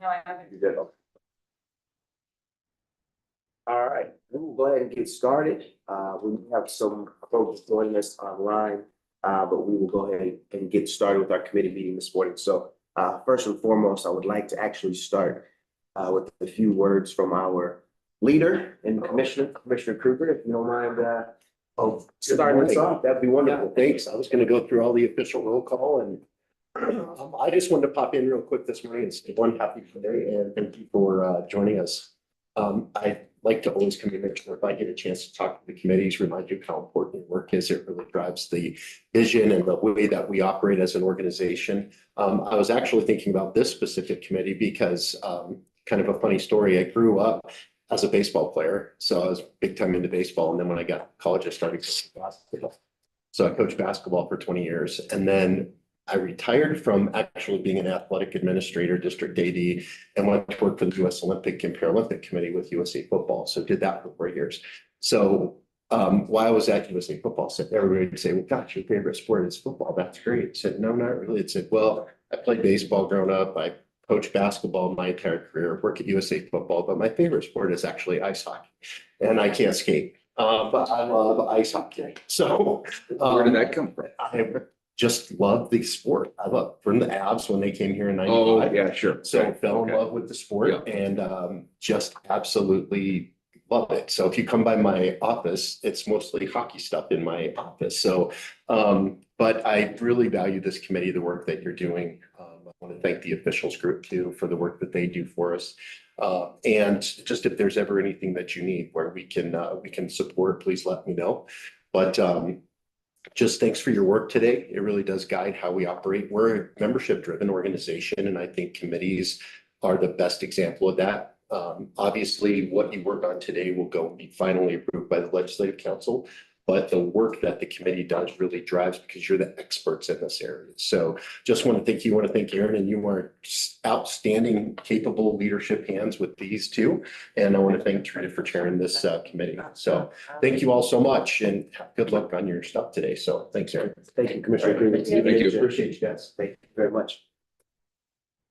No, I haven't. You did. All right, we'll go ahead and get started. We have some folks joining us online, but we will go ahead and get started with our committee meeting this morning. So first and foremost, I would like to actually start with a few words from our leader and Commissioner Kruger, if you don't mind. Starting us off, that'd be wonderful. Thanks. I was going to go through all the official roll call and I just wanted to pop in real quick this morning and say one happy day and thank you for joining us. I like to always come in if I get a chance to talk to the committees, remind you how important your work is. It really drives the vision and the way that we operate as an organization. I was actually thinking about this specific committee because kind of a funny story. I grew up as a baseball player, so I was big time into baseball. And then when I got to college, I started coaching basketball. So I coached basketball for 20 years. And then I retired from actually being an athletic administrator, district AD, and went to work for the U.S. Olympic and Paralympic Committee with USA Football. So did that for 4 years. So while I was at USA Football, so everybody would say, well, gosh, your favorite sport is football. That's great. I said, no, not really. It said, well, I played baseball growing up. I coached basketball my entire career, work at USA Football, but my favorite sport is actually ice hockey. And I can't skate, but I love ice hockey. So where did that come from? I just love the sport. I love from the Avs when they came here in Oh, '95. yeah, sure. So I fell in Okay. love with the sport Yeah. and just absolutely love it. So if you come by my office, it's mostly hockey stuff in my office. So, but I really value this committee, the work that you're doing. I want to thank the officials group too for the work that they do for us. And just if there's ever anything that you need where we can support, please let me know. But just thanks for your work today. It really does guide how we operate. We're a membership-driven organization, and I think committees are the best example of that. Obviously, what you work on today will go be finally approved by the Legislative Council, but the work that the committee does really drives because you're the experts in this area. So just want to thank you. I want to thank Aaron, and you are outstanding, capable leadership hands with these two. And I want to thank Trina for chairing this committee. So thank you all so much and good luck on your stuff today. So thanks, Aaron. Thank you, Commissioner Kruger. Thank you. Appreciate you guys. Thank you very much.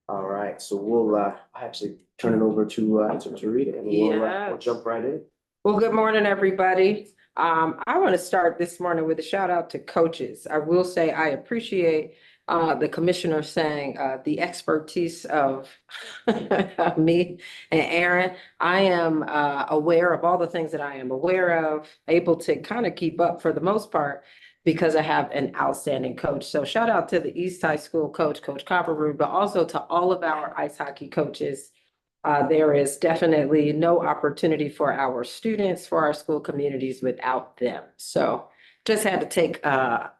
All right, so we'll actually turn it over to Rita and we'll jump right in. Well, good morning, everybody. I want to start this morning with a shout out to coaches. I will say I appreciate the commissioner saying the expertise of me and Aaron. I am aware of all the things that I am aware of, able to kind of keep up for the most part because I have an outstanding coach. So shout out to the East High School coach, Coach Copperroot, but also to all of our ice hockey coaches. There is definitely no opportunity for our students, for our school communities without them. So just had to take a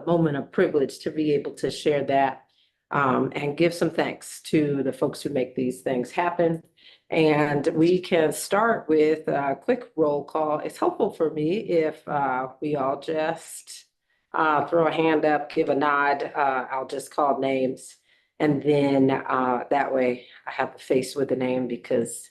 moment of privilege to be able to share that and give some thanks to the folks who make these things happen. And we can start with a quick roll call. It's helpful for me if we all just throw a hand up, give a nod. I'll just call names. And then that way I have a face with a name because,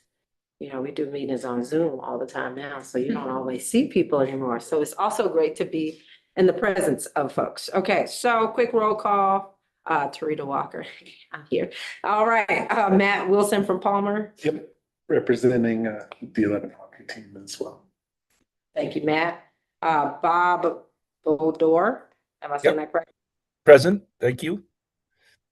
you know, we do meetings on Zoom all the time now, so you don't always see people anymore. So it's also great to be in the presence of folks. Okay, so quick roll call. Tarita Walker, I'm here. All right, Matt Wilson from Palmer. Yep, representing the 11 hockey team as well. Thank you, Matt. Bob Bodor, am I saying that correct? Present, thank you.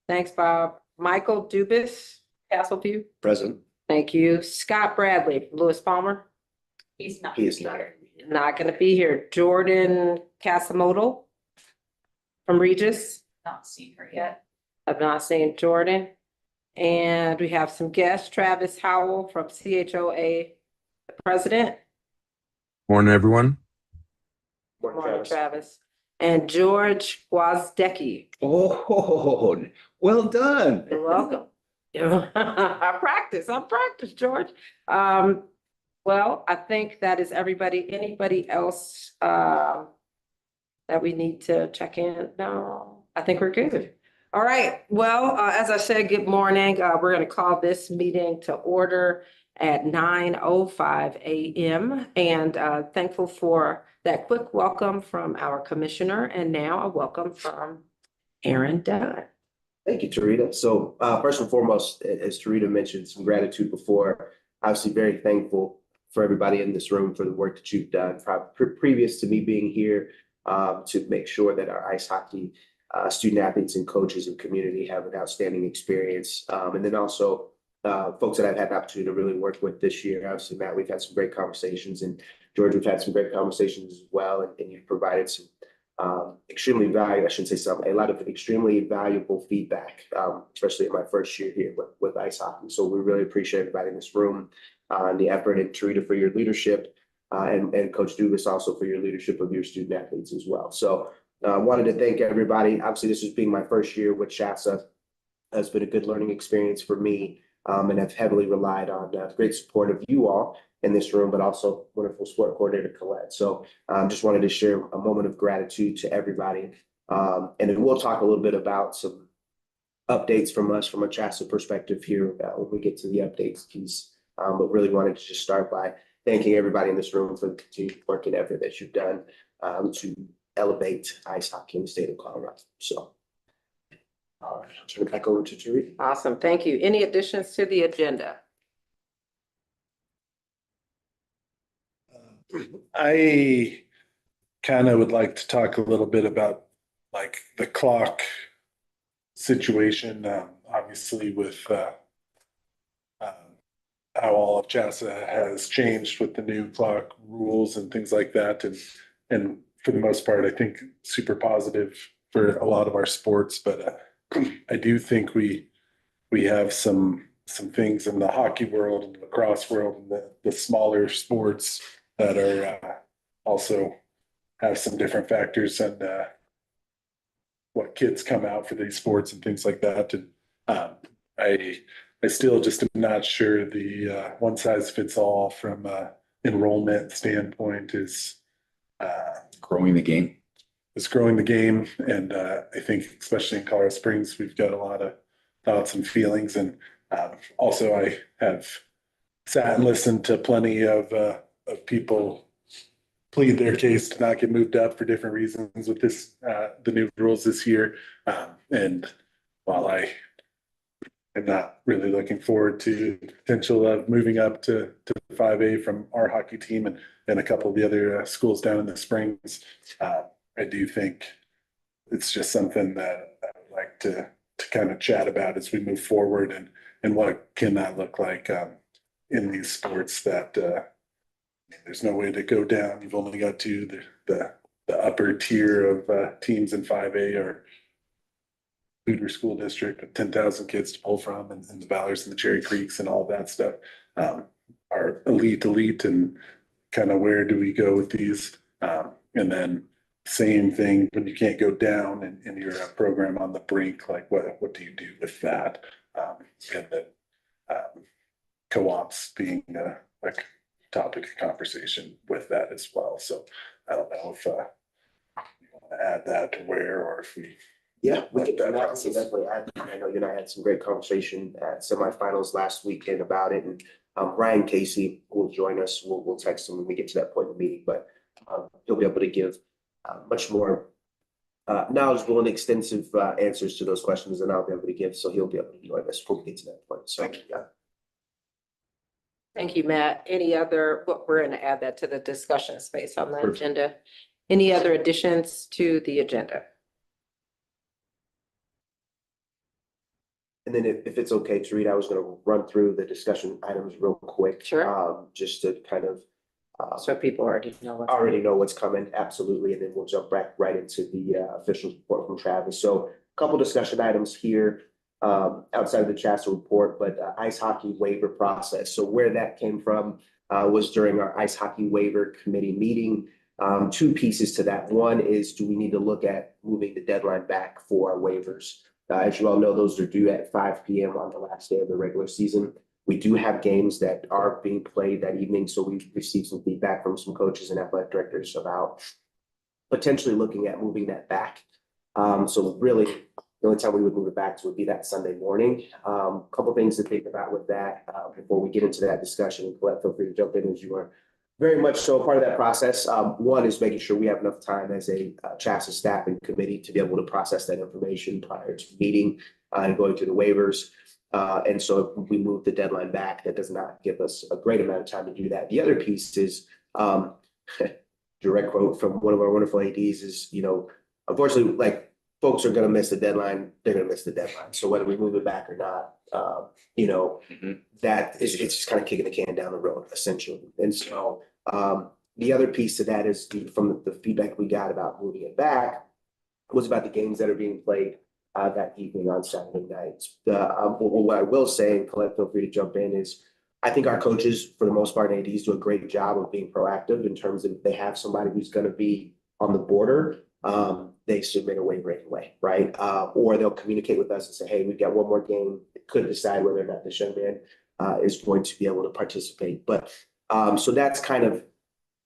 Thanks, Bob. Michael Dubus, Castleview. Present. Thank you. Scott Bradley, Lewis Palmer. He's not. He is not. Not gonna be here. Jordan Casamodal from Regis. Not seen her yet. I've not seen Jordan. And we have some guests, Travis Howell from CHOA, the president. Morning, everyone. Morning, Travis. And George Wazdecki. Oh, well done. You're welcome. I practice, George. Well, I think that is everybody. Anybody else that we need to check in? No, I think we're good. All right. Well, as I said, good morning. We're going to call this meeting to order at 9:05 a.m. and thankful for that quick welcome from our commissioner and now a welcome from Aaron Dunn. Thank you, Tarita. So first and foremost, as Tarita mentioned, some gratitude before. Obviously, very thankful for everybody in this room for the work that you've done previous to me being here to make sure that our ice hockey student athletes and coaches and community have an outstanding experience. And then also folks that I've had the opportunity to really work with this year. Obviously, Matt, we've had some great conversations, and George, we've had some great conversations as well, and you've provided some extremely valuable, I shouldn't say some, a lot of extremely valuable feedback, especially in my first year here with ice hockey. So we really appreciate everybody in this room and the effort, and Tarita for your leadership, and Coach Dugas also for your leadership of your student athletes as well. So I wanted to thank everybody. Obviously, this is being my first year with Shasta. Has been a good learning experience for me, and I've heavily relied on great support of you all in this room, but also wonderful sport coordinator Colette. So just wanted to share a moment of gratitude to everybody. And then we'll talk a little bit about some updates from us from a Shasta perspective here when we get to the updates piece. But really wanted to just start by thanking everybody in this room for the continued work and effort that you've done to elevate ice hockey in the state of Colorado. So all right, I'll turn it back over to Tarita. Awesome. Thank you. Any additions to the agenda? I kind of would like to talk a little bit about like the clock situation, obviously with how all of JASA has changed with the new clock rules and things like that. And for the most part, I think super positive for a lot of our sports, but I do think we have some things in the hockey world and the lacrosse world and the smaller sports that are also have some different factors and what kids come out for these sports and things like that. And I still just am not sure the one size fits all from enrollment standpoint is Growing the game. growing the game. And I think especially in Colorado Springs, we've got a lot of thoughts and feelings. And also I have sat and listened to plenty of people plead their case to not get moved up for different reasons with this the new rules this year. And while I am not really looking forward to the potential of moving up to 5A from our hockey team and a couple of the other schools down in the Springs, I do think it's just something that I would like to kind of chat about as we move forward and what can that look like in these sports that there's no way to go down. You've only got the upper tier of teams in 5A or Booter School District with 10,000 kids to pull from, and the Valors and the Cherry Creeks and all that stuff are elite, and kind of where do we go with these? And then same thing when you can't go down and you're a program on the brink, like what do you do with that? And then co-ops being a topic of conversation with that as well. So I don't know if you want to add that to where, or if we. Yeah, we can definitely add. I know you and I had some great conversation at semifinals last weekend about it, and Ryan Casey will join us. We'll text him when we get to that point in the meeting, but he'll be able to give much more knowledgeable and extensive answers to those questions than I'll be able to give. So he'll be able to join us before we get to that point. So yeah. Thank you, Matt. Any other, we're going to add that to the discussion space on the agenda. Any other additions to the agenda? And then if it's okay, Tarita, I was going to run through the discussion items real quick. Sure. Just to kind of So people already know. already know what's coming, absolutely, and then we'll jump back right into the official report from Travis. So a couple discussion items here outside of the Shasta report, but ice hockey waiver process. So where that came from was during our ice hockey waiver committee meeting. Two pieces to that. One is, do we need to look at moving the deadline back for our waivers? As you all know, those are due at 5 p.m. on the last day of the regular season. We do have games that are being played that evening, so we've received some feedback from some coaches and athletic directors about potentially looking at moving that back. So really, the only time we would move it back would be that Sunday morning. Couple things to think about with that before we get into that discussion. And Colette, feel free to jump in as you are very much so a part of that process. One is making sure we have enough time as a Shasta staff and committee to be able to process that information prior to the meeting. and going through the waivers. And so if we move the deadline back, that does not give us a great amount of time to do that. The other piece is, direct quote from one of our wonderful ADs is, unfortunately, like, folks are gonna miss the deadline, they're gonna miss the deadline. So whether we move it back or not, that is, it's just kind of kicking the can down the road, essentially. And so, the other piece to that is from the feedback we got about moving it back was about the games that are being played that evening on Saturday nights. What I will say, and Colette, feel free to jump in, is I think our coaches, for the most part, ADs do a great job of being proactive in terms of if they have somebody who's going to be on the border, they submit a waiver anyway, right? Or they'll communicate with us and say, hey, we've got one more game. Could decide whether or not this young man is going to be able to participate. But so that's kind of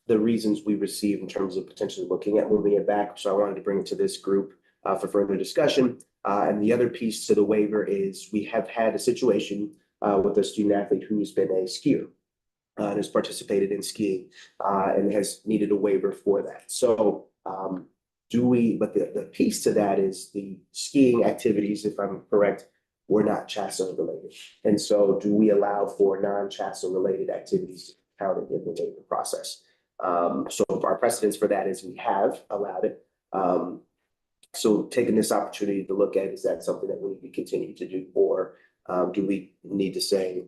the reasons we received in terms of potentially looking at moving it back. So I wanted to bring it to this group for further discussion. And the other piece to the waiver is we have had a situation with a student athlete who's been a skier and has participated in skiing and has needed a waiver for that. So but the piece to that is the skiing activities, if I'm correct, were not CHSA related. And so do we allow for non-CHSA related activities to count in the waiver process? So our precedence for that is we have allowed it. So taking this opportunity to look at, is that something that we need to continue to do, or do we need to say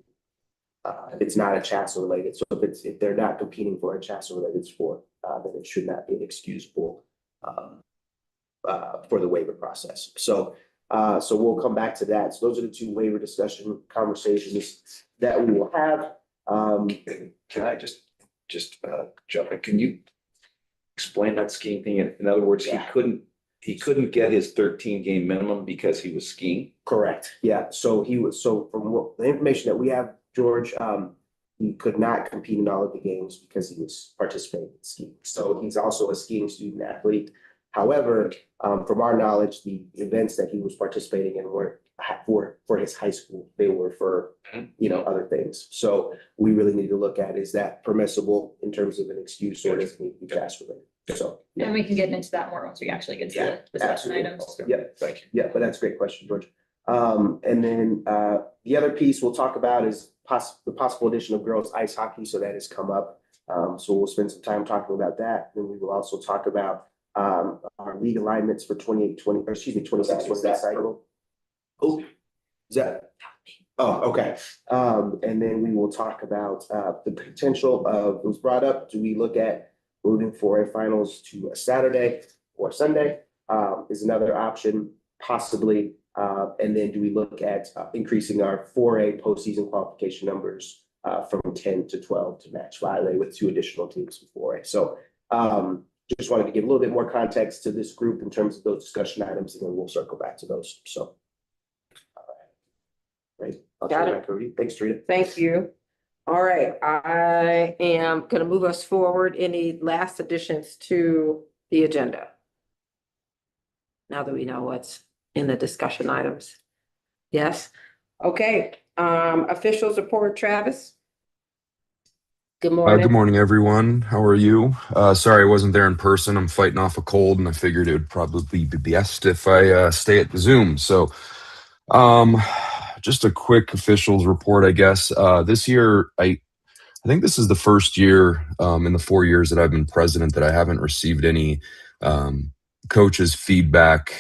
it's not a CHSA related? So if they're not competing for a CHSA related sport, then it should not be an excusable for the waiver process. So we'll come back to that. So those are the two waiver discussion conversations that we will have. Can I just jump in? Can you explain that skiing thing? In other words, Yeah. he couldn't get his 13 game minimum because he was skiing. Correct. Yeah. So from what the information that we have, George, he could not compete in all of the games because he was participating in skiing. So he's also a skiing student athlete. However, from our knowledge, the events that he was participating in were for his high school. They were for, other things. So we really need to look at, is that permissible in terms of an excuse, or does it need to be CHSA related? So. And we can get into that more once we actually get to the discussion absolutely. items. Yeah, Thank you. yeah, but that's a great question, George. And then the other piece we'll talk about is the possible addition of girls ice hockey. So that has come up. So we'll spend some time talking about that. Then we will also talk about our league alignments for 26-27 cycle. Oh, is that? Oh, okay. And then we will talk about the potential of, it was brought up, do we look at moving 4A finals to a Saturday or Sunday? Is another option, possibly. And then do we look at increasing our 4A postseason qualification numbers from 10 to 12 to match 5A with 2 additional teams in 4A? So just wanted to give a little bit more context to this group in terms of those discussion items, and then we'll circle back to those. So, great. I'll turn it back over to you. Thanks, Trina. Thank you. All right, I am going to move us forward. Any last additions to the agenda? Now that we know what's in the discussion items. Yes. Okay. Officials report, Travis. Good morning. Good morning, everyone. How are you? Sorry I wasn't there in person. I'm fighting off a cold, and I figured it would probably be best if I stay at the Zoom. So just a quick officials report, I guess. This year, I think this is the first year in the 4 years that I've been president that I haven't received any coaches' feedback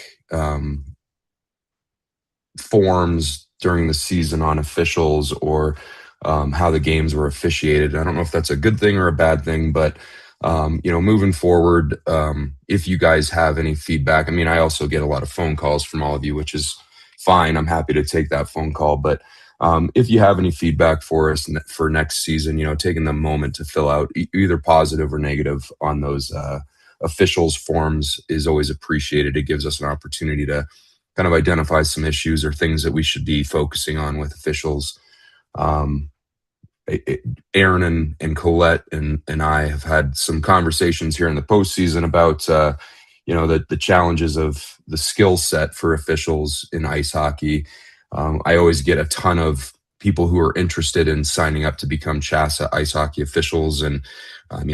forms during the season on officials or how the games were officiated. I don't know if that's a good thing or a bad thing, but moving forward, if you guys have any feedback, I mean, I also get a lot of phone calls from all of you, which is fine. I'm happy to take that phone call. But if you have any feedback for us for next season, taking the moment to fill out either positive or negative on those officials forms is always appreciated. It gives us an opportunity to kind of identify some issues or things that we should be focusing on with officials. Aaron and Colette and I have had some conversations here in the postseason about the challenges of the skill set for officials in ice hockey. I always get a ton of people who are interested in signing up to become CHSA ice hockey officials, and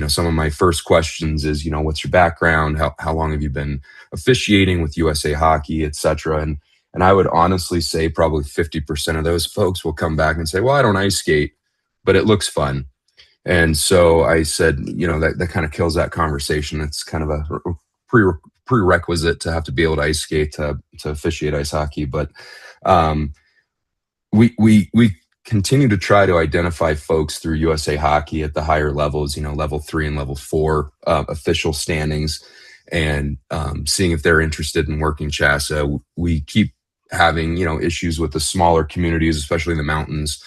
some of my first questions is, what's your background? How long have you been officiating with USA Hockey, etc. And And I would honestly say probably 50% of those folks will come back and say, well, I don't ice skate, but it looks fun. And so I said, that kind of kills that conversation. It's kind of a prerequisite to have to be able to ice skate to officiate ice hockey. But we continue to try to identify folks through USA Hockey at the higher levels, level 3 and level 4 official standings, and seeing if they're interested in working CHSAA. We keep having, issues with the smaller communities, especially in the mountains,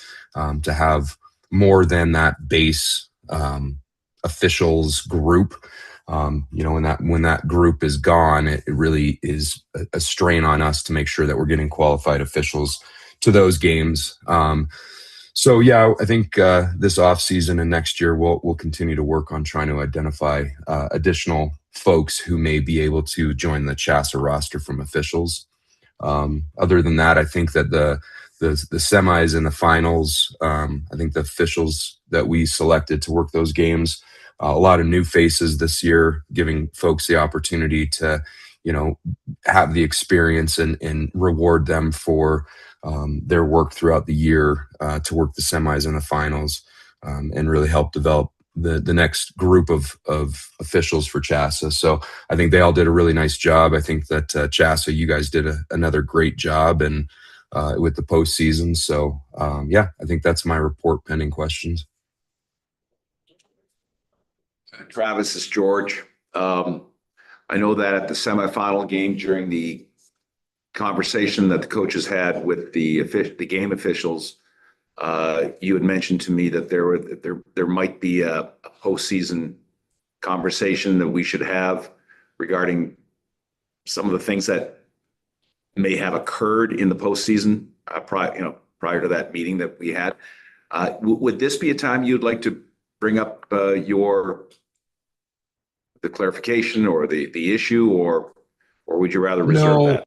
to have more than that base officials group. When that group is gone, it really is a strain on us to make sure that we're getting qualified officials to those games. So yeah, I think this off season and next year we'll continue to work on trying to identify additional folks who may be able to join the CHSAA roster from officials. Other than that, I think that the semis and the finals, I think the officials that we selected to work those games, a lot of new faces this year, giving folks the opportunity to, have the experience and reward them for their work throughout the year to work the semis and the finals, and really help develop the next group of officials for CHSAA. So I think they all did a really nice job. I think that CHSAA, you guys did another great job and with the postseason. So yeah, I think that's my report pending questions. Travis, this is George. I know that at the semifinal game, during the conversation that the coaches had with the game officials, you had mentioned to me that there might be a postseason conversation that we should have regarding some of the things that may have occurred in the postseason prior to that meeting that we had. Would this be a time you'd like to bring up the clarification or the issue, or would you rather reserve that?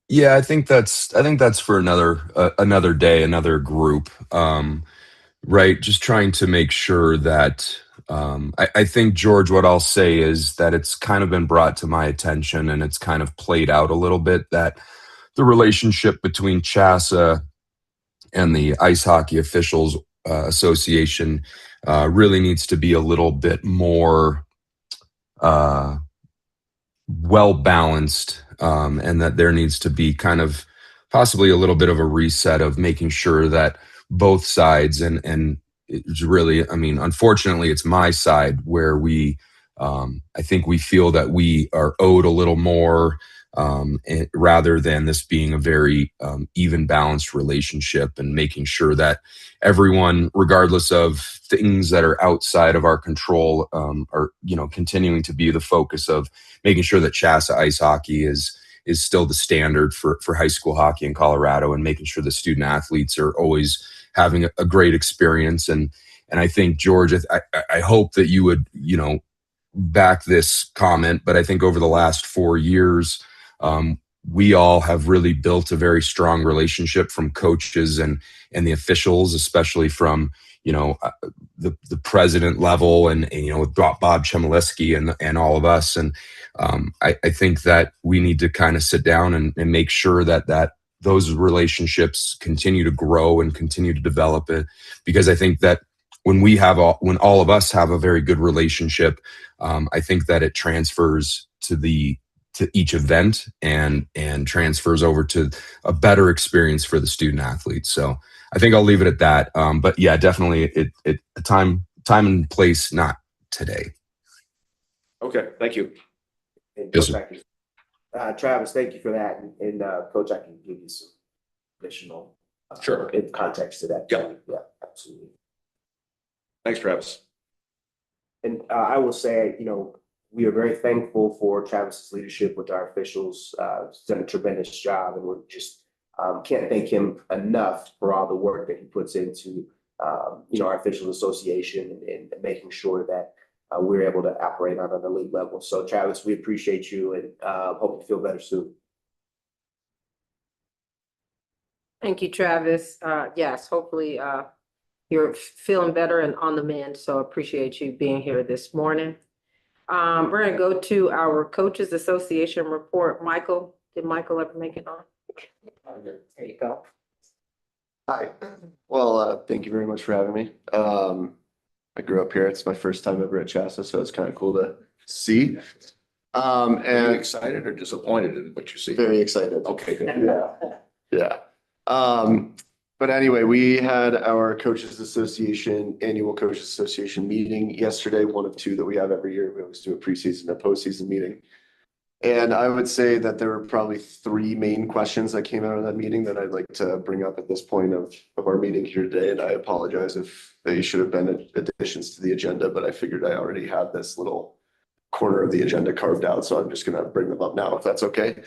Yeah, I think that's for another day, another group. Right. Just trying to make sure that I think, George, what I'll say is that it's kind of been brought to my attention and it's kind of played out a little bit that the relationship between CHSAA and the Ice Hockey Officials Association really needs to be a little bit more well balanced, and that there needs to be kind of possibly a little bit of a reset of making sure that both sides and it's really, I mean, unfortunately, it's my side where I think we feel that we are owed a little more, rather than this being a very even balanced relationship, and making sure that everyone, regardless of things that are outside of our control, are continuing to be the focus of making sure that CHSAA ice hockey is still the standard for high school hockey in Colorado, and making sure the student athletes are always having a great experience. And I think, George, I hope that you would back this comment, but I think over the last 4 years, we all have really built a very strong relationship from coaches and the officials, especially from the president level and with Bob Chmielewski and all of us. And I think that we need to kind of sit down and make sure that those relationships continue to grow and continue to develop it, because I think that when all of us have a very good relationship, I think that it transfers to each event and transfers over to a better experience for the student athletes. So I think I'll leave it at that. But yeah, definitely time and place, not today. Okay, thank you. And Yes, Coach, Travis, thank you for that. And Coach, I can give you some additional Sure. in context to that. Yeah. Yeah, absolutely. Thanks, Travis. And I will say, we are very thankful for Travis's leadership with our officials. He's done a tremendous job, and we're just can't thank him enough for all the work that he puts into our official association and making sure that we're able to operate on an elite level. So Travis, we appreciate you, and hope you feel better soon. Thank you, Travis. Yes, hopefully you're feeling better and on the mend. So appreciate you being here this morning. We're gonna go to our Coaches Association report. Michael, did Michael ever make it on? There you go. Hi, well, thank you very much for having me. I grew up here. It's my first time ever at Chassa, so it's kind of cool to see. Are you And excited or disappointed in what you see? very excited. Okay, good. Yeah, yeah. But anyway, we had our Coaches Association, annual Coaches Association meeting yesterday, one of two that we have every year. We always do a preseason, a postseason meeting. And I would say that there were probably three main questions that came out of that meeting that I'd like to bring up at this point of our meeting here today. And I apologize if they should have been additions to the agenda, but I figured I already had this little corner of the agenda carved out, so I'm just gonna bring them up now, if that's okay.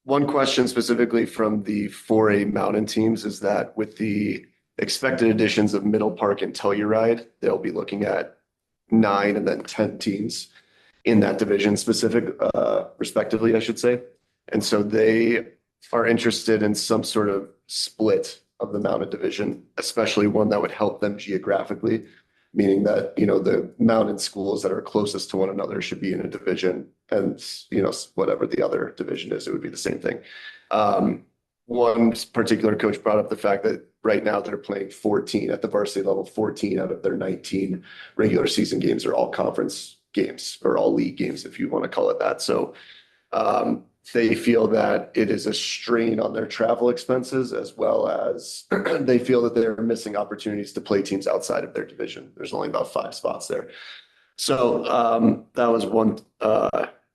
One question specifically from the 4A Mountain teams is that with the expected additions of Middle Park and Telluride, they'll be looking at 9 and then 10 teams in that division respectively, I should say. And so they are interested in some sort of split of the Mountain division, especially one that would help them geographically, meaning that, you know, the mountain schools that are closest to one another should be in a division, and, you know, whatever the other division is, it would be the same thing. One particular coach brought up the fact that right now they're playing 14 at the varsity level, 14 out of their 19 regular season games are all conference games, or all league games, if you want to call it that. So they feel that it is a strain on their travel expenses, as well as they feel that they're missing opportunities to play teams outside of their division. There's only about 5 spots there. So that was one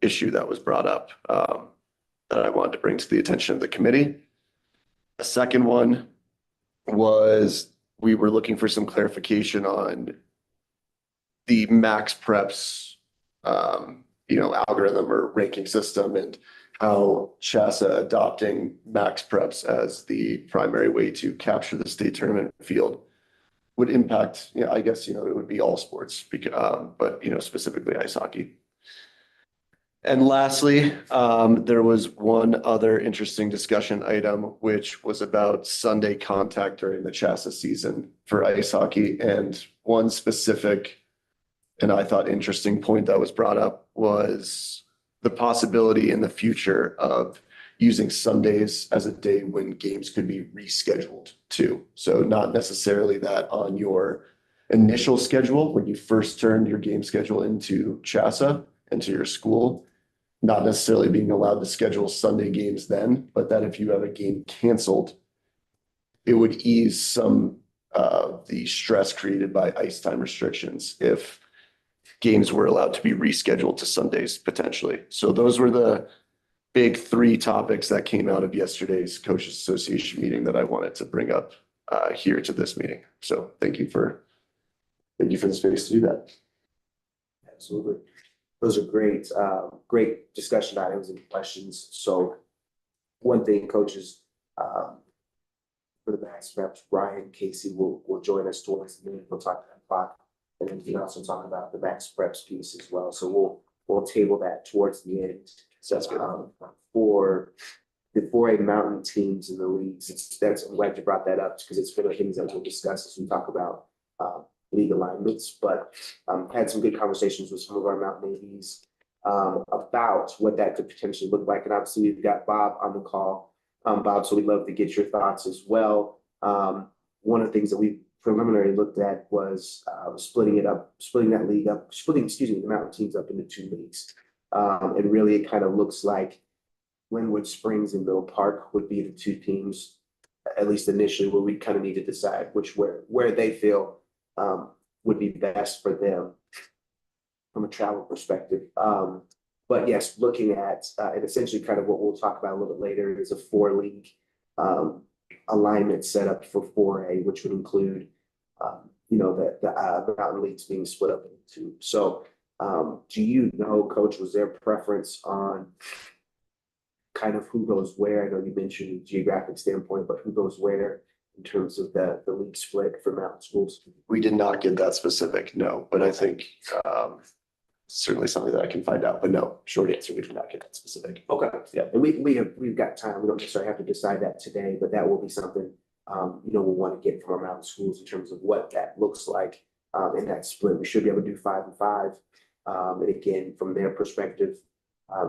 issue that was brought up that I wanted to bring to the attention of the committee. The second one was we were looking for some clarification on the Max Preps, algorithm or ranking system, and how Chassa adopting Max Preps as the primary way to capture the state tournament field would impact, I guess, it would be all sports, but, specifically ice hockey. And lastly, there was one other interesting discussion item, which was about Sunday contact during the Chassa season for ice hockey. And one specific, and I thought interesting point that was brought up was the possibility in the future of using Sundays as a day when games could be rescheduled too. So not necessarily that on your initial schedule, when you first turned your game schedule into Chassa, into your school, not necessarily being allowed to schedule Sunday games then, but that if you have a game canceled, it would ease some of the stress created by ice time restrictions if games were allowed to be rescheduled to Sundays potentially. So those were the big 3 topics that came out of yesterday's Coaches Association meeting that I wanted to bring up here to this meeting. So thank you for the space to do that. Absolutely. Those are great discussion items and questions. So one thing, coaches, for the Max Preps, Brian Casey will join us towards the meeting. We'll talk 10 o'clock. And then we can also talk about the Max Preps piece as well. So we'll table that towards the end. So that's good. For the 4A Mountain teams in the leagues, I'm glad you brought that up, because it's one of the things that we'll discuss as we talk about league alignments. But had some good conversations with some of our Mountain Navies about what that could potentially look like. And obviously we've got Bob on the call. Bob, so we'd love to get your thoughts as well. One of the things that we preliminary looked at was splitting the Mountain teams up into 2 leagues. And really it kind of looks like Linwood Springs and Middle Park would be the 2 teams, at least initially, where we kind of need to decide where they feel would be best for them from a travel perspective. But yes, looking at and essentially kind of what we'll talk about a little bit later is a 4-league alignment set up for 4A, which would include the Mountain leagues being split up into 2. So do you know, Coach, was there preference on kind of who goes where? I know you mentioned geographic standpoint, but who goes where in terms of the league split for Mountain schools? We did not get that specific, no, but I think certainly something that I can find out, but no, short answer, we did not get that specific. Okay, yeah, and we've got time. We don't necessarily have to decide that today, but that will be something we'll want to get from our Mountain schools in terms of what that looks like in that split. We should be able to do 5 and 5. And again, from their perspective,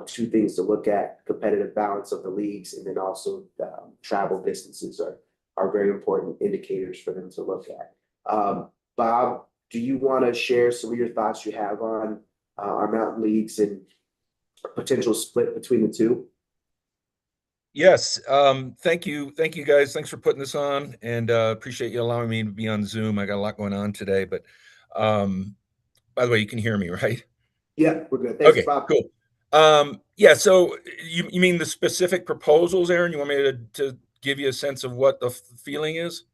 two things to look at: competitive balance of the leagues, and then also travel distances are very important indicators for them to look at. Bob, do you want to share some of your thoughts you have on our mountain leagues and potential split between the two? Yes, thank you guys. Thanks for putting this on, and appreciate you allowing me to be on Zoom. I got a lot going on today, but by the way, you can hear me, right? Yeah, we're good. Thanks, Okay, Bob. cool. Yeah, so you mean the specific proposals, Aaron? You want me to give you a sense of what the feeling is?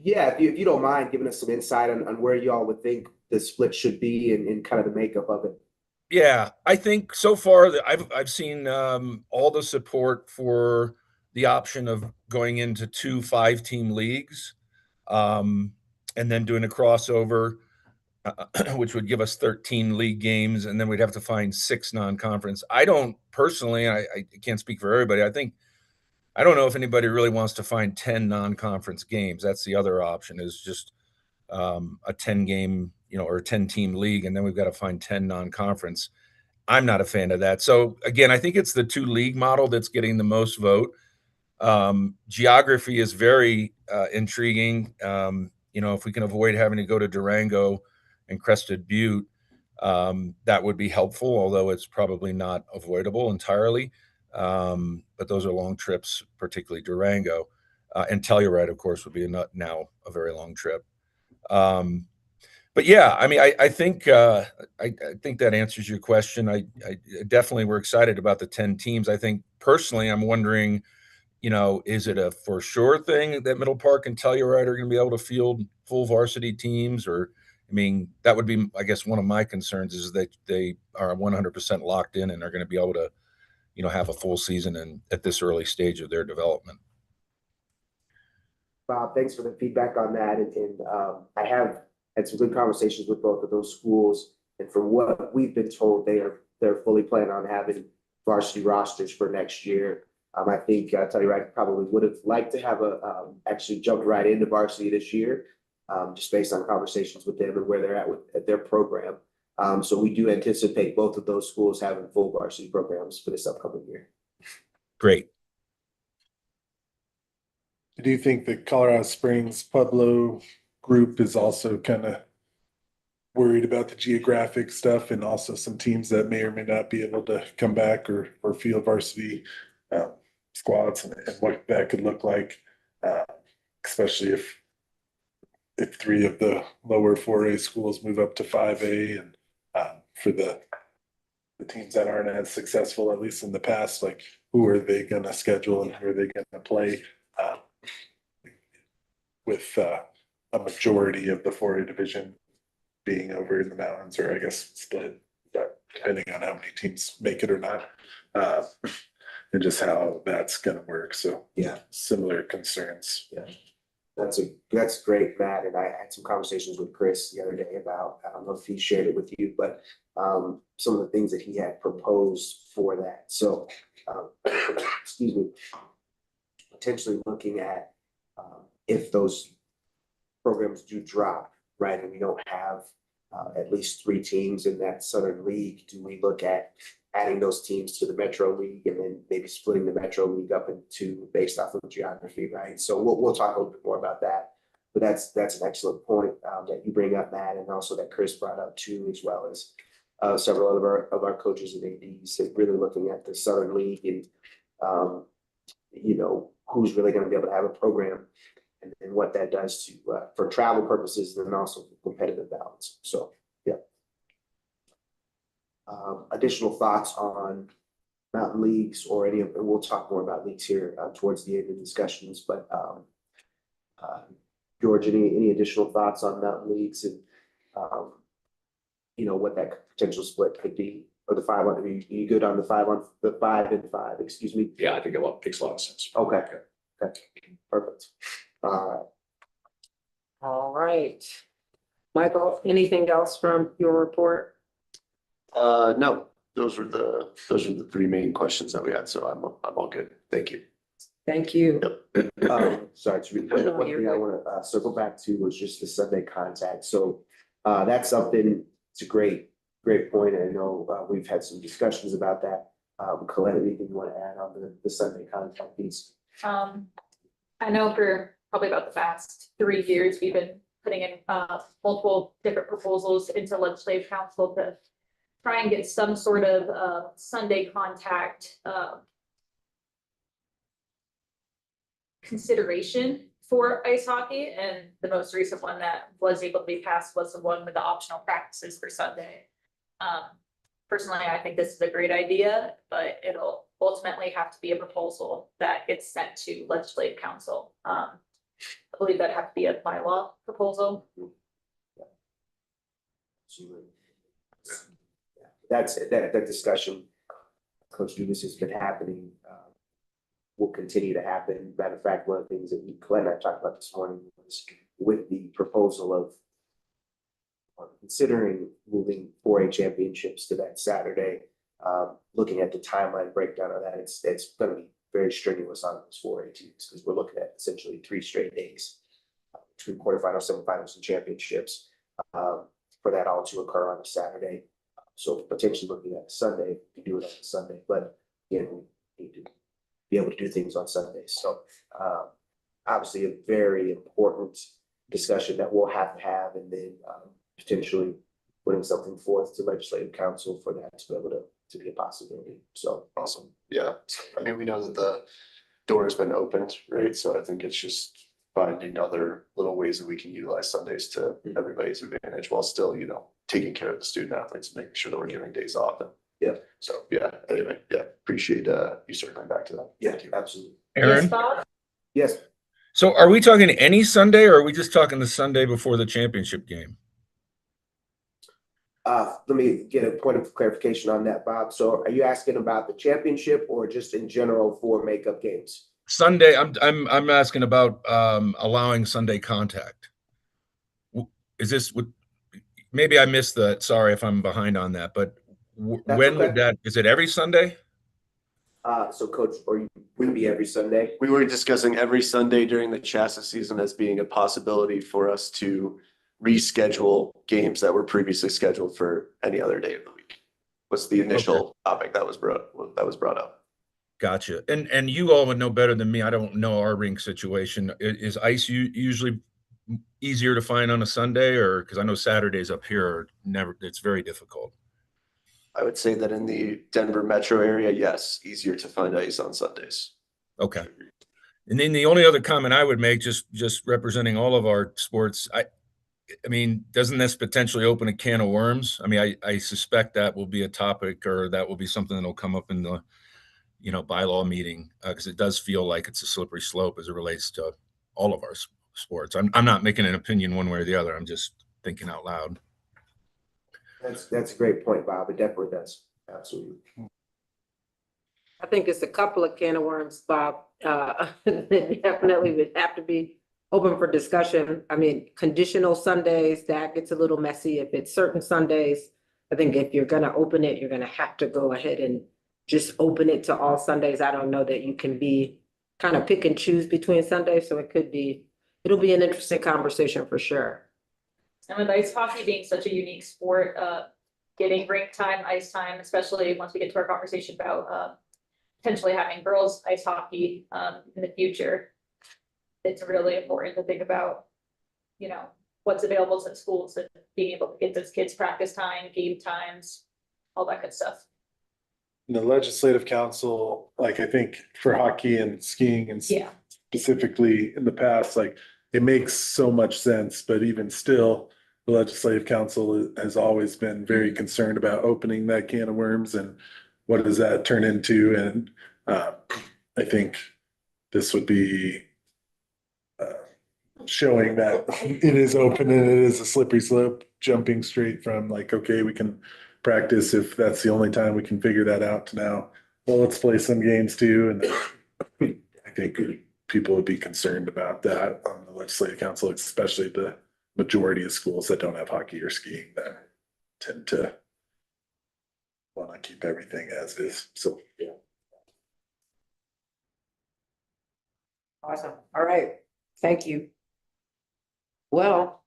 Yeah, if you don't mind giving us some insight on where y'all would think the split should be and kind of the makeup of it. Yeah, I think so far that I've seen all the support for the option of going into 2 5-team leagues, and then doing a crossover, which would give us 13 league games, and then we'd have to find 6 non-conference. I don't personally, I can't speak for everybody. I don't know if anybody really wants to find 10 non-conference games. That's the other option, is just a 10 game, or a 10-team league, and then we've got to find 10 non-conference. I'm not a fan of that. So again, I think it's the 2 league model that's getting the most vote. Geography is very intriguing. If we can avoid having to go to Durango and Crested Butte, that would be helpful, although it's probably not avoidable entirely. But those are long trips, particularly Durango. And Telluride, of course, would be now a very long trip. But yeah, I mean, I think that answers your question. I definitely, we're excited about the 10 teams. I think personally, I'm wondering, is it a for sure thing that Middle Park and Telluride are going to be able to field full varsity teams? Or, I mean, that would be, I guess, one of my concerns is that they are 100% locked in and are going to be able to, have a full season and at this early stage of their development. Bob, thanks for the feedback on that. And I have had some good conversations with both of those schools. And from what we've been told, they're fully planning on having varsity rosters for next year. I think Telluride probably would have liked to have actually jumped right into varsity this year, just based on conversations with them and where they're at their program. So we do anticipate both of those schools having full varsity programs for this upcoming year. Great. Do you think the Colorado Springs Pueblo group is also kind of worried about the geographic stuff and also some teams that may or may not be able to come back or field varsity squads and what that could look like, especially if 3 of the lower 4A schools move up to 5A, and for the teams that aren't as successful, at least in the past, like who are they going to schedule and who are they going to play with a majority of the 4A division being over in the mountains, or I guess split, but depending on how many teams make it or not, and just how that's going to work. So Yeah. Similar concerns. Yeah. That's great, Matt. And I had some conversations with Chris the other day about, I don't know if he shared it with you, but some of the things that he had proposed for that. So, excuse me, potentially looking at if those programs do drop, right, and we don't have at least 3 teams in that Southern League, do we look at adding those teams to the Metro League and then maybe splitting the Metro League up into based off of geography, right? So we'll talk a little bit more about that. But that's an excellent point that you bring up, Matt, and also that Chris brought up too, as well as several of our coaches and ADs that really looking at the Southern League and who's really going to be able to have a program and what that does to for travel purposes and then also for competitive balance. So yeah. Additional thoughts on mountain leagues or any of, and we'll talk more about leagues here towards the end of the discussions, but George, any additional thoughts on mountain leagues and what that potential split could be, or the 5 on, you good on the 5 and 5, excuse me? Yeah, I think it makes a lot of sense. Okay, perfect. All right. Michael, anything else from your report? No, those are the 3 main questions that we had. So I'm all good. Thank you. Thank you. Sorry, one thing I want to circle back to was just the Sunday contact. So that's something, it's a great great point. I know, we've had some discussions about that. Colette, anything you want to add on the Sunday contact piece? I know for probably about the past 3 years, we've been putting in multiple different proposals into legislative council to try and get some sort of Sunday contact consideration for ice hockey. And the most recent one that was able to be passed was the one with the optional practices for Sunday. Personally, I think this is a great idea, but it'll ultimately have to be a proposal that gets sent to legislative council. I believe that'd have to be a bylaw proposal. That's, that discussion, Coach Dugas, has been happening, will continue to happen. Matter of fact, one of the things that Colette and I talked about this morning was with the proposal of considering moving 4A championships to that Saturday, looking at the timeline breakdown of that, it's gonna be very strenuous on those 4A teams, because we're looking at essentially 3 straight days between quarterfinals, semifinals, and championships, for that all to occur on a Saturday. So potentially looking at Sunday, you do it on a Sunday, but again, we need to be able to do things on Sundays. So obviously a very important discussion that we'll have to have, and then potentially putting something forth to legislative council for that to be able to be a possibility. So Awesome. Yeah. I mean, we know that the door has been opened, right? So I think it's just finding other little ways that we can utilize Sundays to everybody's advantage while still, you know, taking care of the student athletes and making sure that we're giving days off. And yeah, so, yeah, anyway, yeah, appreciate you circling back to that. yeah, Thank you. absolutely. Yes, Aaron, Bob? Yes. so are we talking any Sunday, or are we just talking the Sunday before the championship game? Let me get a point of clarification on that, Bob. So are you asking about the championship or just in general for makeup games? Sunday, I'm asking about allowing Sunday contact. Is this would maybe I missed that? Sorry if I'm behind on that, but That's when okay. would that? Is it every Sunday? So Coach, or you wouldn't be every Sunday? We were discussing every Sunday during the Shasta season as being a possibility for us to reschedule games that were previously scheduled for any other day of the week. Was the initial topic that was brought up. Gotcha. And you all would know better than me. I don't know our rink situation. Is ice usually easier to find on a Sunday, or because I know Saturdays up here are never. It's very difficult. I would say that in the Denver metro area, yes, easier to find ice on Sundays. Okay. And then the only other comment I would make, just representing all of our sports, I mean, doesn't this potentially open a can of worms? I mean, I suspect that will be a topic, or that will be something that'll come up in the, bylaw meeting, because it does feel like it's a slippery slope as it relates to all of our sports. I'm not making an opinion one way or the other. I'm just thinking out loud. That's a great point, Bob. It definitely does. Absolutely. I think it's a couple of can of worms, Bob. That definitely would have to be open for discussion. I mean, conditional Sundays, that gets a little messy. If it's certain Sundays, I think if you're gonna open it, you're gonna have to go ahead and just open it to all Sundays. I don't know that you can be kind of pick and choose between Sundays, so it'll be an interesting conversation for sure. And with ice hockey being such a unique sport, getting rink time, ice time, especially once we get to our conversation about potentially having girls ice hockey in the future, it's really important to think about, what's available to schools and being able to get those kids practice time, game times, all that good stuff. The legislative council, like I think for hockey and skiing and Yeah. specifically in the past, like it makes so much sense, but even still, the legislative council has always been very concerned about opening that can of worms and what does that turn into? And I think this would be showing that it is open and it is a slippery slope, jumping straight from like, okay, we can practice if that's the only time we can figure that out to now, well, let's play some games too. And I think people would be concerned about that on the legislative council, especially the majority of schools that don't have hockey or skiing that tend to want to keep everything as is. So, yeah. Awesome. All right. Thank you. Well,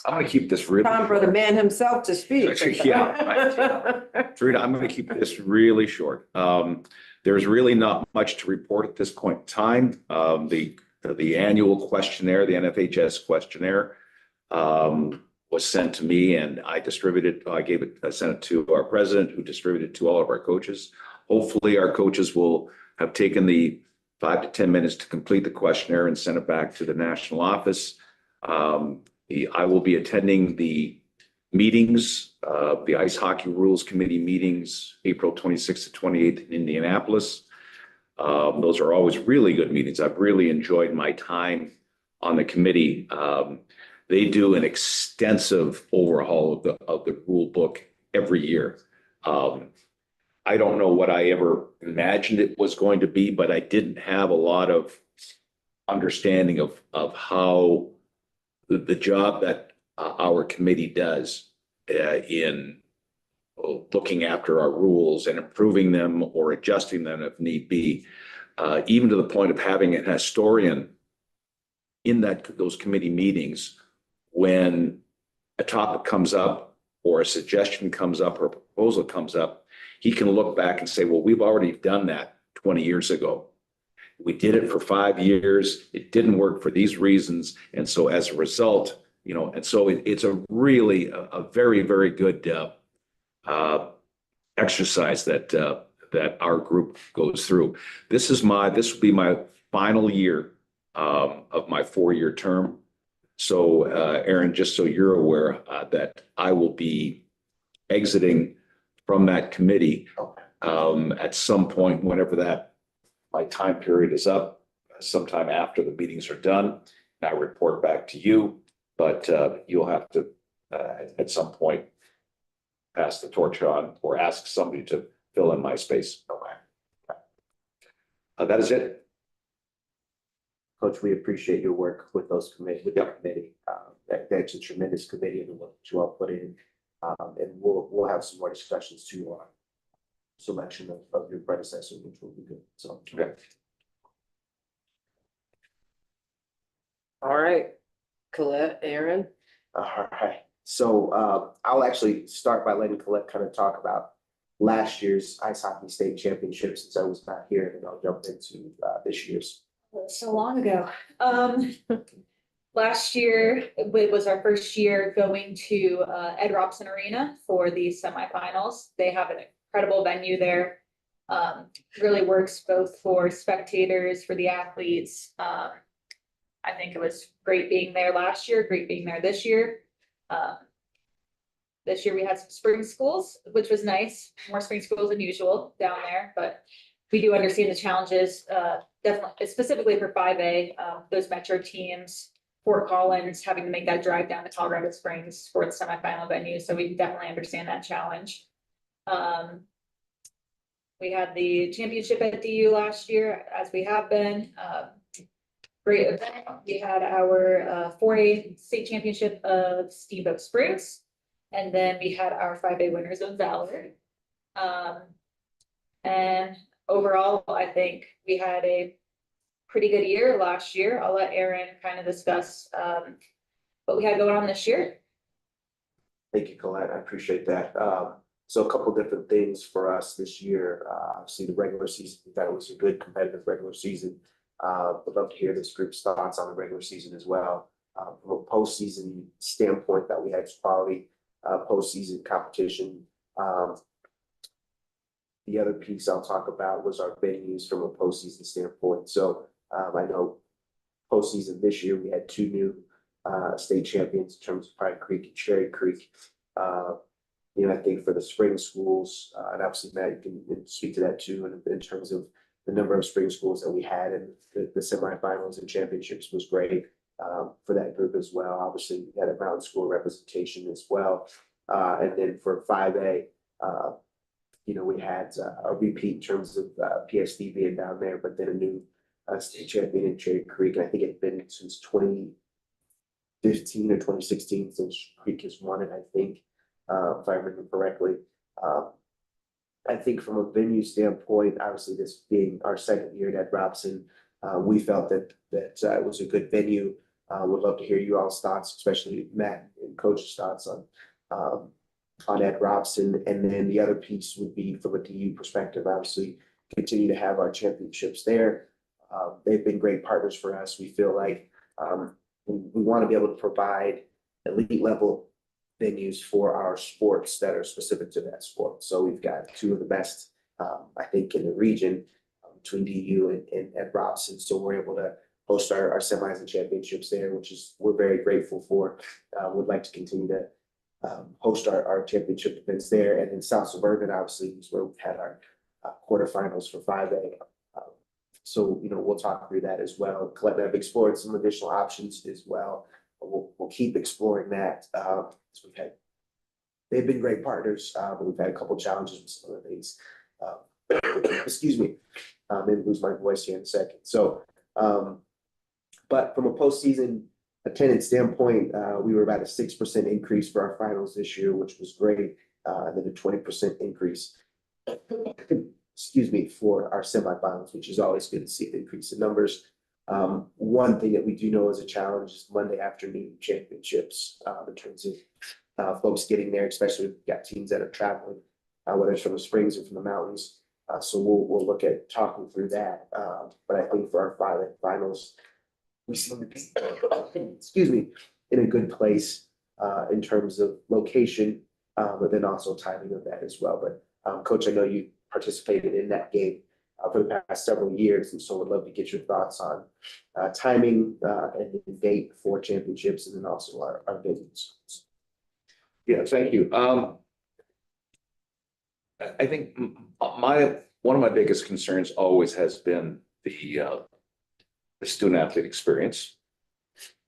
I'm gonna keep this really. Time for the man himself to speak. Yeah. Frida, I'm gonna keep this really short. There's really not much to report at this point in time. The annual questionnaire, the NFHS questionnaire, was sent to me and I sent it to our president, who distributed it to all of our coaches. Hopefully our coaches will have taken the 5 to 10 minutes to complete the questionnaire and send it back to the national office. I will be attending the meetings, the Ice Hockey Rules Committee meetings, April 26th to 28th in Indianapolis. Those are always really good meetings. I've really enjoyed my time on the committee. They do an extensive overhaul of the rule book every year. I don't know what I ever imagined it was going to be, but I didn't have a lot of understanding of how the job that our committee does in looking after our rules and improving them or adjusting them if need be, even to the point of having an historian in those committee meetings when a topic comes up or a suggestion comes up or a proposal comes up. He can look back and say, well, we've already done that 20 years ago. We did it for 5 years. It didn't work for these reasons. And so as a result, and so it's a really a very, very good exercise that our group goes through. This will be my final year of my 4-year term. So Aaron, just so you're aware that I will be exiting from that committee at some point, whenever my time period is up, sometime after the meetings are done. I report back to you, but you'll have to at some point pass the torch on or ask somebody to fill in my space. Okay. That is it. Coach, we appreciate your work with the committee. That's a tremendous committee and the work that you all put in. And we'll have some more discussions too on selection of your predecessor, which will be good. So, Okay. All right, Colette, Aaron. all right. So I'll actually start by letting Colette kind of talk about last year's ice hockey state championship, since I was not here, and I'll jump into this year's. So long ago. Last year, it was our first year going to Ed Robson Arena for the semifinals. They have an incredible venue there. Really works both for spectators, for the athletes. I think it was great being there last year, great being there this year. This year we had some spring schools, which was nice, more spring schools than usual down there, but we do understand the challenges, definitely, specifically for 5A, those metro teams, Fort Collins, having to make that drive down to Colorado Springs for the semifinal venue. So we definitely understand that challenge. We had the championship at DU last year, as we have been. Great event. We had our 4A state championship of Steamboat Springs. And then we had our 5A winners of Valor. And overall, I think we had a pretty good year last year. I'll let Aaron kind of discuss what we had going on this year. Thank you, Colette. I appreciate that. So a couple different things for us this year. Obviously, the regular season, we thought it was a good competitive regular season. I'd love to hear this group's thoughts on the regular season as well. From a postseason standpoint, that we had quality postseason competition. The other piece I'll talk about was our venues from a postseason standpoint. So I know postseason this year, we had 2 new state champions in terms of Pine Creek and Cherry Creek. I think for the spring schools, and obviously Matt, you can speak to that too, and in terms of the number of spring schools that we had, and the semifinals and championships was great for that group as well. Obviously, we had a mountain school representation as well. And then for 5A, we had a repeat in terms of PSD being down there, but then a new state champion in Cherry Creek. And I think it's been since 2015 or 2016 since Creek has won it, I think, if I remember correctly. I think from a venue standpoint, obviously this being our second year at Robson, we felt that it was a good venue. Would love to hear you all's thoughts, especially Matt and Coach's thoughts on Ed Robson. And then the other piece would be from a DU perspective, obviously continue to have our championships there. They've been great partners for us. We feel like we want to be able to provide elite level venues for our sports that are specific to that sport. So we've got two of the best, I think, in the region between DU and Ed Robson. So we're able to host our semis and championships there, which is we're very grateful for. Would like to continue to host our championship events there. And then South Suburban, obviously, is where we've had our quarterfinals for 5A. So, we'll talk through that as well. Collective explored some additional options as well. We'll keep exploring that. So they've been great partners, but we've had a couple challenges with some of the things. Excuse me, maybe lose my voice here in a second. So, but from a postseason attendance standpoint, we were about a 6% increase for our finals this year, which was great. And then a 20% increase, excuse me, for our semifinals, which is always good to see an increase in numbers. One thing that we do know is a challenge is Monday afternoon championships, in terms of folks getting there, especially if we've got teams that are traveling, whether it's from the Springs or from the mountains. So we'll look at talking through that. But I think for our finals, we seem to be, excuse me, in a good place in terms of location, but then also timing of that as well. But Coach, I know you participated in that game for the past several years, and so would love to get your thoughts on timing and the date for championships, and then also our venues. Yeah, thank you. I think one of my biggest concerns always has been the student athlete experience.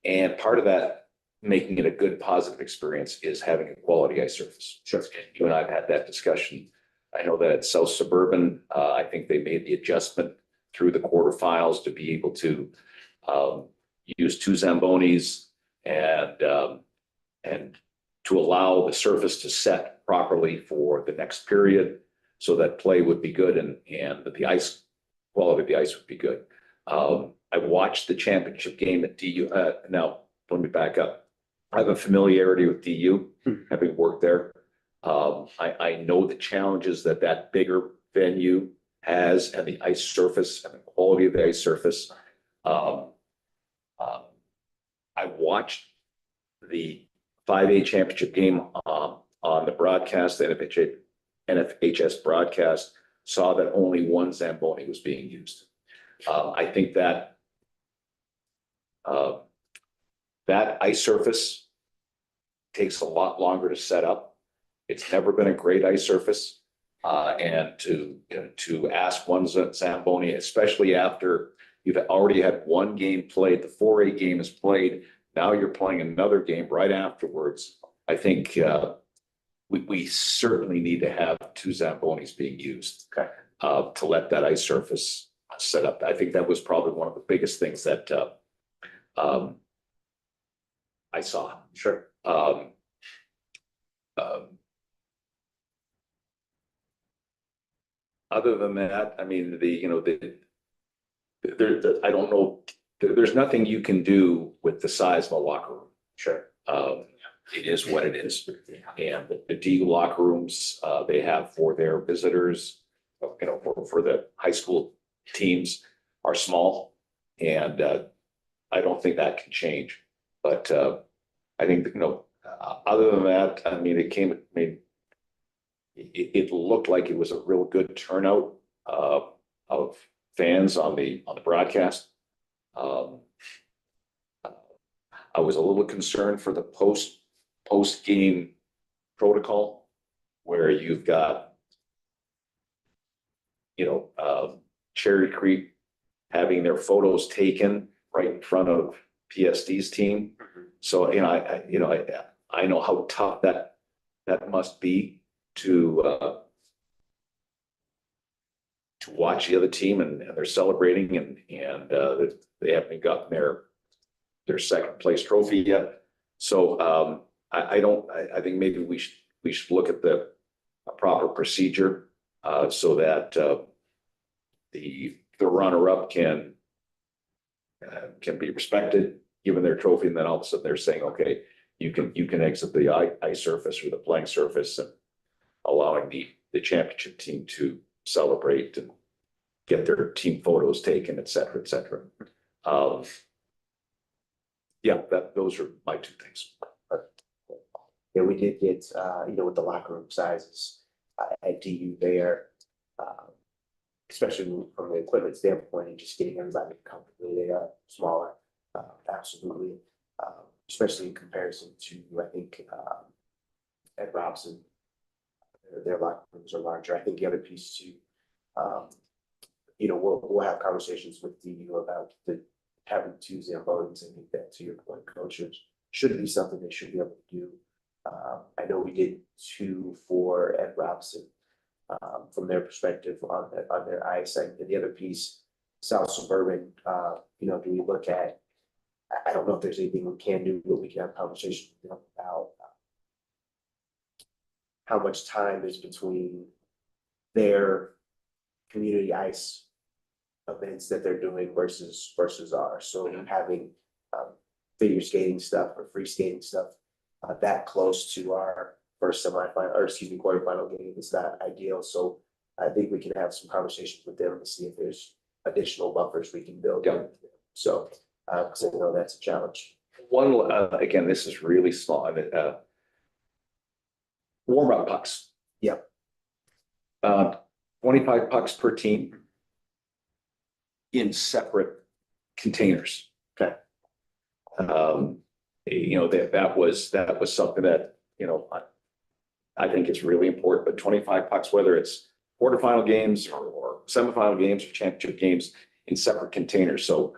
And part of that, making it a good, positive experience, is having a quality ice surface. Sure. And you and I have had that discussion. I know that at South Suburban, I think they made the adjustment through the quarterfinals to be able to use two Zambonis and to allow the surface to set properly for the next period, so that play would be good and the ice quality of the ice would be good. I watched the championship game at DU. Now, let me back up. I have a familiarity with DU, having worked there. I know the challenges that bigger venue has, and the ice surface and the quality of the ice surface. I watched the 5A championship game on the broadcast, the NFHS broadcast, saw that only one Zamboni was being used. I think that that ice surface takes a lot longer to set up. It's never been a great ice surface. And to ask one Zamboni, especially after you've already had one game played, the 4A game is played, now you're playing another game right afterwards. I think we certainly need to have two Zambonis being used, okay, to let that ice surface set up. I think that was probably one of the biggest things that I saw. Sure. Other than that, I mean, I don't know, there's nothing you can do with the size of a locker room. Sure. It is what it is. And the DU locker rooms, they have for their visitors, for the high school teams, are small. And I don't think that can change. But I think, other than that, I mean, it looked like it was a real good turnout of fans on the broadcast. I was a little concerned for the post game protocol, where you've got Cherry Creek having their photos taken right in front of PSD's team. So I know how tough that must be to watch the other team, and they're celebrating, and they haven't gotten their second place trophy yet. So I think maybe we should look at the proper procedure so that the runner-up can be respected, given their trophy, and then all of a sudden they're saying, okay, you can exit the ice surface or the playing surface, and allowing the championship team to celebrate and get their team photos taken, et cetera, et cetera. Yeah, those are my two things. Yeah, we did get, with the locker room sizes at DU there, especially from the equipment standpoint and just getting everybody comfortably, they are smaller, absolutely. Especially in comparison to, I think, at Robson, their locker rooms are larger. I think the other piece too, we'll have conversations with DU about having two Zambonis. I think that, to your point, coaches, should be something they should be able to do. I know we did 2 for Ed Robson, from their perspective on their eyesight. And the other piece, South Suburban, do we look at, I don't know if there's anything we can do, but we can have conversations with them about how much time is between their community ice events that they're doing versus ours. So having figure skating stuff or free skating stuff that close to our first quarterfinal game is not ideal. So I think we can have some conversations with them to see if there's additional buffers we can build. Yeah. So, because I know that's a challenge. One, again, this is really small. Warm-up pucks. Yep. 25 pucks per team in separate containers. Okay. That was something that, I think is really important, but 25 pucks, whether it's quarterfinal games or semifinal games or championship games, in separate containers. So,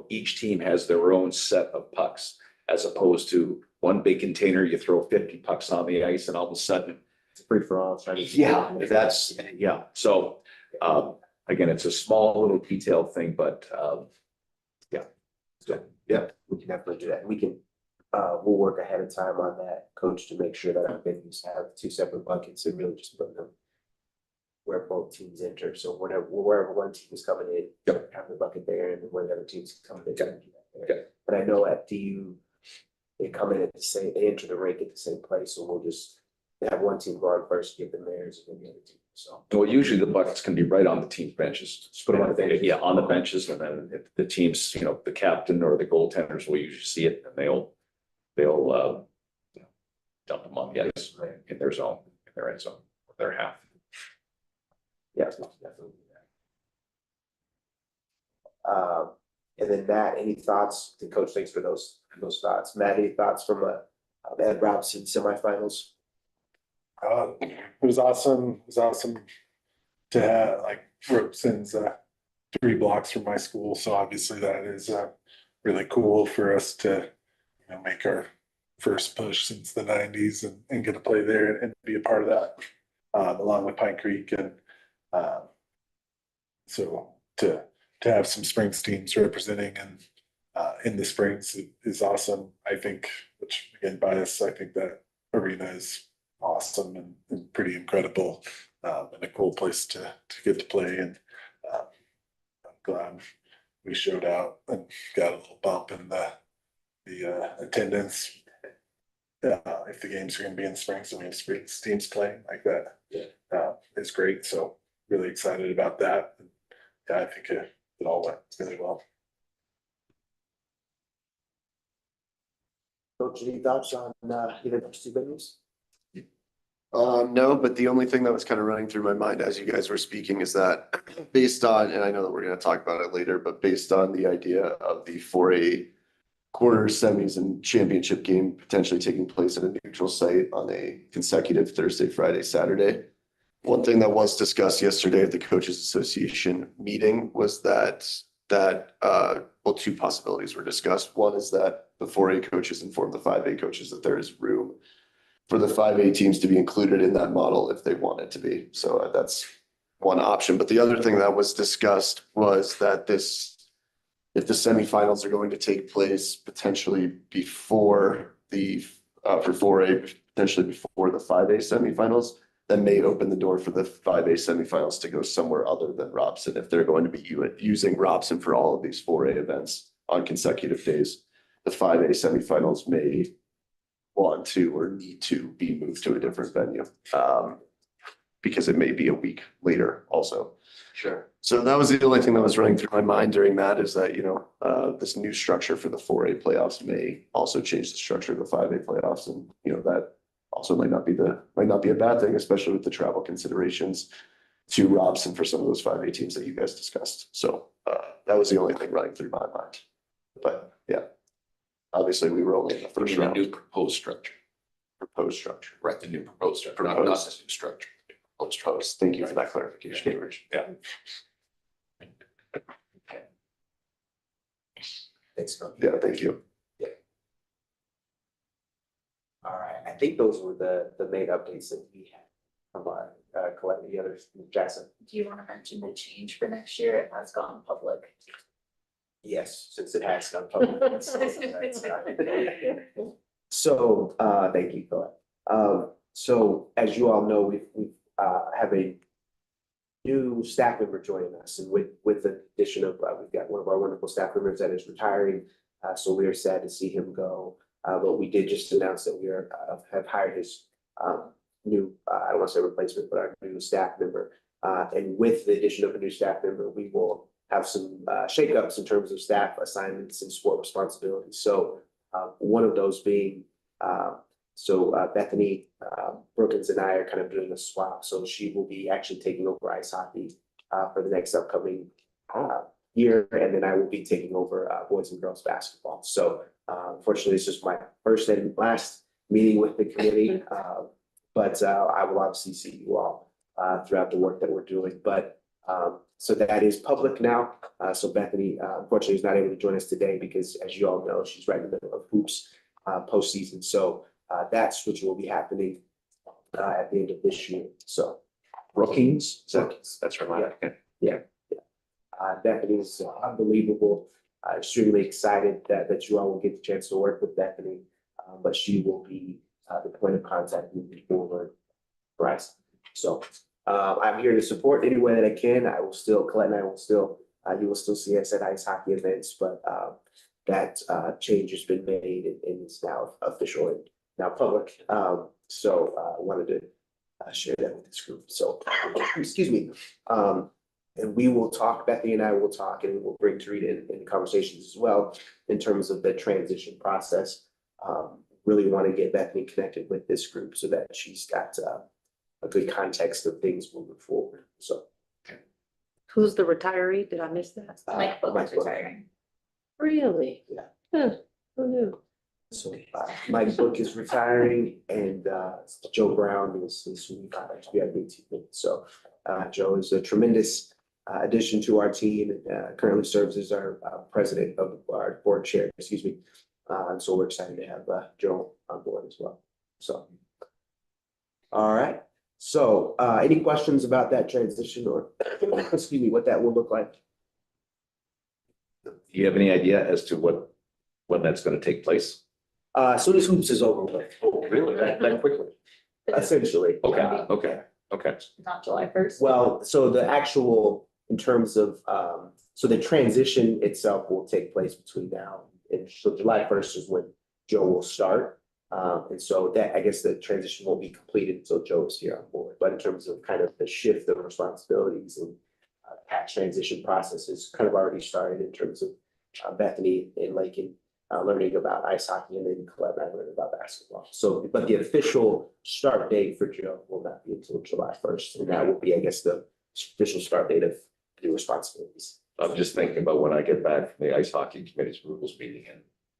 each team has their own set of pucks, as opposed to one big container, you throw 50 pucks on the ice and all of a sudden. It's free for all. Yeah. So, again, it's a small little detailed thing, but, Yeah, we can definitely do that. We can, we'll work ahead of time on that, coach, to make sure that our venues have 2 separate buckets and really just put them where both teams enter. So wherever one team is coming in, have the bucket there, and where the other team's coming in. Okay. But I know at DU, they come in they enter the rink at the same place, so we'll just have one team go on first, give them theirs, and then the other team. So. well, usually the buckets can be right on the team's benches. Just put them on the benches. Yeah, on the benches, and then if the teams, the captain or the goaltenders will usually see it, and they'll dump them on the ice in their zone, in their end zone, their half. Yes, definitely. And then Matt, any thoughts? The coach, thanks for those thoughts. Matt, any thoughts from Ed Robson semifinals? It was awesome. It was awesome to have, Robeson's 3 blocks from my school. So obviously that is really cool for us to make our first push since the 90s and get to play there and be a part of that, along with Pine Creek. And so to have some Springs teams representing and in the Springs is awesome. I think, which again, bias, I think that arena is awesome and pretty incredible, and a cool place to get to play. And I'm glad we showed out and got a little bump in the attendance. If the games are going to be in the spring, so we have Springs teams playing like that, is great. So really excited about that. And, I think it all went really well. Coach, any thoughts on either of those 2 venues? No, but the only thing that was kind of running through my mind as you guys were speaking is that based on, and I know that we're going to talk about it later, but based on the idea of the 4A quarters, semis, and championship game potentially taking place at a neutral site on a consecutive Thursday, Friday, Saturday. One thing that was discussed yesterday at the Coaches Association meeting was that 2 possibilities were discussed. One is that the 4A coaches inform the 5A coaches that there is room for the 5A teams to be included in that model if they want it to be. So that's one option. But the other thing that was discussed was that if the semifinals are going to take place potentially before for 4A, potentially before the 5A semifinals, that may open the door for the 5A semifinals to go somewhere other than Robson if they're going to be using Robson for all of these 4A events on consecutive days. the 5A semifinals may want to or need to be moved to a different venue. Because it may be a week later also. Sure. So that was the only thing that was running through my mind during that is that, this new structure for the 4A playoffs may also change the structure of the 5A playoffs. And, that also might not be a bad thing, especially with the travel considerations to Robson for some of those 5A teams that you guys discussed. So that was the only thing running through my mind. But yeah, obviously we were only in the first The round. new proposed structure, Proposed structure. right, the new proposed structure, not this new structure. Proposed. Thank you for that clarification, Cambridge. Yeah. Thanks, Coach. Yeah, thank you. All right, I think those were the main updates that we had from our, collecting the others, Jackson. Do you want to mention the change for next year? It has gone public. Yes, since it has gone public. So, thank you, Colette. So as you all know, we have a new staff member joining us, and with the addition of, we've got one of our wonderful staff members that is retiring. So we are sad to see him go. But we did just announce that we have hired his new, I don't want to say replacement, but our new staff member. And with the addition of a new staff member, we will have some shakeups in terms of staff assignments and sport responsibilities. So one of those being, Bethany Brookins and I are kind of doing a swap. So she will be actually taking over ice hockey for the next upcoming year, and then I will be taking over boys and girls basketball. So unfortunately, this is my first and last meeting with the committee, but I will obviously see you all throughout the work that we're doing. But so that is public now. So Bethany, unfortunately, is not able to join us today because, as you all know, she's right in the middle of hoops postseason. So that switch will be happening at the end of this year. So Brookings, that's right. yeah. Bethany is unbelievable. Extremely excited that you all will get the chance to work with Bethany, but she will be the point of contact moving forward for us. So I'm here to support any way that I can. I will still, Colette and I will still, you will still see us at ice hockey events, but that change has been made and is now official and now public. So I wanted to share that with this group. So excuse me. And we will talk, Bethany and I will talk, and we'll bring Tarita in conversations as well in terms of the transition process. Really want to get Bethany connected with this group so that she's got a good context of things moving forward. So. Who's the retiree? Did I miss that? Mike Book is retiring. Really? Yeah. Huh, who knew? So Mike Book is retiring, and Joe Brown is who we got to be our new teammate. So Joe is a tremendous addition to our team. Currently serves as our president of our board chair, excuse me. And so we're excited to have Joe on board as well. So, all right. So any questions about that transition or excuse me, what that will look like? Do you have any idea as to when that's going to take place? As soon as hoops is over with. Oh, really? That quickly? Essentially. Okay. Not July 1st. Well, so the actual, in terms of, so the transition itself will take place between now and so July 1st is when Joe will start. And so that, I guess the transition won't be completed until Joe is here on board. But in terms of kind of the shift of responsibilities and that transition process is kind of already started in terms of Bethany and Lakin learning about ice hockey, and then Colette and I learning about basketball. So, but the official start date for Joe will not be until July 1st. And that will be, I guess, the official start date of new responsibilities. I'm just thinking about when I get back from the ice hockey committee's rules meeting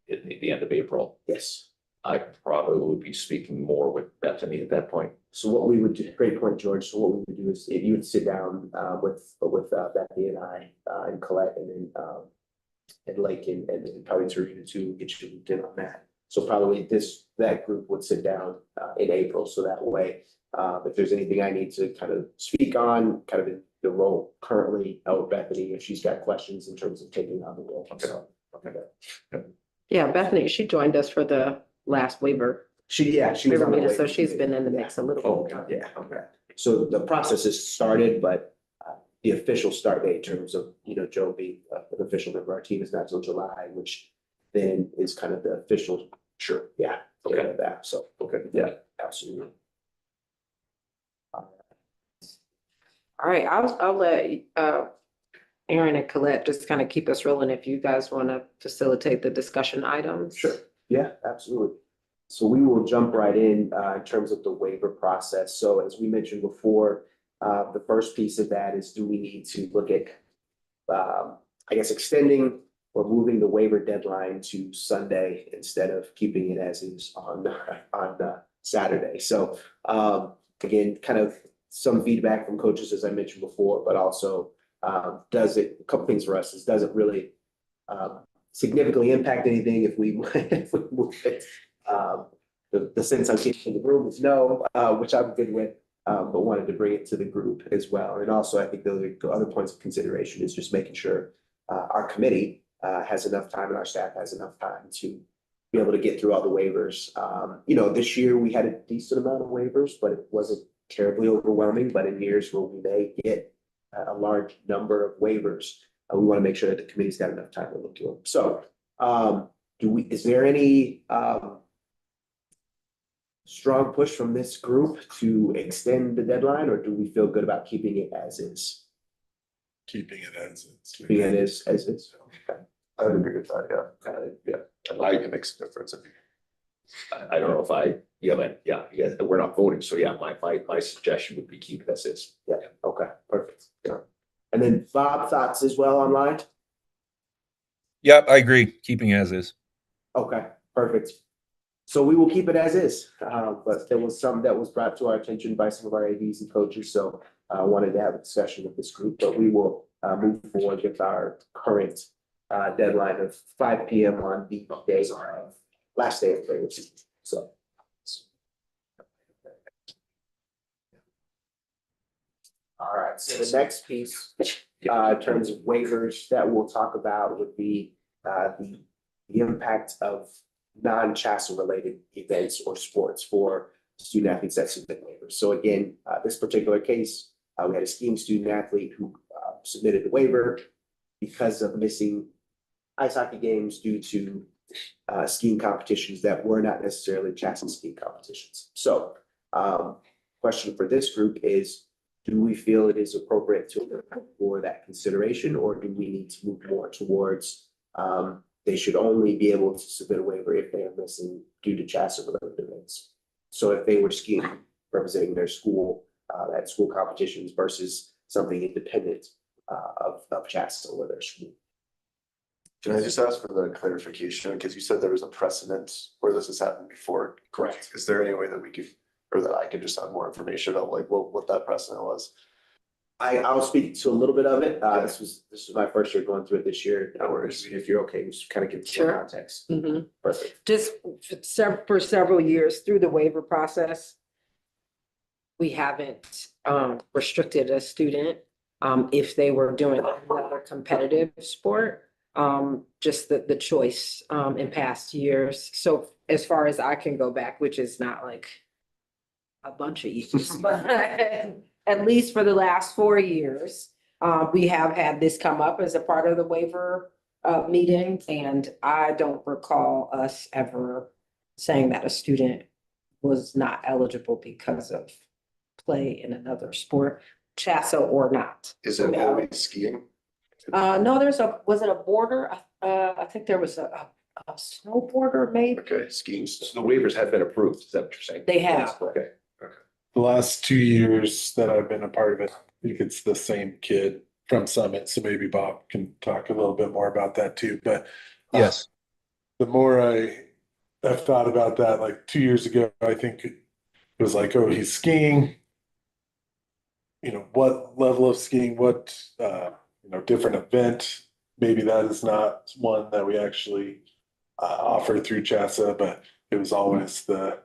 at the end of April. Yes. I probably will be speaking more with Bethany at that point. So what we would do, great point, George. So what we would do is if you would sit down with Bethany and I and Colette and then and Lakin and then probably Tarita too, get you looped in on that. So probably that group would sit down in April. So that way, if there's anything I need to kind of speak on, kind of in the role currently, or Bethany, if she's got questions in terms of taking on the role. Okay. So, Yeah, Bethany, she joined us for the last waiver. she was on the meeting, way. so she's been in the mix a little bit. Yeah, okay. So the process has started, but the official start date in terms of, Joe being an official member of our team is not until July, which then is kind of the official. Sure. Yeah. Okay. That, so, okay, yeah, absolutely. All right, I'll let Aaron and Colette just kind of keep us rolling if you guys want to facilitate the discussion items. Sure, yeah, absolutely. So we will jump right in terms of the waiver process. So as we mentioned before, the first piece of that is, do we need to look at, I guess, extending or moving the waiver deadline to Sunday instead of keeping it as is on Saturday? So again, kind of some feedback from coaches, as I mentioned before, but also a couple things for us is, does it really significantly impact anything if we move it? The sense I'm getting from the room is no, which I'm good with, but wanted to bring it to the group as well. And also, I think the other points of consideration is just making sure our committee has enough time and our staff has enough time to be able to get through all the waivers. This year we had a decent amount of waivers, but it wasn't terribly overwhelming. But in years where we may get a large number of waivers, we want to make sure that the committee's got enough time to look to them. So, is there any strong push from this group to extend the deadline, or do we feel good about keeping it as is? Keeping it as it's. Keeping it as is. Okay. I would agree with that, yeah. It makes a difference. I don't know if we're not voting, so yeah, my suggestion would be keep it as is. Yeah, okay, perfect. Yeah. And then Bob, thoughts as well online? Yep, I agree. Keeping as is. Okay, perfect. So we will keep it as is, but there was some that was brought to our attention by some of our ADs and coaches, so I wanted to have a discussion with this group, but we will move forward with our current deadline of 5 p.m. on the last day of the regular season. So. All right, so the next piece, in terms of waivers that we'll talk about would be the impact of non-CHSA related events or sports for student athletes that submit waivers. So again, this particular case, we had a skiing student athlete who submitted the waiver because of missing ice hockey games due to skiing competitions that were not necessarily CHSA skiing competitions. So question for this group is, do we feel it is appropriate to look for that consideration, or do we need to move more towards they should only be able to submit a waiver if they are missing due to CHSA related events? So if they were skiing representing their school at school competitions versus something independent of CHSA or their school. Can I just ask for the clarification, because you said there was a precedent where this has happened before? Correct. Is there any way that we could, or that I could just have more information on like what that precedent was? I'll speak to a little bit of it. This was my first year going through it this year. No worries. If you're okay, just kind of give some Sure. context. Mhm. Perfect. Just for several years through the waiver process, we haven't restricted a student if they were doing another competitive sport. Just the choice in past years. So as far as I can go back, which is not like a bunch of years, but at least for the last 4 years, we have had this come up as a part of the waiver meeting, and I don't recall us ever saying that a student was not eligible because of play in another sport, CHSA or not. Is it always skiing? No, was it a border? I think there was a snowboarder maybe. Okay, skiing. So the waivers have been approved, is that what you're saying? They have. Okay. The last 2 years that I've been a part of it, I think it's the same kid from Summit, so maybe Bob can talk a little bit more about that too, but. Yes. The more I have thought about that, like 2 years ago, I think it was like, oh, he's skiing. What level of skiing, what, different event, maybe that is not one that we actually offer through CHSA, but it was always the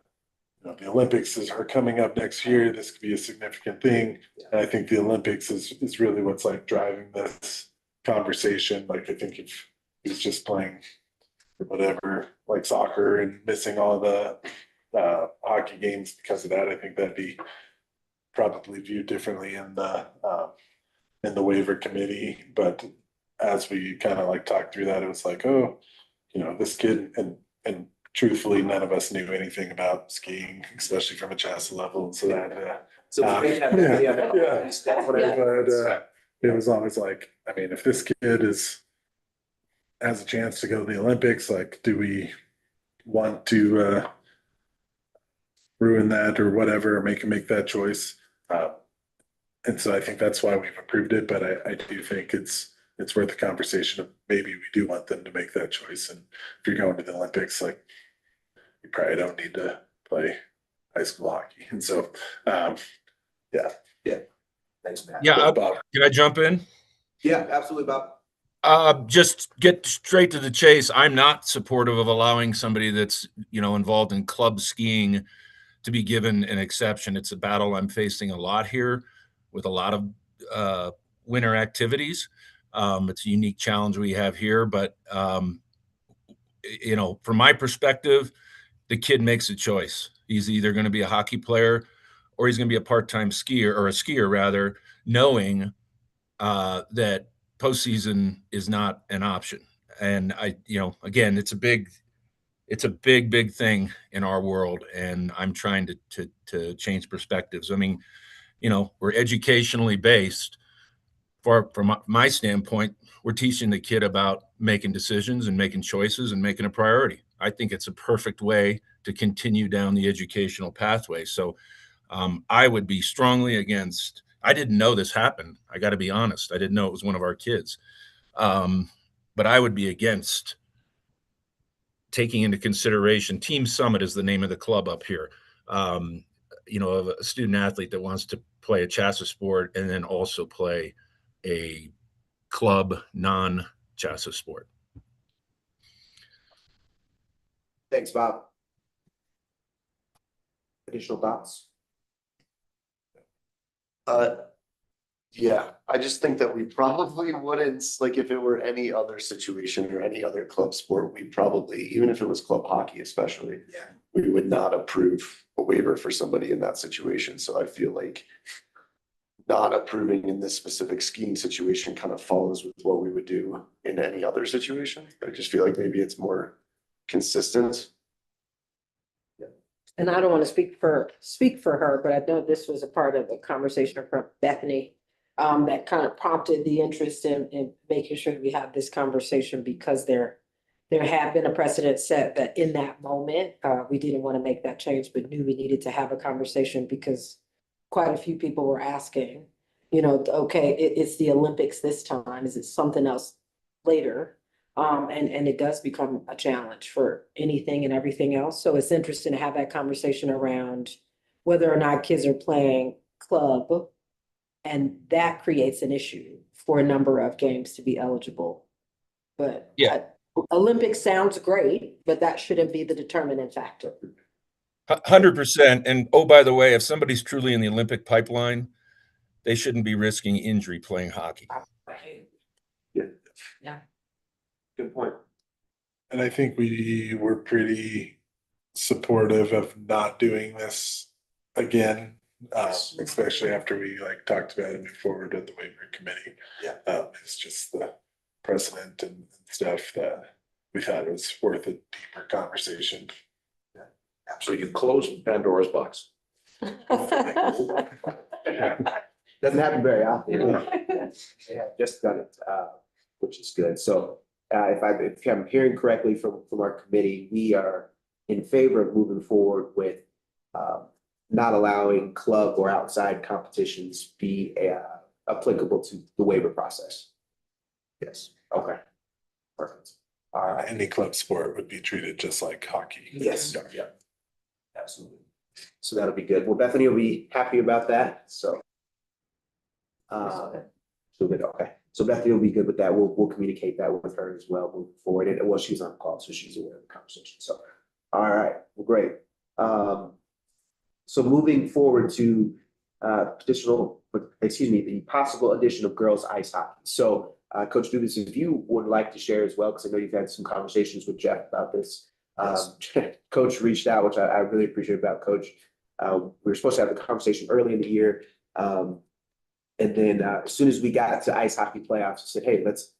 Olympics are coming up next year. This could be a significant thing. And I think the Olympics is really what's like driving this conversation. Like, I think if he's just playing whatever, like soccer and missing all the hockey games because of that, I think that'd be probably viewed differently in the waiver committee. But as we kind of like talked through that, it was like, oh, this kid, and truthfully, none of us knew anything about skiing, especially from a CHSA level. And so that, So we make that, yeah. that's what I. But it was always like, I mean, if this kid has a chance to go to the Olympics, like, do we want to ruin that or whatever, or make that choice? And so I think that's why we've approved it, but I do think it's worth a conversation of maybe we do want them to make that choice. And if you're going to the Olympics, like, you probably don't need to play high school hockey. And so, Thanks, Matt. Yeah, Bob. can I jump in? Yeah, absolutely, Bob. Just get straight to the chase. I'm not supportive of allowing somebody that's, involved in club skiing to be given an exception. It's a battle I'm facing a lot here with a lot of winter activities. It's a unique challenge we have here, but from my perspective, the kid makes a choice. He's either going to be a hockey player or he's going to be a part-time skier, or a skier rather, knowing that postseason is not an option. And again, it's a big thing in our world, and I'm trying to change perspectives. I mean, we're educationally based. From my standpoint, we're teaching the kid about making decisions and making choices and making a priority. I think it's a perfect way to continue down the educational pathway. So I would be strongly against. I didn't know this happened. I got to be honest. I didn't know it was one of our kids. But I would be against taking into consideration. Team Summit is the name of the club up here. Of a student athlete that wants to play a CHSA sport and then also play a club non-CHSA sport. Thanks, Bob. Additional thoughts? Yeah, I just think that we probably wouldn't, like, if it were any other situation or any other club sport, we probably, even if it was club hockey especially, we would not approve a waiver for somebody in that situation. So I feel like not approving in this specific skiing situation kind of follows with what we would do in any other situation. I just feel like maybe it's more consistent. And I don't want to speak for her, but I know this was a part of a conversation from Bethany that kind of prompted the interest in making sure we have this conversation, because there had been a precedent set that in that moment, we didn't want to make that change, but knew we needed to have a conversation because quite a few people were asking, okay, it's the Olympics this time. Is it something else later? And it does become a challenge for anything and everything else. So it's interesting to have that conversation around whether or not kids are playing club, and that creates an issue for a number of games to be eligible. But Yeah. Olympics sounds great, but that shouldn't be the determinant factor. 100%. And oh, by the way, if somebody's truly in the Olympic pipeline, they shouldn't be risking injury playing hockey. Yeah. Good point. And I think we were pretty supportive of not doing this again, especially after we talked about it before with the waiver committee. It's just the precedent and stuff that we thought it was worth a deeper conversation. So you closed Pandora's box. Doesn't happen very often. Yeah, just done it, which is good. So if I'm hearing correctly from our committee, we are in favor of moving forward with not allowing club or outside competitions be applicable to the waiver process. Yes. Okay. Perfect. All right. Any club sport would be treated just like hockey. Yes. Yeah. Absolutely. So that'll be good. Well, Bethany will be happy about that. So. So good. Okay. So Bethany will be good with that. We'll communicate that with her as well moving forward. And well, she's on call, so she's aware of the conversation. So, all right. Well, great. So moving forward to the possible addition of girls ice hockey. So, Coach Dubas, if you would like to share as well, because I know you've had some conversations with Jeff about this. Coach reached out, which I really appreciate about Coach. We were supposed to have the conversation early in the year. And then as soon as we got to ice hockey playoffs, we said, hey, let's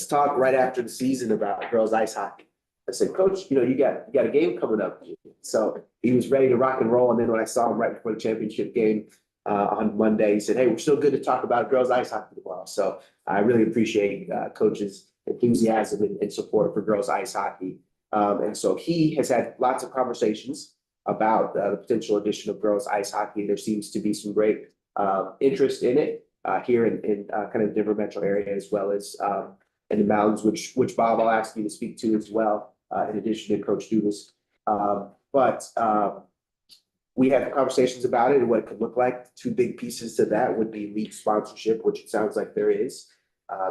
talk right after the season about girls ice hockey. I said, Coach, you got a game coming up. So he was ready to rock and roll. And then when I saw him right before the championship game on Monday, he said, hey, we're still good to talk about girls ice hockey tomorrow. So I really appreciate Coach's enthusiasm and support for girls ice hockey. And so he has had lots of conversations about the potential addition of girls ice hockey. There seems to be some great interest in it here in kind of Denver metro area, as well as in the mountains, which Bob, I'll ask you to speak to as well, in addition to Coach Dudas. But we had conversations about it and what it could look like. Two big pieces to that would be league sponsorship, which it sounds like there is.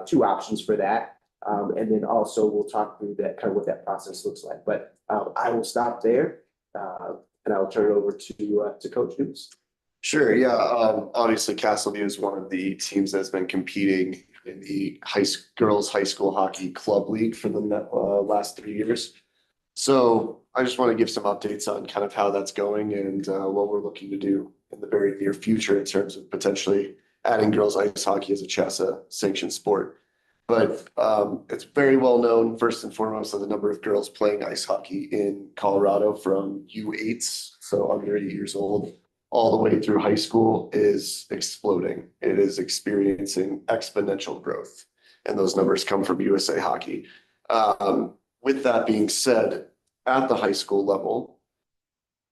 Two options for that. And then also we'll talk through that, kind of what that process looks like. But I will stop there and I'll turn it over to Coach Dudas. Sure, yeah. Obviously Castleview is one of the teams that's been competing in the girls high school hockey club league for the last 3 years. So I just want to give some updates on kind of how that's going and what we're looking to do in the very near future in terms of potentially adding girls ice hockey as a CHSAA sanctioned sport. But it's very well known, first and foremost, that the number of girls playing ice hockey in Colorado from U8s, so under 8 years old, all the way through high school is exploding. It is experiencing exponential growth, and those numbers come from USA Hockey. With that being said, at the high school level,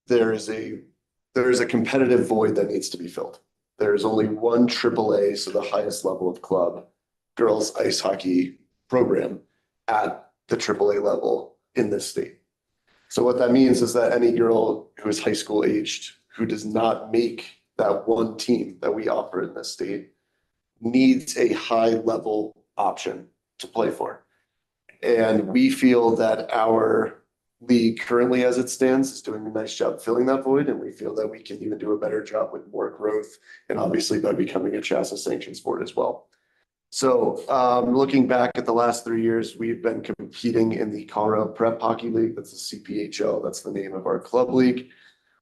there is a competitive void that needs to be filled. There is only one AAA, so the highest level of club, girls ice hockey program at the AAA level in this state. So what that means is that any girl who is high school aged who does not make that one team that we offer in this state needs a high level option to play for. And we feel that our league currently as it stands is doing a nice job filling that void. And we feel that we can even do a better job with more growth and obviously by becoming a CHSAA sanctioned sport as well. So looking back at the last 3 years, we've been competing in the Colorado Prep Hockey League. That's the CPHL. That's the name of our club league.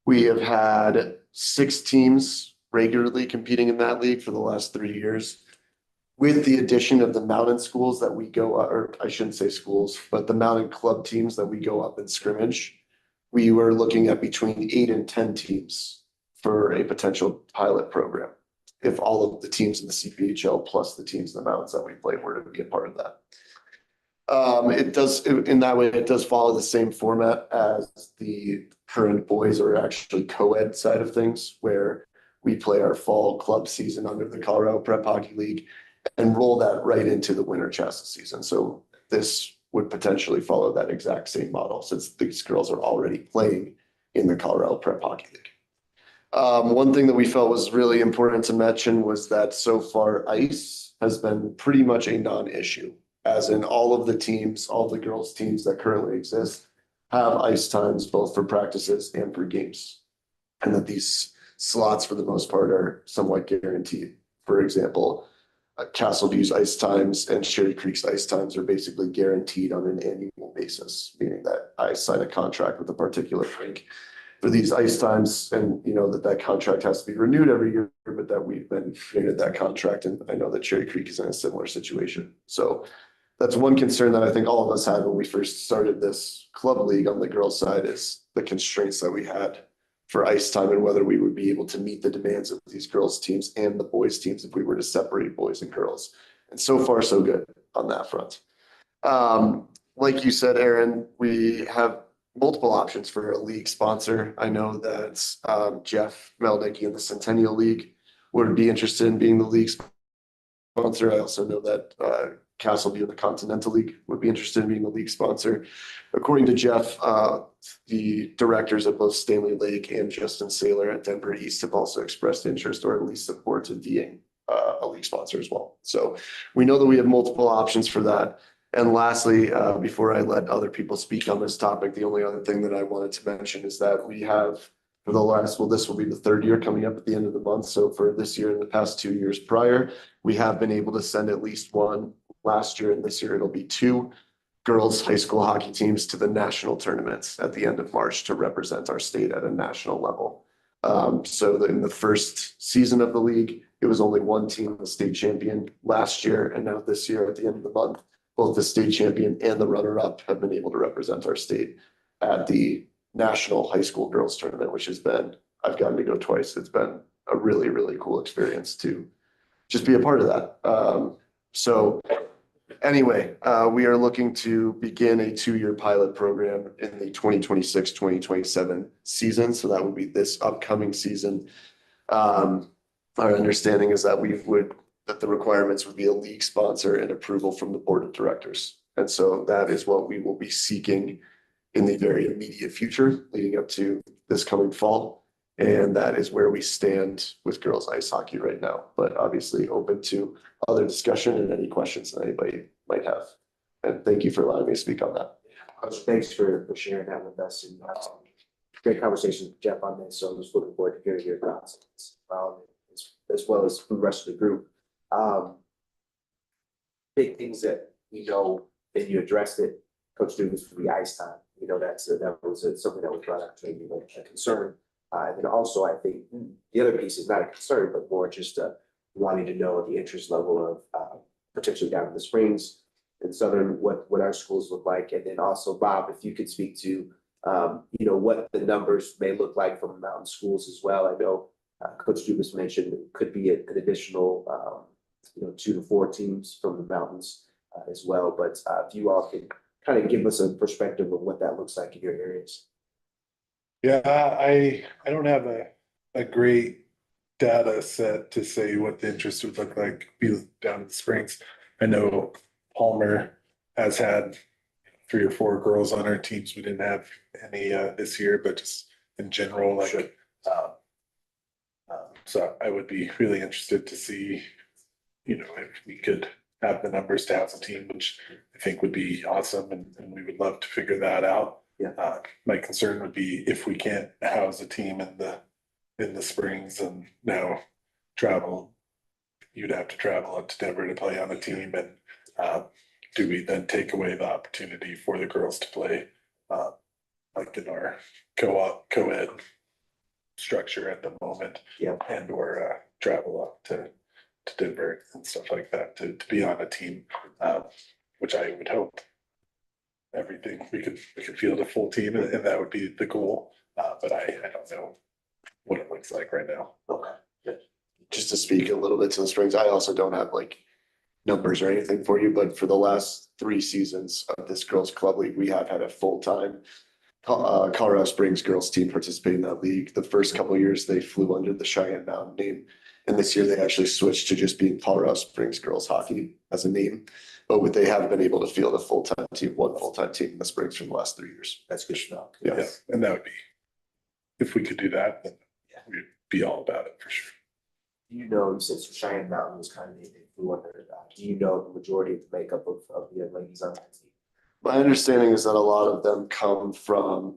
We have had 6 teams regularly competing in that league for the last 3 years. With the addition of the mountain schools that we go, or I shouldn't say schools, but the mountain club teams that we go up and scrimmage, we were looking at between 8 and 10 teams for a potential pilot program, if all of the teams in the CPHL plus the teams in the mountains that we play were to be a part of that. In that way, it does follow the same format as the current boys or actually co-ed side of things, where we play our fall club season under the Colorado Prep Hockey League and roll that right into the winter CHSAA season. So this would potentially follow that exact same model since these girls are already playing in the Colorado Prep Hockey League. One thing that we felt was really important to mention was that so far ice has been pretty much a non-issue, as in all of the teams, all the girls teams that currently exist have ice times both for practices and for games. And that these slots for the most part are somewhat guaranteed. For example, Castleview's ice times and Cherry Creek's ice times are basically guaranteed on an annual basis, meaning that I sign a contract with a particular rink for these ice times, and that contract has to be renewed every year, but that we've been renewed that contract, and I know that Cherry Creek is in a similar situation. So that's one concern that I think all of us had when we first started this club league on the girls' side, is the constraints that we had for ice time and whether we would be able to meet the demands of these girls' teams and the boys' teams if we were to separate boys and girls. And so far, so good on that front. Like you said, Aaron, we have multiple options for a league sponsor. I know that Jeff Melnick in the Centennial League would be interested in being the league sponsor. I also know that Castleview in the Continental League would be interested in being the league sponsor. According to Jeff, the directors of both Stanley Lake and Justin Saylor at Denver East have also expressed interest or at least support in being a league sponsor as well. So we know that we have multiple options for that. And lastly, before I let other people speak on this topic, the only other thing that I wanted to mention is that we have for the last, this will be the 3rd year coming up at the end of the month. So for this year and the past 2 years prior, we have been able to send at least one. Last year and this year, it'll be 2 girls high school hockey teams to the national tournaments at the end of March to represent our state at a national level. So in the first season of the league, it was only one team, the state champion last year. And now this year at the end of the month, both the state champion and the runner-up have been able to represent our state at the National High School Girls Tournament, which has been, I've gotten to go twice. It's been a really, really cool experience to just be a part of that. So anyway, we are looking to begin a 2-year pilot program in the 2026-2027 season. So that would be this upcoming season. Our understanding is that that the requirements would be a league sponsor and approval from the board of directors. And so that is what we will be seeking in the very immediate future leading up to this coming fall. And that is where we stand with girls ice hockey right now, but obviously open to other discussion and any questions that anybody might have. And thank you for allowing me to speak on that. Thanks for sharing that with us, and great conversation with Jeff on this, so I'm just looking forward to hearing your thoughts as well as the rest of the group. Big things that we know, and you addressed it, Coach Dugas, for the ice time. You know, that was something that was brought up to me, like a concern. And then also, I think the other piece is not a concern, but more just wanting to know the interest level of potentially down in the Springs and Southern, what our schools look like. And then also, Bob, if you could speak to, you know, what the numbers may look like from mountain schools as well. I know Coach Dugas mentioned it could be an additional, you know, 2 to 4 teams from the mountains as well. But if you all can kind of give us a perspective of what that looks like in your areas. Yeah, I don't have a great data set to say what the interest would look like be down in the Springs. I know Palmer has had 3 or 4 girls on our teams. We didn't have any this year, but just in general, like, Sure. So I would be really interested to see, you know, if we could have the numbers to house a team, which I think would be awesome, and we would love to figure that out. Yeah. My concern would be if we can't house a team in the Springs and now travel, you'd have to travel up to Denver to play on a team, and do we then take away the opportunity for the girls to play like in our co-ed structure at the moment? Yeah. And or travel up to Denver and stuff like that to be on a team, which I would hope everything we could field a full team, and that would be the goal. But I don't know what it looks like right now. Okay. Just to speak a little bit to the Springs, I also don't have like numbers or anything for you, but for the last 3 seasons of this girls club league, we have had a full-time Colorado Springs girls team participate in that league. The first couple of years they flew under the Cheyenne Mountain name, and this year they actually switched to just being Colorado Springs girls hockey as a name. But they have been able to field a full-time team, 1 full-time team in the Springs for the last 3 years. That's good to know. Yeah, and that would be, if we could do that, then we'd be all about it for sure. You know, since Cheyenne Mountain was kind of they flew under that, do you know the majority of the makeup of the ladies on that team? My understanding is that a lot of them come from,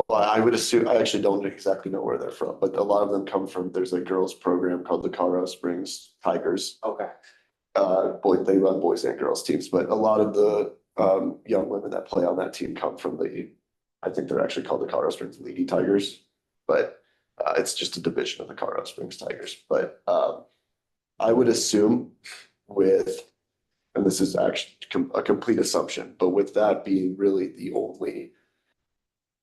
well, I would assume, I actually don't exactly know where they're from, but a lot of them come from, there's a girls program called the Colorado Springs Tigers. Okay. They run boys and girls teams, but a lot of the young women that play on that team come from I think they're actually called the Colorado Springs Lady Tigers, but it's just a division of the Colorado Springs Tigers. But I would assume and this is actually a complete assumption, but with that being really the only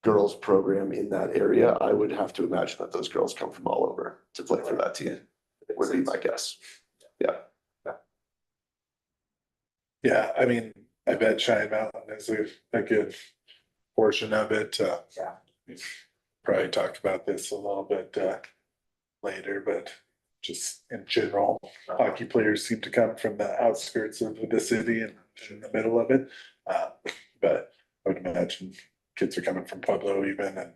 girls program in that area, I would have to imagine that those girls come from all over to play for that team, would be my guess. Yeah. Yeah, I mean, I bet Cheyenne Mountain is a good portion of it. Yeah. We've probably talked about this a little bit later, but just in general, hockey players seem to come from the outskirts of the city and in the middle of it. But I would imagine kids are coming from Pueblo even and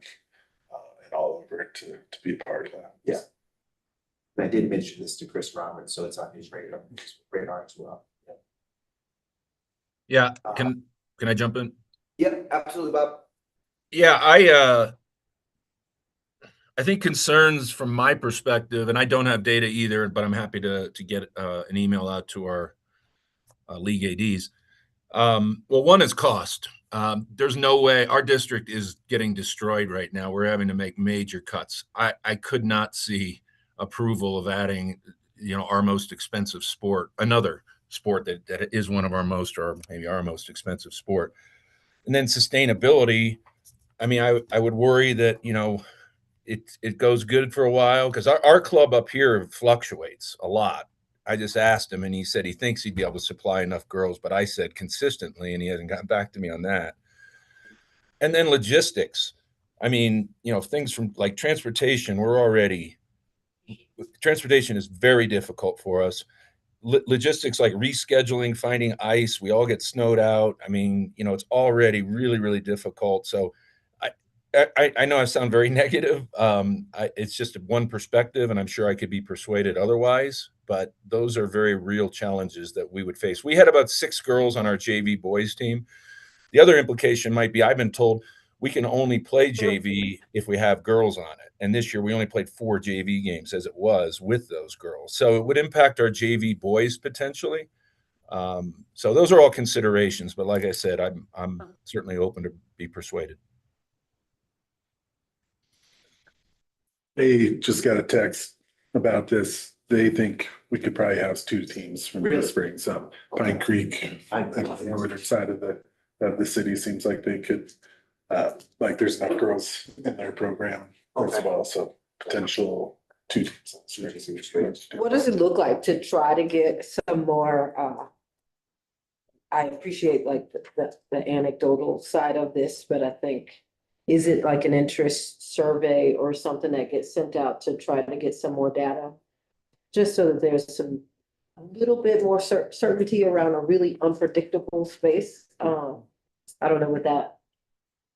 all over to be a part of that. Yeah. And I did mention this to Chris Roberts, so it's on his radar as well. Yeah, can I jump in? Yeah, absolutely, Bob. Yeah, I think concerns from my perspective, and I don't have data either, but I'm happy to get an email out to our league ADs. Well, one is cost. There's no way our district is getting destroyed right now. We're having to make major cuts. I could not see approval of adding, our most expensive sport, another sport that is one of our most, or maybe our most expensive sport. And then sustainability. I mean, I would worry that, you know, it goes good for a while because our club up here fluctuates a lot. I just asked him and he said he thinks he'd be able to supply enough girls, but I said consistently, and he hasn't gotten back to me on that. And then logistics. I mean, you know, things from like transportation, transportation is very difficult for us. Logistics like rescheduling, finding ice, we all get snowed out. I mean, you know, it's already really, really difficult. So I know I sound very negative. It's just one perspective, and I'm sure I could be persuaded otherwise. But those are very real challenges that we would face. We had about 6 girls on our JV boys team. The other implication might be I've been told we can only play JV if we have girls on it. And this year we only played 4 JV games as it was with those girls. So it would impact our JV boys potentially. So those are all considerations. But like I said, I'm certainly open to be persuaded. They just got a text about this. They think we could probably house 2 teams from the spring. So Pine Creek, on the northern side of the city, seems like they could, like there's enough girls in their program as well. So potential 2 teams. What does it look like to try to get some more, I appreciate like the anecdotal side of this, but I think, is it like an interest survey or something that gets sent out to try to get some more data? Just so that there's a little bit more certainty around a really unpredictable space. I don't know what that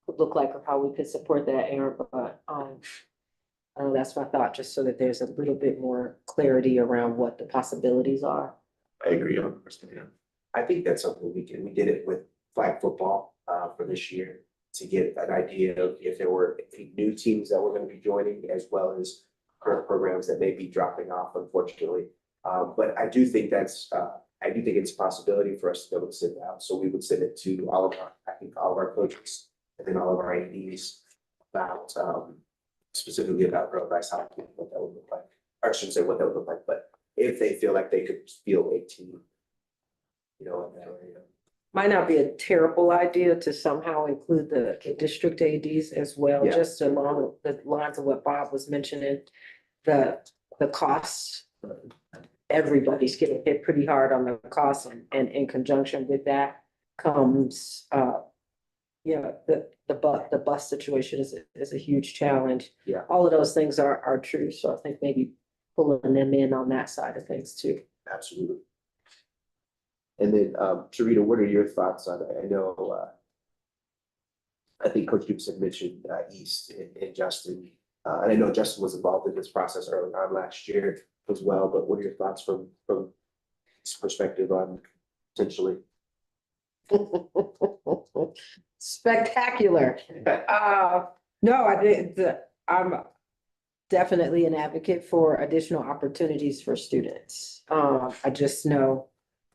would look like or how we could support that, Aaron, but I know that's my thought, just so that there's a little bit more clarity around what the possibilities are. I agree 100%. Yeah. I think that's something we did it with flag football for this year to get an idea of if there were any new teams that were going to be joining, as well as current programs that may be dropping off, unfortunately. But I do think it's a possibility for us to be able to send it out. So we would send it to all of our coaches and then all of our ADs about specifically about girls ice hockey, what that would look like. Or I shouldn't say what that would look like, but if they feel like they could field a team, you know, in that area. Might not be a terrible idea to somehow include the district ADs as well, Yeah. just along the lines of what Bob was mentioning, the costs. Everybody's getting hit pretty hard on the costs, and in conjunction with that comes, the bus situation is a huge challenge. Yeah. All of those things are true, so I think maybe pulling them in on that side of things too. Absolutely. And then, Sharita, what are your thoughts on it? I know, I think Coach Dukes had mentioned East and Justin. And I know Justin was involved in this process early on last year as well, but what are your thoughts from his perspective on potentially? Spectacular. No, I'm definitely an advocate for additional opportunities for students. I just know,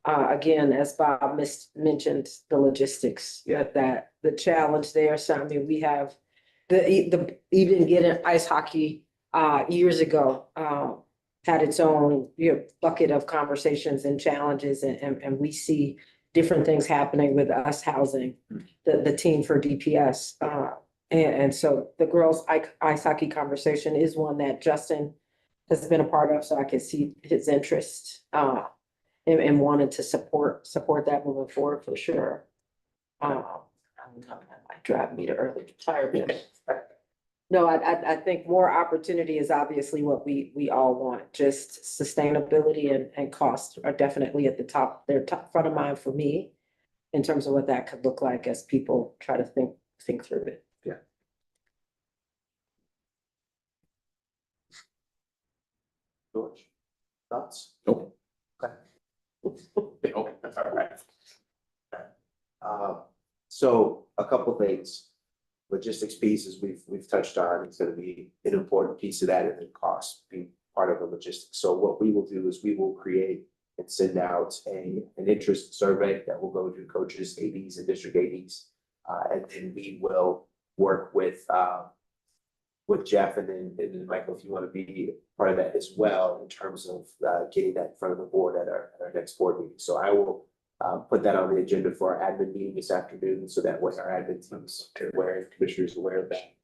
again, as Bob mentioned, the logistics, that the challenge there. So I mean, we have the even getting ice hockey years ago had its own bucket of conversations and challenges, and we see different things happening with us housing the team for DPS. And so the girls ice hockey conversation is one that Justin has been a part of, so I can see his interest and wanted to support that moving forward for sure. I don't know, that might drive me to early retirement. No, I think more opportunity is obviously what we all want. Just sustainability and cost are definitely at the top. They're front of mind for me in terms of what that could look like as people try to think through it. Yeah. George, thoughts? Nope. Okay. Okay, all right. So a couple things. Logistics pieces we've touched on, it's gonna be an important piece of that, and then cost being part of the logistics. So what we will do is we will create and send out an interest survey that will go to coaches, ADs, and district ADs. And then we will work with with Jeff and then Michael, if you want to be part of that as well in terms of getting that in front of the board at our next board meeting. So I will put that on the agenda for our admin meeting this afternoon, so that way our admin teams are aware, and commissioners are aware of that.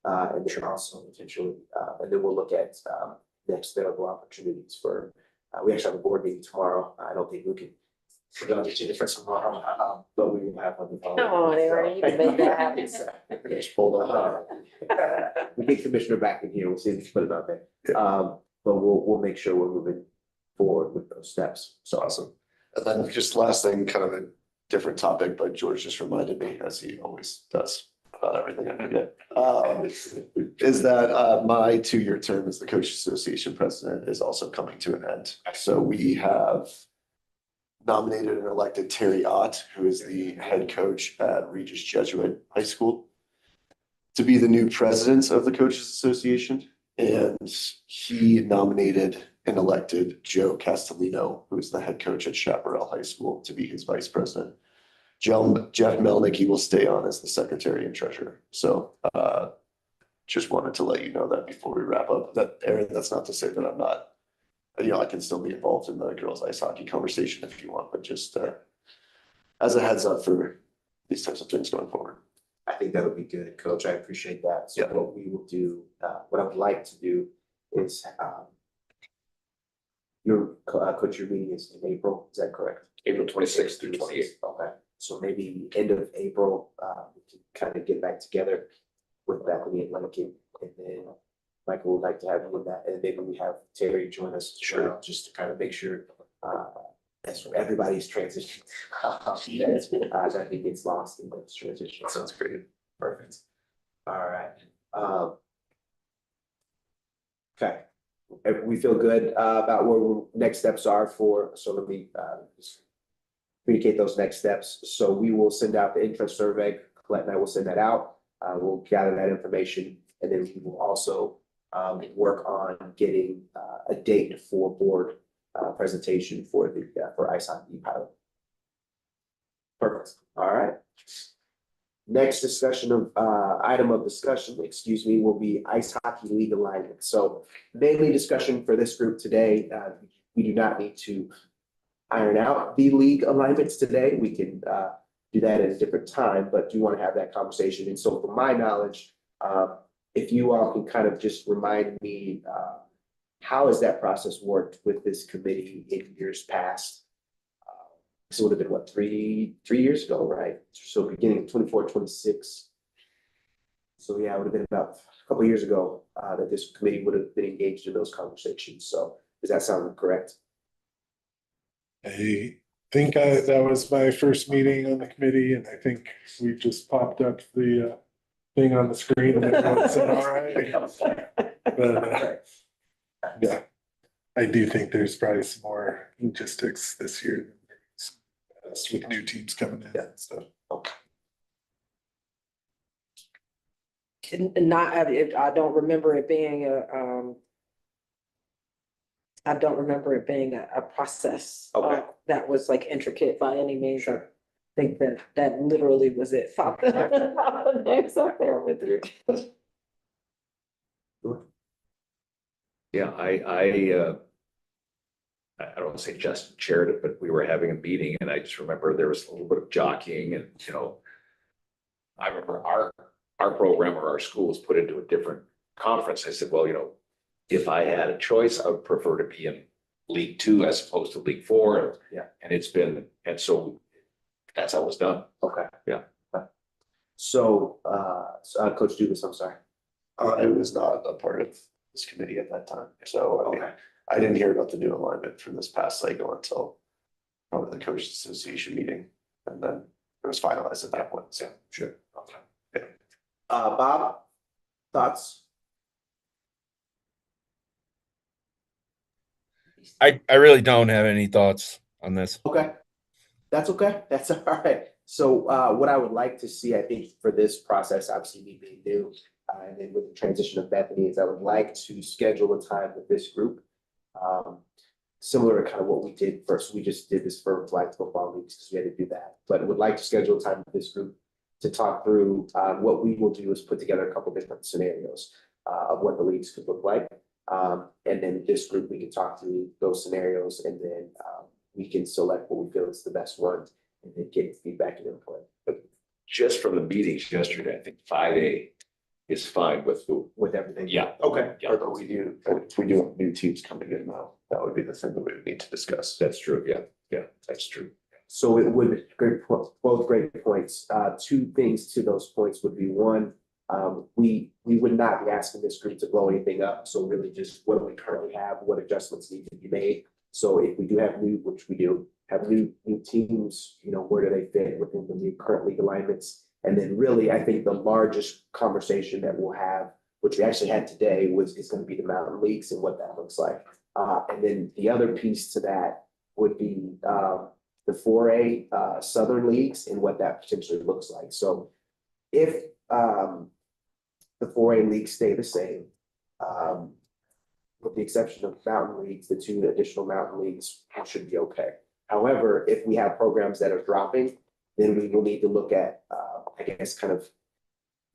And then also potentially, and then we'll look at next available opportunities for, we actually have a board meeting tomorrow. I don't think we can. We're gonna get you the first tomorrow, but we will have on the phone. Come on, Aaron, you can make that happen. Just pulled up. We get Commissioner back in here, we'll see if we can put it out there. But we'll make sure we're moving forward with those steps. So Awesome. And then just last thing, kind of a different topic, but George just reminded me, as he always does, about everything I forget. Is that my 2-year term as the Coach Association president is also coming to an end. So we have nominated and elected Terry Ott, who is the head coach at Regis Jesuit High School, to be the new president of the Coaches Association. And he nominated and elected Joe Castellino, who is the head coach at Chaparral High School, to be his vice president. Jeff Melnick will stay on as the secretary and treasurer. So just wanted to let you know that before we wrap up. That, Aaron, that's not to say that I'm not, I can still be involved in the girls' ice hockey conversation if you want, but just as a heads up for these types of things going forward. I think that'll be good, Coach. I appreciate that. So Yeah. what we will do, what I would like to do is your coach, your meeting is in April, is that correct? April 26th through 28th. Okay, so maybe end of April, we can kind of get back together with Bethany and Lincoln, and then Michael would like to have you in that, and maybe we have Terry join us as well, just to kind of make sure as everybody's transition. That he gets lost in those transitions. Sounds great. Perfect. All right. Okay. We feel good about where next steps are for, so let me just communicate those next steps. So we will send out the interest survey. Colette and I will send that out. We'll gather that information, and then we will also work on getting a date for board presentation for the for ice hockey pilot. Perfect. All right. Next discussion of item of discussion, excuse me, will be ice hockey league alignment. So mainly discussion for this group today. We do not need to iron out the league alignments today. We can do that at a different time, but do want to have that conversation. And so from my knowledge, if you all can kind of just remind me, how has that process worked with this committee in years past? So it would have been what, three years ago, right? So beginning of 24, 26. So yeah, it would have been about a couple of years ago that this committee would have been engaged in those conversations. So does that sound correct? I think that was my first meeting on the committee, and I think we just popped up the thing on the screen and everyone said, all right. But yeah, I do think there's probably some more logistics this year with new teams coming in. Yeah. So Not, I don't remember it being I don't remember it being a process. Okay. That was like intricate by any means. I think that literally was it. Pop the names up there with you. Yeah, I don't want to say Justin chaired it, but we were having a meeting and I just remember there was a little bit of jockeying and, I remember our program or our school was put into a different conference. I said, well, if I had a choice, I would prefer to be in League 2 as opposed to League 4. Yeah. And so that's how it was done. Okay. Yeah. So, Coach Dubus, I'm sorry. I was not a part of this committee at that time, so I mean, Okay. I didn't hear about the new alignment from this past cycle until probably the Coaches Association meeting, and then it was finalized at that point, so. Sure. Okay. Bob, thoughts? I really don't have any thoughts on this. Okay. That's okay. That's all right. So what I would like to see, I think, for this process, obviously me being new, and then with the transition of Bethany, is I would like to schedule a time with this group. Similar to kind of what we did first. We just did this for flag football leagues because we had to do that. But would like to schedule a time with this group to talk through what we will do is put together a couple different scenarios. of what the leagues could look like. And then this group, we can talk through those scenarios and then we can select what we feel is the best one and then get feedback and input. But just from the meetings yesterday, I think 5A is fine With everything. yeah. Okay. Yeah. Or if we do have new teams coming in now, that would be the thing that we would need to discuss. That's true. Yeah. Yeah, that's true. So it would, both great points. Two things to those points would be one, we would not be asking this group to blow anything up. So really just what we currently have, what adjustments need to be made. So if we do have new, which we do, have new teams, you know, where do they fit within the new current league alignments? And then really, I think the largest conversation that we'll have, which we actually had today, is going to be the mountain leagues and what that looks like. And then the other piece to that would be the 4A Southern leagues and what that potentially looks like. So if the 4A leagues stay the same, with the exception of mountain leagues, the two additional mountain leagues should be okay. However, if we have programs that are dropping, then we will need to look at, I guess, kind of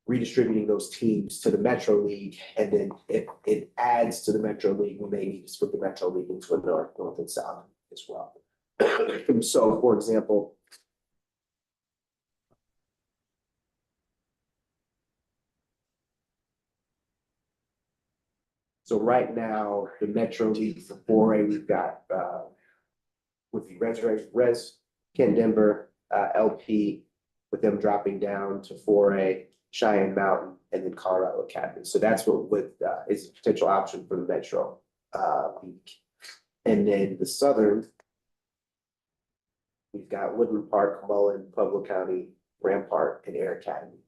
redistributing those teams to the Metro League. And then if it adds to the Metro League, we may need to split the Metro League into a north and south as well. So, for example, so right now, the Metro League for 4A, we've got with the Res, Kent Denver, LP, with them dropping down to 4A, Cheyenne Mountain, and then Colorado Academy. So that's what is a potential option for the Metro League. And then the Southern, we've got Woodland Park, Mullen, Pueblo County, Rampart, and Air Academy.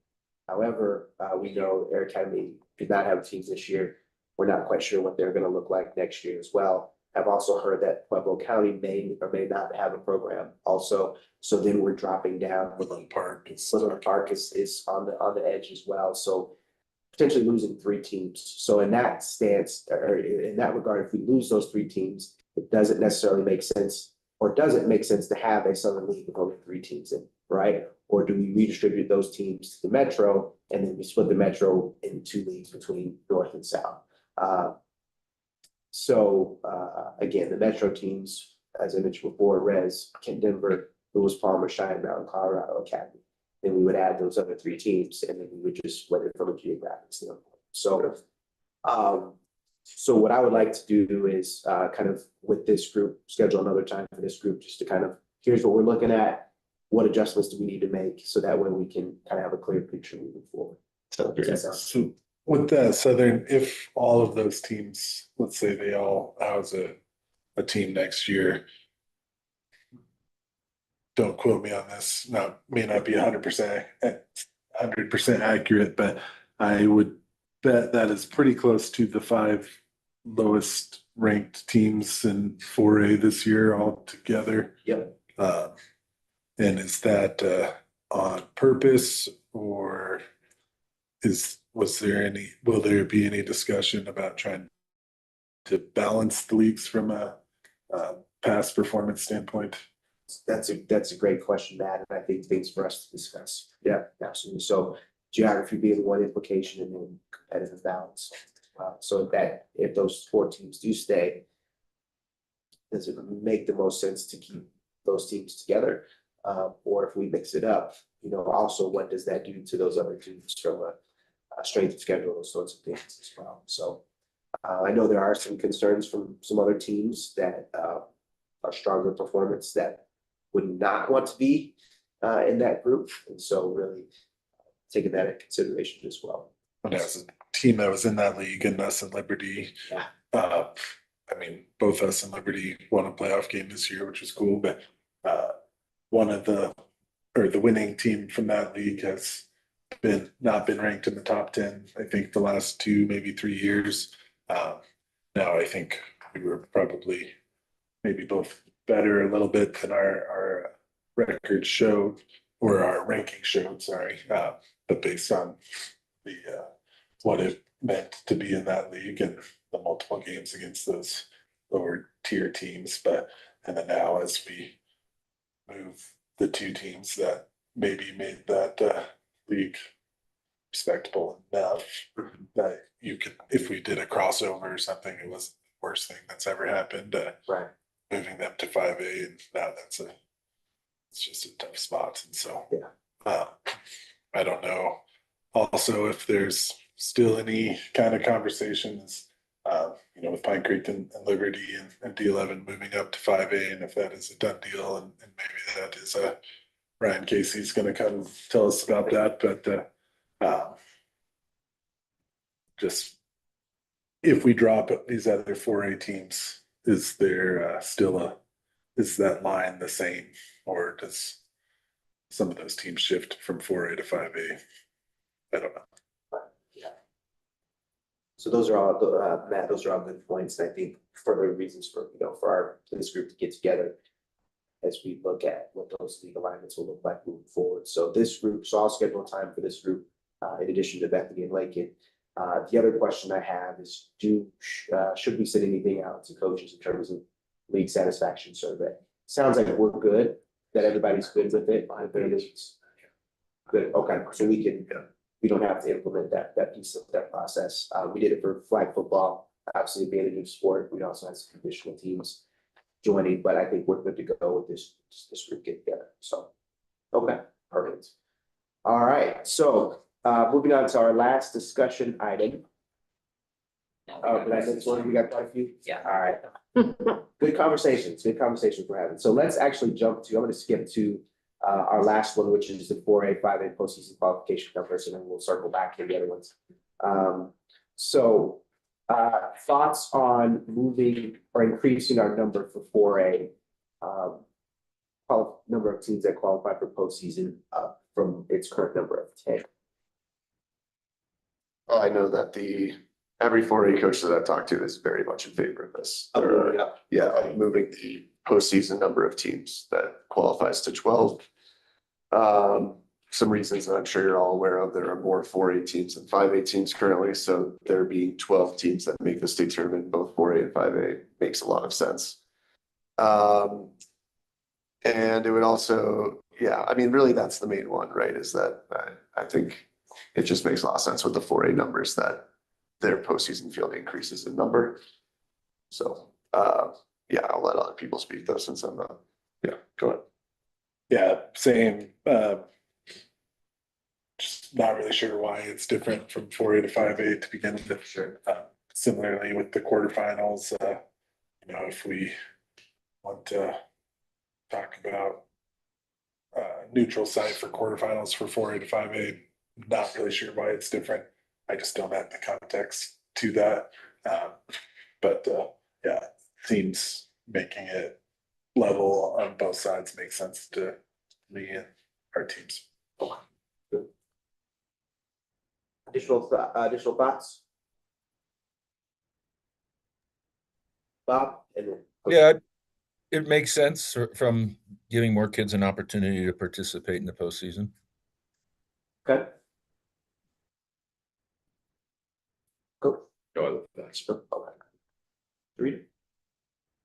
However, we know Air Academy did not have teams this year. We're not quite sure what they're going to look like next year as well. I've also heard that Pueblo County may or may not have a program also. So then we're dropping down. Woodland Park. Woodland Park is on the edge as well. So potentially losing 3 teams. So in that stance, or in that regard, if we lose those 3 teams, it doesn't necessarily make sense, or does it make sense to have a Southern League with only 3 teams in, right? Or do we redistribute those teams to the Metro and then we split the Metro in 2 leagues between North and South? Again, the Metro teams, as I mentioned before, Res, Kent Denver, Lewis Palmer, Cheyenne Mountain, Colorado Academy. Then we would add those other 3 teams and then we would just split it from a geographic standpoint. So what I would like to do is kind of with this group, schedule another time for this group just to kind of, here's what we're looking at, what adjustments do we need to make so that way we can kind of have a clear picture moving forward. So with the Southern, if all of those teams, let's say they all house a team next year, don't quote me on this, may not be 100% accurate, but I would bet that is pretty close to the 5 lowest ranked teams in 4A this year all together. Yep. And is that on purpose, or will there be any discussion about trying to balance the leagues from a past performance standpoint? That's a great question, Matt, and I think things for us to discuss. Yeah, absolutely. So geography being one implication and then competitive balance. So that if those 4 teams do stay, does it make the most sense to keep those teams together? Or if we mix it up, you know, also what does that do to those other teams from a strength of schedule, those sorts of things as well. So I know there are some concerns from some other teams that are stronger performance that would not want to be in that group. And so really taking that into consideration as well. And as a team that was in that league, and us and Liberty, Yeah. I mean, both us and Liberty won a playoff game this year, which was cool, but the winning team from that league has not been ranked in the top 10, I think the last 2, maybe 3 years. Now I think we were probably maybe both better a little bit than our record showed, or our ranking showed, sorry. But based on the what it meant to be in that league and the multiple games against those lower tier teams. And then now as we move the 2 teams that maybe made that league respectable enough that you could, if we did a crossover or something, it was the worst thing that's ever happened, Right. moving them to 5A, and now it's just a tough spot, and so. Yeah. I don't know also if there's still any kind of conversations, with Pine Creek and Liberty and D11 moving up to 5A, and if that is a done deal, and maybe that is Ryan Casey's gonna come tell us about that, but just if we drop these other 4A teams, is there is that line the same, or does some of those teams shift from 4A to 5A? I don't know. So those are all, Matt, those are all good points. And I think further reasons for, for this group to get together as we look at what those league alignments will look like moving forward. So I'll schedule time for this group, in addition to Bethany and Lakin. The other question I have is, should we send anything out to coaches in terms of league satisfaction survey? Sounds like we're good, that everybody's good with it. Good, okay, so we don't have to implement that piece of that process. We did it for flag football, obviously being a new sport. We also had some conditional teams joining, but I think we're good to go with this group get together. So, okay, perfect. All right, so moving on to our last discussion item. This one, we got quite a few. Yeah. All right. Good conversations we're having. So let's actually jump to, I'm gonna skip to our last one, which is the 4A, 5A postseason qualification numbers, and then we'll circle back to the other ones. Thoughts on moving or increasing our number for 4A, number of teams that qualify for postseason from its current number of 10. Well, I know that every 4A coach that I've talked to is very much in favor of this. Yeah, moving the postseason number of teams that qualifies to 12. Some reasons that I'm sure you're all aware of, there are more 4A teams than 5A teams currently, so there being 12 teams that make the state tournament, both 4A and 5A, makes a lot of sense. And it would also, really that's the main one, right? Is that I think it just makes a lot of sense with the 4A numbers that their postseason field increases in number. So, I'll let other people speak though, since I'm not, go ahead. Yeah, same. Just not really sure why it's different from 4A to 5A to begin with. Sure. Similarly with the quarterfinals, if we want to talk about neutral site for quarterfinals for 4A to 5A, not really sure why it's different. I just don't have the context to that. Seems making it level on both sides makes sense to me and our teams. Additional thoughts? Bob? Yeah, it makes sense from giving more kids an opportunity to participate in the postseason. Okay. Go. No, that's Okay. Read it.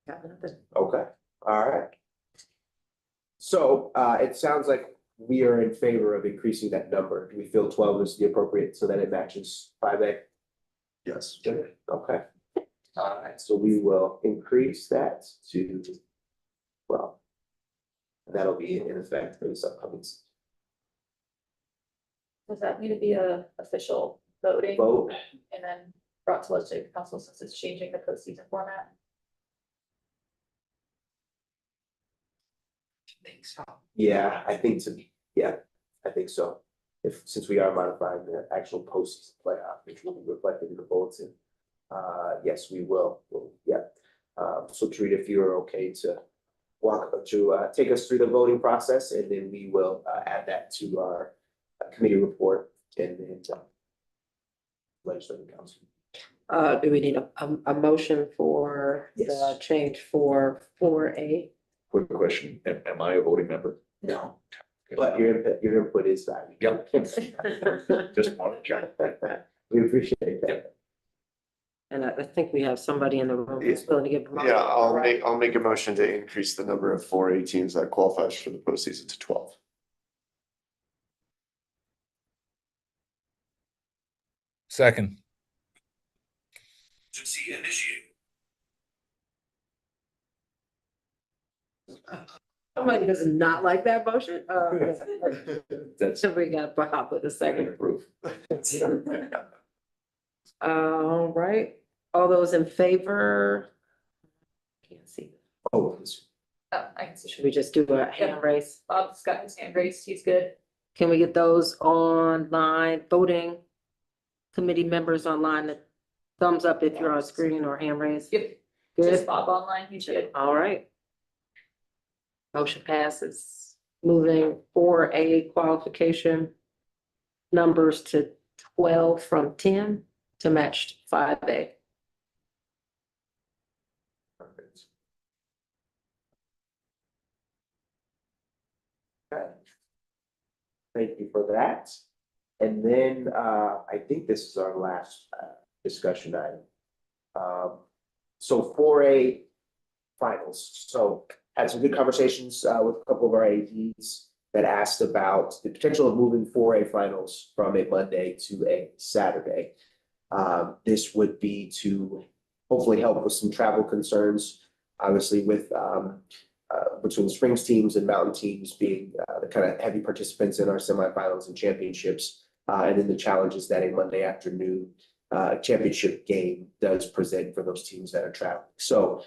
Got nothing. Okay, all right. So it sounds like we are in favor of increasing that number. Do we feel 12 is the appropriate so that it matches 5A? Yes. Okay. All right, so we will increase that to 12. And that'll be in effect for this upcoming season. Does that need to be a official voting Vote. and then brought to legislative council since it's changing the postseason format? I think so. Yeah, I think so. Since we are modifying the actual postseason playoff, which will be reflected in the bulletin. Yes, we will. So Tarita, if you are okay to take us through the voting process, and then we will add that to our committee report and then legislative council. Do we need a motion for the Yes. change for 4A? quick question. Am I a voting member? No, but your input is valuable. Yep. Just want to check. We appreciate that. And I think we have somebody in the room who's willing to give. a motion. Yeah, Right. I'll make a motion to increase the number of 4A teams that qualifies for the postseason to 12. Second. Somebody does not like that motion? That's We got Bob with a second. approve. All right, all those in favor? Can't see. Oh, Oh, I can see. Should we just do a hand raise? Bob's got his hand raised. He's good. Can we get those online voting committee members online? A thumbs up if you're on screen or hand raise. Yep. Just Good, Bob online. He's good. all right. Motion passes. Moving 4A qualification numbers to 12 from 10 to match 5A. Okay. Thank you for that. And then, I think this is our last, discussion item. So 4A finals. So had some good conversations, with a couple of our ADs that asked about the potential of moving 4A finals from a Monday to a Saturday. This would be to hopefully help with some travel concerns, obviously with, between the Springs teams and Mountain teams being the kind of heavy participants in our semifinals and championships, and then the challenges that a Monday afternoon championship game does present for those teams that are traveling. So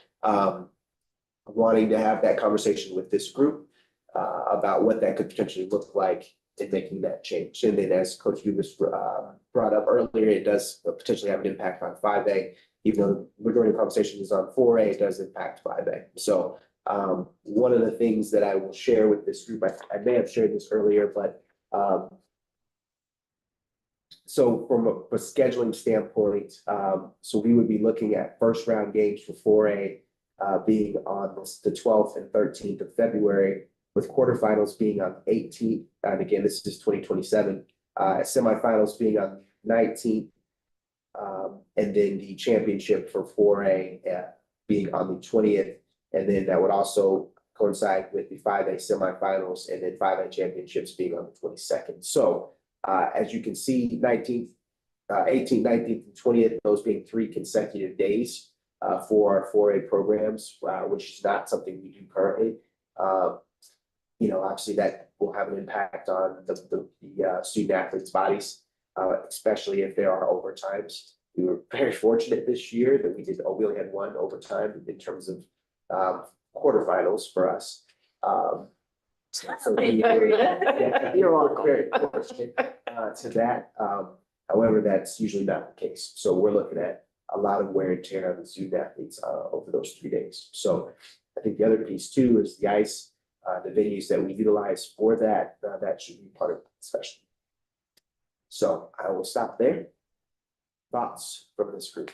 wanting to have that conversation with this group about what that could potentially look like in making that change. And then as Coach Dubas brought up earlier, it does potentially have an impact on 5A. Even though the majority of the conversation is on 4A, it does impact 5A. So one of the things that I will share with this group, I may have shared this earlier, but so from a scheduling standpoint, so we would be looking at first round games for 4A being on the 12th and 13th of February, with quarterfinals being on 18th. And again, this is 2027, semifinals being on 19th. And then the championship for 4A being on the 20th. And then that would also coincide with the 5A semifinals and then 5A championships being on the 22nd. So as you can see, 19th, 18th, 19th, and 20th, those being 3 consecutive days for our 4A programs, which is not something we do currently. You know, obviously that will have an impact on the student athletes' bodies, especially if there are overtimes. We were very fortunate this year that we only had 1 overtime in terms of quarterfinals for us. So You're welcome. Very fortunate to that. However, that's usually not the case. So we're looking at a lot of wear and tear on the student athletes over those 3 days. So I think the other piece too is the ice, the venues that we utilize for that, that should be part of the discussion. So I will stop there. Thoughts from this group?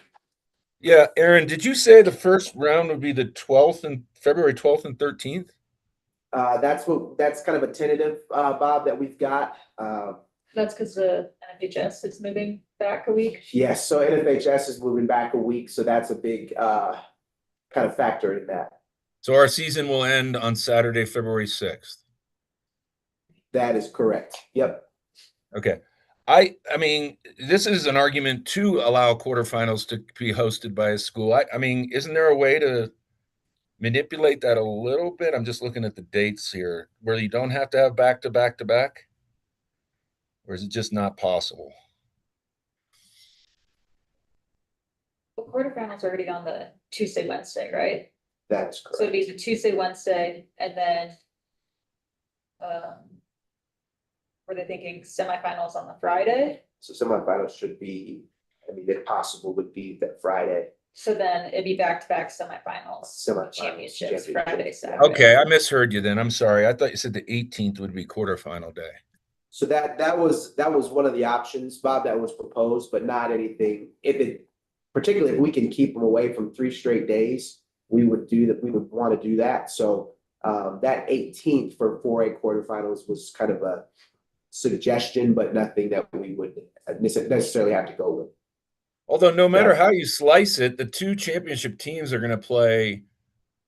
Yeah, Aaron, did you say the first round would be the 12th and February 12th and 13th? That's kind of a tentative, Bob, that we've got. That's because the NFHS is moving back a week. Yes, so NFHS is moving back a week, so that's a big kind of factor in that. So our season will end on Saturday, February 6th. That is correct. Yep. Okay. I mean, this is an argument to allow quarterfinals to be hosted by a school. I mean, isn't there a way to manipulate that a little bit? I'm just looking at the dates here where you don't have to have back to back to back. Or is it just not possible? The quarterfinals are already on the Tuesday, Wednesday, right? That is So it'd correct. be the Tuesday, Wednesday, and then were they thinking semifinals on the Friday? So semifinals should be, I mean, if possible, would be that Friday. So then it'd be back-to-back semifinals, Semifinals, championships, championship. Friday, Saturday. Okay, I misheard you then. I'm sorry. I thought you said the 18th would be quarterfinal day. So that was one of the options, Bob, that was proposed, but not anything. Particularly if we can keep them away from 3 straight days, we would do that. We would want to do that. So that 18th for 4A quarterfinals was kind of a suggestion, but nothing that we would necessarily have to go with. Although no matter Yeah. how you slice it, the 2 championship teams are going to play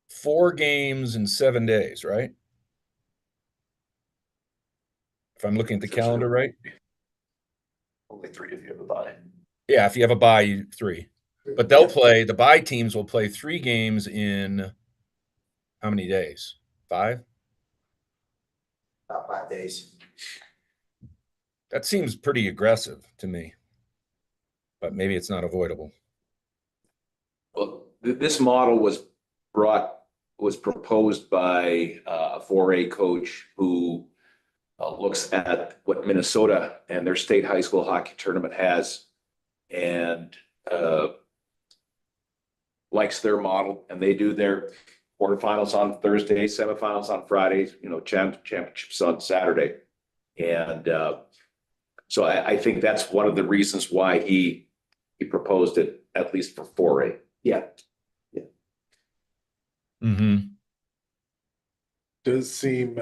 4 games in 7 days, right? If I'm looking at the calendar right. Only 3 of you have a bye. Yeah, if you have a bye, 3. But they'll play, the bye teams will play 3 games in how many days? 5? About 5 days. That seems pretty aggressive to me. But maybe it's not avoidable. Well, this model was proposed by a 4A coach who looks at what Minnesota and their state high school hockey tournament has and likes their model, and they do their quarterfinals on Thursday, semifinals on Fridays, championships on Saturday. And so I think that's one of the reasons why he proposed it, at least for 4A. Yeah. Mm-hmm. Does seem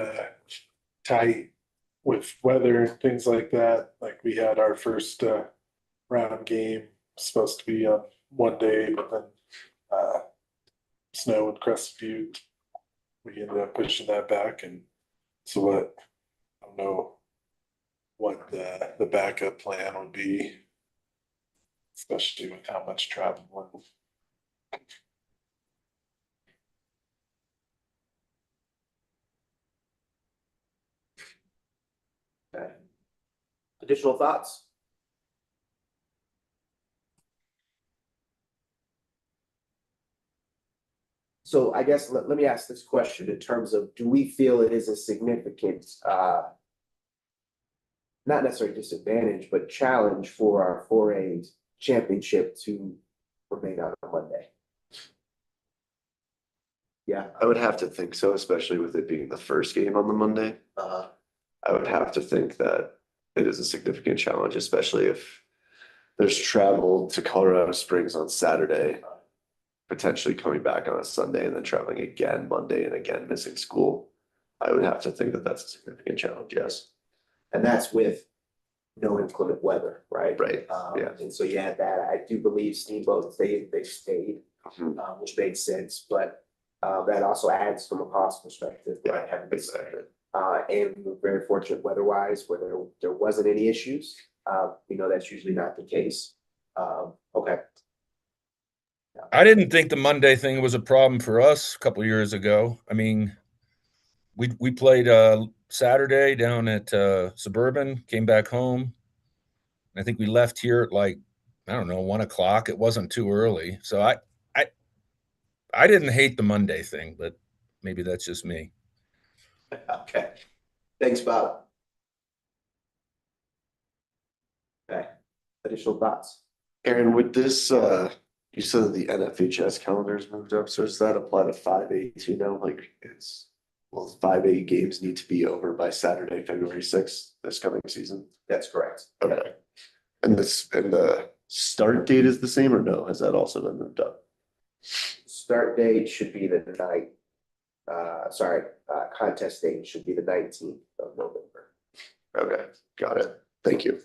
tight with weather and things like that. Like we had our first round game supposed to be on one day, but then snow and Crescent Butte. We ended up pushing that back, and so what? I don't know what the backup plan would be, especially with how much travel. Okay. Additional thoughts? So I guess let me ask this question in terms of, do we feel it is a significant, not necessarily disadvantage, but challenge for our 4A championship to remain on a Monday? Yeah. I would have to think so, especially with it being the first game on the Monday. I would have to think that it is a significant challenge, especially if there's travel to Colorado Springs on Saturday, potentially coming back on a Sunday and then traveling again Monday and again missing school. I would have to think that that's a significant challenge, yes. And that's with no inclement weather, right? Right, yeah. And so you add that, I do believe Steamboat, they stayed, which makes sense, but that also adds from a cost perspective, right? Having this, and we were very fortunate weather-wise where there wasn't any issues. We know that's usually not the case. Okay. I didn't think the Monday thing was a problem for us a couple of years ago. I mean, we played Saturday down at Suburban, came back home. I think we left here at like, I don't know, 1 o'clock. It wasn't too early. So I didn't hate the Monday thing, but maybe that's just me. Okay. Thanks, Bob. Okay. Additional thoughts? Aaron, with this, you said that the NFHS calendar's moved up, so does that apply to 5A too now? Like will 5A games need to be over by Saturday, February 6th this coming season? That's correct. Okay. And the start date is the same or no? Has that also been moved up? Start date should be the night. Contest date should be the 19th of November. Okay, got it. Thank you.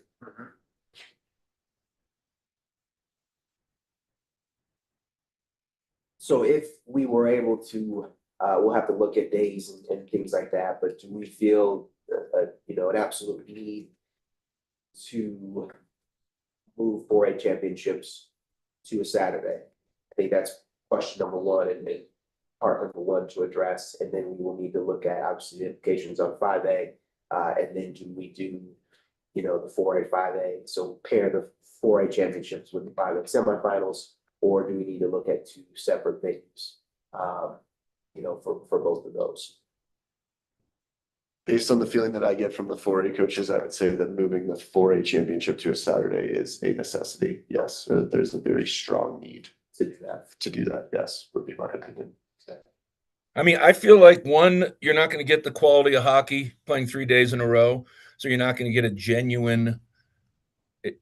So if we were able to, we'll have to look at days and things like that, but do we feel an absolute need to move 4A championships to a Saturday? I think that's question number one and part number one to address, and then we will need to look at obviously the implications on 5A, and then do we do, the 4A, 5A, so pair the 4A championships with the 5A semifinals, or do we need to look at 2 separate venues, for both of those? Based on the feeling that I get from the 4A coaches, I would say that moving the 4A championship to a Saturday is a necessity. Yes, there's a very strong need To do that. to do that. Yes, would be my opinion. I mean, I feel like you're not going to get the quality of hockey playing 3 days in a row. So you're not going to get a genuine,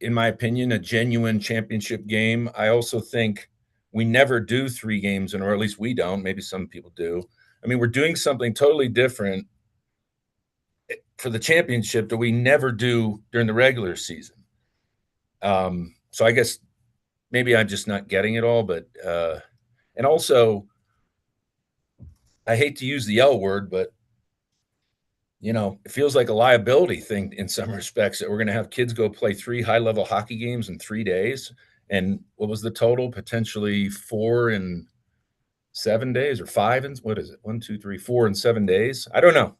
in my opinion, a genuine championship game. I also think we never do 3 games in a row, or at least we don't. Maybe some people do. I mean, we're doing something totally different for the championship that we never do during the regular season. So I guess maybe I'm just not getting it all, but and also I hate to use the L word, but it feels like a liability thing in some respects that we're going to have kids go play 3 high-level hockey games in 3 days. And what was the total? Potentially 4 in 7 days, or 5 and what is it? 1, 2, 3, 4 in 7 days. I don't know.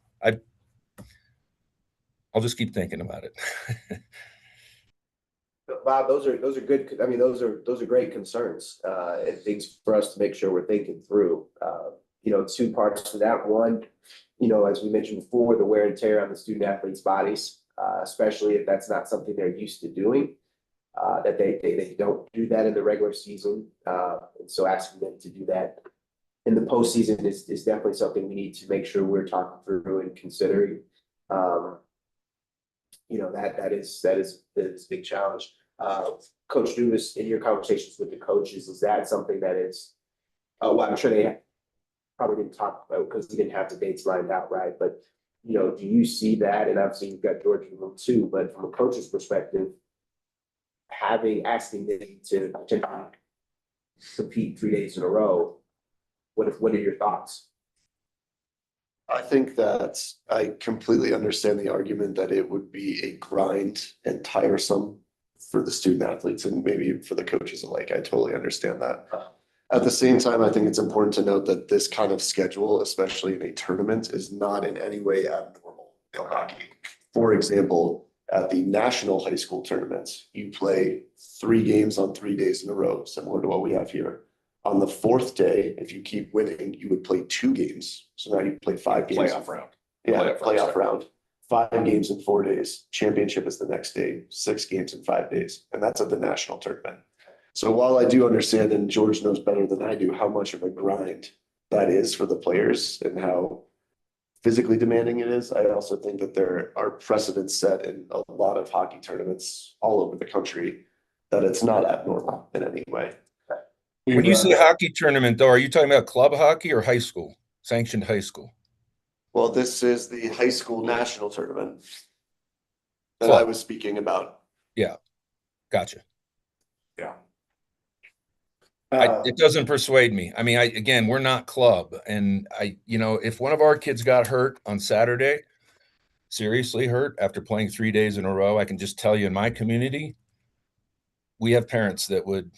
I'll just keep thinking about it. Bob, those are good, I mean, those are great concerns, and things for us to make sure we're thinking through. 2 parts to that. One, as we mentioned before, the wear and tear on the student athletes' bodies, especially if that's not something they're used to doing, that they don't do that in the regular season. And so asking them to do that in the postseason is definitely something we need to make sure we're talking through and considering. That is a big challenge. Coach Dumas, in your conversations with the coaches, is that something that is, well, I'm sure they probably didn't talk about because we didn't have the dates lined out, right? But, do you see that? And obviously you've got George in the room too, but from a coach's perspective, asking them to compete 3 days in a row, what are your thoughts? I think that I completely understand the argument that it would be a grind and tiresome for the student athletes and maybe for the coaches alike. I totally understand that. At the same time, I think it's important to note that this kind of schedule, especially in a tournament, is not in any way abnormal in hockey. For example, at the national high school tournaments, you play 3 games on 3 days in a row, similar to what we have here. On the 4th day, if you keep winning, you would play 2 games. So now you play 5 games. Playoff round. Yeah, Playoff playoff round. 5 games in 4 days. Championship is the next day. 6 games in 5 days. And that's at the national tournament. So while I do understand, and George knows better than I do, how much of a grind that is for the players and how physically demanding it is, I also think that there are precedents set in a lot of hockey tournaments all over the country that it's not abnormal in any way. When you say hockey tournament, though, are you talking about club hockey or high school, sanctioned high school? Well, this is the high school national tournament that I was speaking about. Yeah, gotcha. Yeah. It doesn't persuade me. I mean, again, we're not club, and if one of our kids got hurt on Saturday, seriously hurt after playing 3 days in a row, I can just tell you in my community, we have parents that would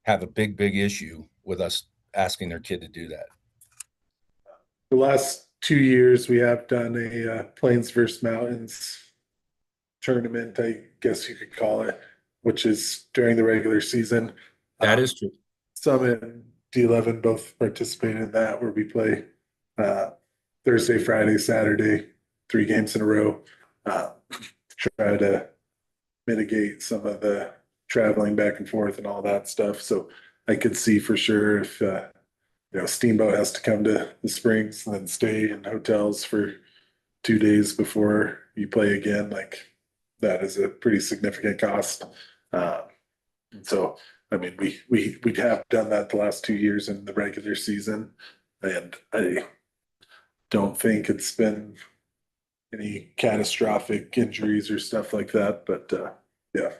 have a big issue with us asking their kid to do that. The last 2 years, we have done a Plains versus Mountains tournament, I guess you could call it, which is during the regular season. That is true. Summit and D11 both participate in that, where we play Thursday, Friday, Saturday, 3 games in a row. Try to mitigate some of the traveling back and forth and all that stuff. So I could see for sure if Steamboat has to come to the Springs and then stay in hotels for 2 days before you play again, like that is a pretty significant cost. So I mean, we have done that the last 2 years in the regular season, and I don't think it's been any catastrophic injuries or stuff like that. But yeah.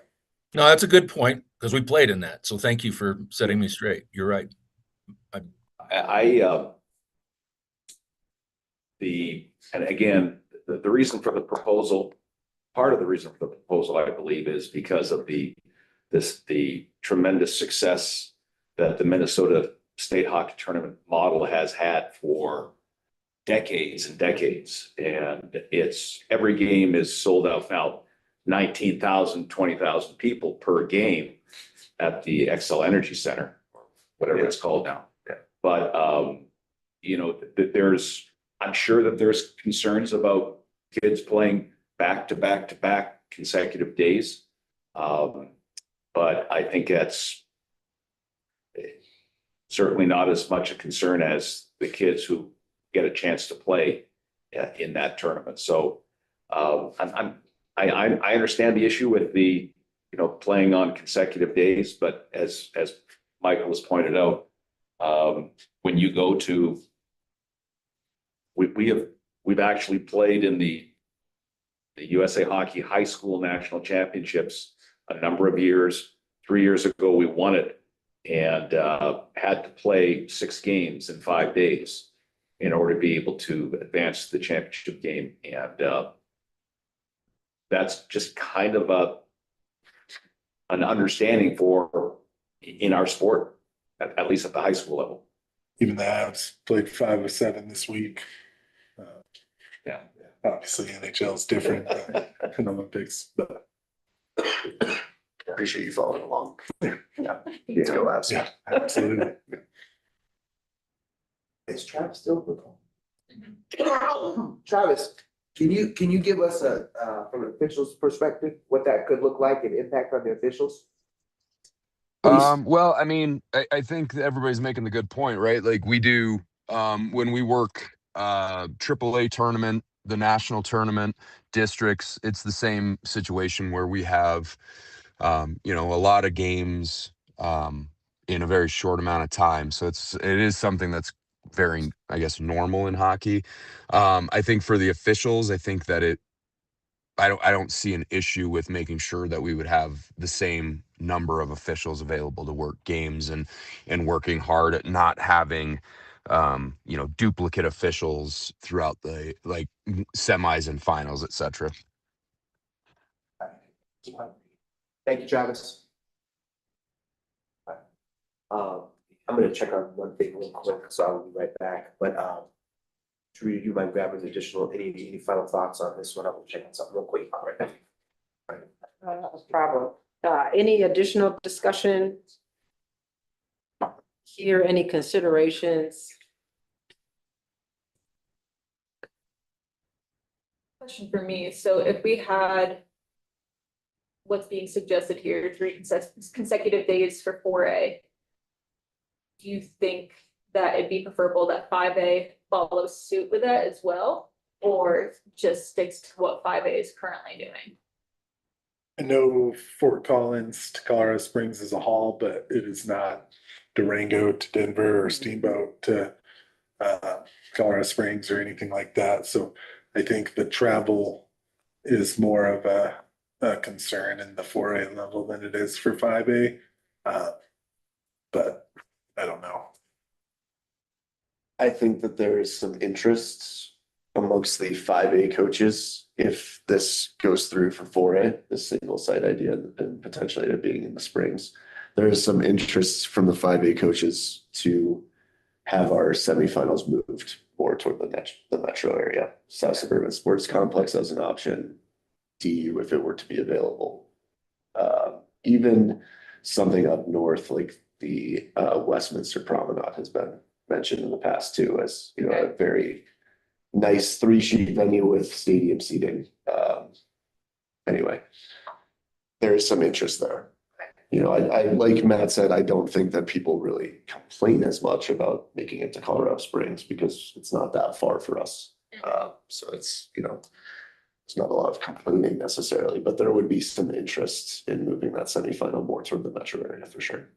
No, that's a good point because we played in that. So thank you for setting me straight. You're right. And again, the reason for the proposal, part of the reason for the proposal, I believe, is because of the tremendous success that the Minnesota State Hockey Tournament model has had for decades and decades. And every game is sold out now, 19,000, 20,000 people per game at the Xcel Energy Center, whatever it's called now. Yeah. But, I'm sure that there's concerns about kids playing back to back to back consecutive days. But I think that's certainly not as much a concern as the kids who get a chance to play in that tournament. So I understand the issue with the playing on consecutive days, but as Michael has pointed out, when you go to we've actually played in the USA Hockey High School National Championships a number of years. 3 years ago, we won it and had to play 6 games in 5 days. in order to be able to advance to the championship game. And that's just kind of an understanding in our sport, at least at the high school level. Even the Avs played 5 of 7 this week. Yeah. Obviously NHL is different in Olympics, but Appreciate you following along. Yeah. Let's go Avs. yeah, absolutely. Is Travis still recording? Travis, can you give us from an official's perspective, what that could look like and impact on the officials? Please. Well, I mean, I think that everybody's making the good point, right? Like we do when we work AAA tournament, the national tournament, districts, it's the same situation where we have you know, a lot of games in a very short amount of time. So it is something that's very, I guess, normal in hockey. I think for the officials, I think that I don't see an issue with making sure that we would have the same number of officials available to work games and working hard at not having you know, duplicate officials throughout the like semis and finals, etc. Thank you, Travis. I'm gonna check on one thing real quick, so I'll be right back, but Drew, you might grab any final thoughts on this one? I will check on something real quick. All right. No problem. Any additional discussion? Here, any considerations? Question for me, so if we had what's being suggested here, 3 consecutive days for 4A, do you think that it'd be preferable that 5A follows suit with that as well, or just sticks to what 5A is currently doing? I know Fort Collins to Colorado Springs is a haul, but it is not Durango to Denver or Steamboat to Colorado Springs or anything like that. So I think the travel is more of a concern in the 4A level than it is for 5A. But I don't know. I think that there is some interest amongst the 5A coaches if this goes through for 4A, the single site idea and potentially it being in the Springs. There is some interest from the 5A coaches to have our semifinals moved more toward the metro area. South Suburban Sports Complex as an option, DU if it were to be available. Even something up north like the Westminster Promenade has been mentioned in the past too, as you know, a very nice 3-sheet venue with stadium seating. Anyway, there is some interest there. You know, I like Matt said, I don't think that people really complain as much about making it to Colorado Springs because it's not that far for us. So it's, you know, it's not a lot of complaining necessarily, but there would be some interest in moving that semifinal more toward the metro area for sure.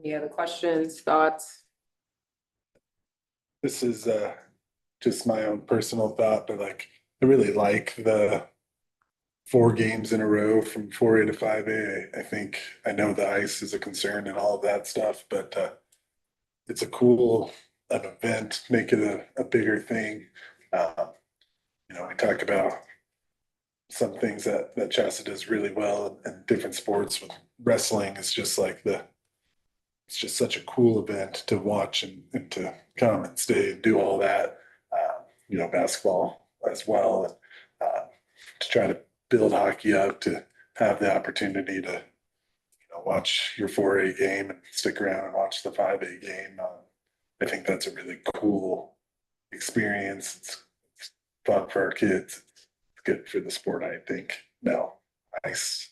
Any other questions, thoughts? This is just my own personal thought, but like I really like the 4 games in a row from 4A to 5A. I think I know the ice is a concern and all of that stuff, but it's a cool an event, make it a bigger thing. You know, we talk about some things that Chassa does really well in different sports. With wrestling, it's just like it's just such a cool event to watch and to come and stay and do all that. You know, basketball as well, and to try to build hockey up, to have the opportunity to, you know, watch your 4A game and stick around and watch the 5A game. I think that's a really cool experience. It's fun for our kids. It's good for the sport, I think. Now, ice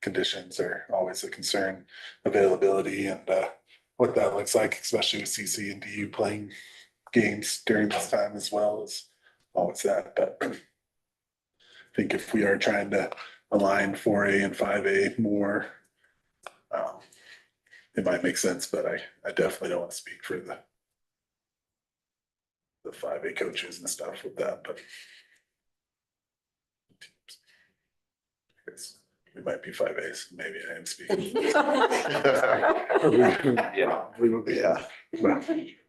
conditions are always a concern, availability, and what that looks like, especially with CC and DU playing games during this time as well, is always that. But I think if we are trying to align 4A and 5A more, it might make sense, but I definitely don't want to speak for the 5A coaches and stuff with that, but we might be 5As, maybe I am speaking. Yeah. We will be, yeah.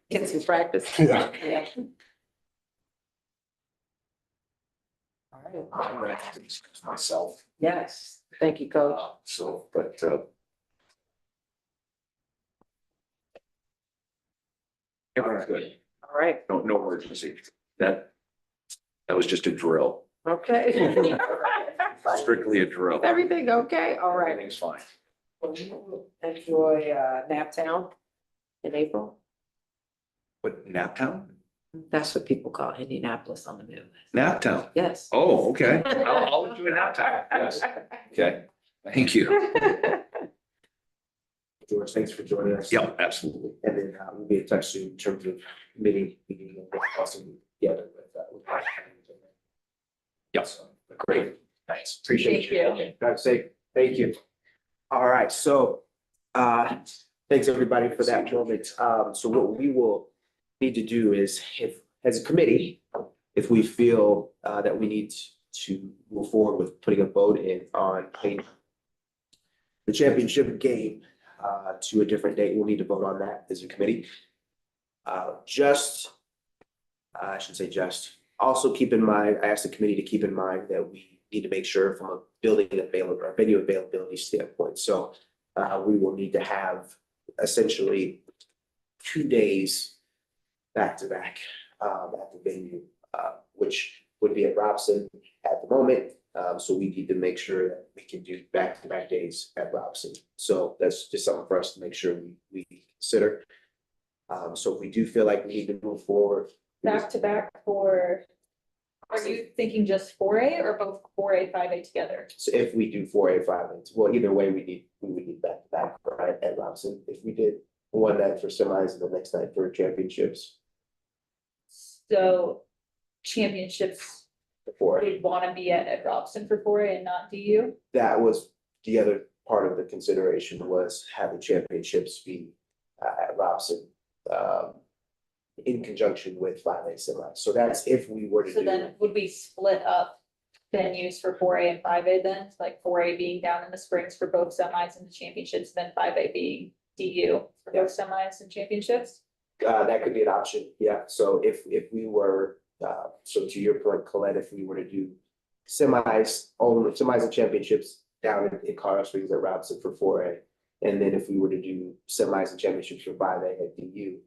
Get some practice. Yeah. Yeah. All right. I'm gonna have to excuse myself. Yes, thank you, Coach. So, but, everyone's good. All right, No emergency. That was just a drill. okay. Strictly a drill. Everything okay? All right. Everything's fine. Enjoy Naptown in April. What, Naptown? That's what people call Indianapolis on the move. Naptown. Yes. Oh, okay. I'll enjoy Naptown. Yes. Okay. Thank you. George, thanks for joining us. Yeah, absolutely. And then we'll be in touch soon in terms of meeting and also together with. Yes. Great. Thanks. Appreciate Thank you. you. Okay, drive safe. Thank you. All right, so thanks everybody for that moment. So what we will need to do is if, as a committee, if we feel that we need to move forward with putting a vote in on the championship game to a different date, we'll need to vote on that as a committee. I should say also keep in mind, I asked the committee to keep in mind that we need to make sure from a building available or venue availability standpoint. So we will need to have essentially 2 days back to back at the venue, which would be at Robson at the moment. So we need to make sure that we can do back to back days at Robson. So that's just something for us to make sure we consider. So if we do feel like we need to move forward. Back to back for, are you thinking just 4A or both 4A, 5A together? So if we do 4A, 5A, well, either way, we would need back to back, right, at Robson. If we did one night for semis and the next night for championships So championships, before, we'd want to be at Robson for 4A and not DU? that was the other part of the consideration was having championships be at Robson. In conjunction with 5A semis. So that's if we were to So do. then would we split up venues for 4A and 5A then? Like 4A being down in the Springs for both semis and the championships, then 5A being DU for both semis and championships? That could be an option, yeah. So if we were, so to your point, Colette, if we were to do semis and championships down in Colorado Springs at Robson for 4A, and then if we were to do semis and championships for 5A at DU,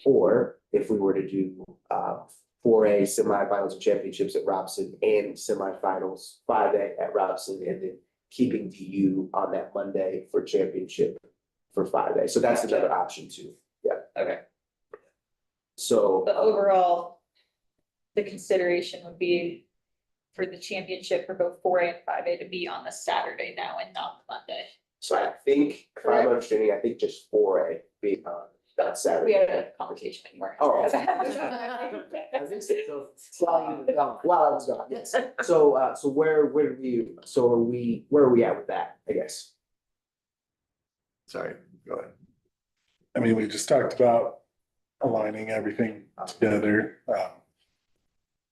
or if we were to do 4A semifinals and championships at Robson and semifinals 5A at Robson, and then keeping DU on that Monday for championship for 5A. So that's another option too. Yeah. Okay. So But overall, the consideration would be for the championship for both 4A and 5A to be on the Saturday now and not the Monday. So I think, if I'm understanding, I think just 4A being on that We Saturday. had a conversation anymore. Oh. While I was gone, yes. So, where are we at with that, I guess? Sorry, go ahead. I mean, we just talked about aligning everything together.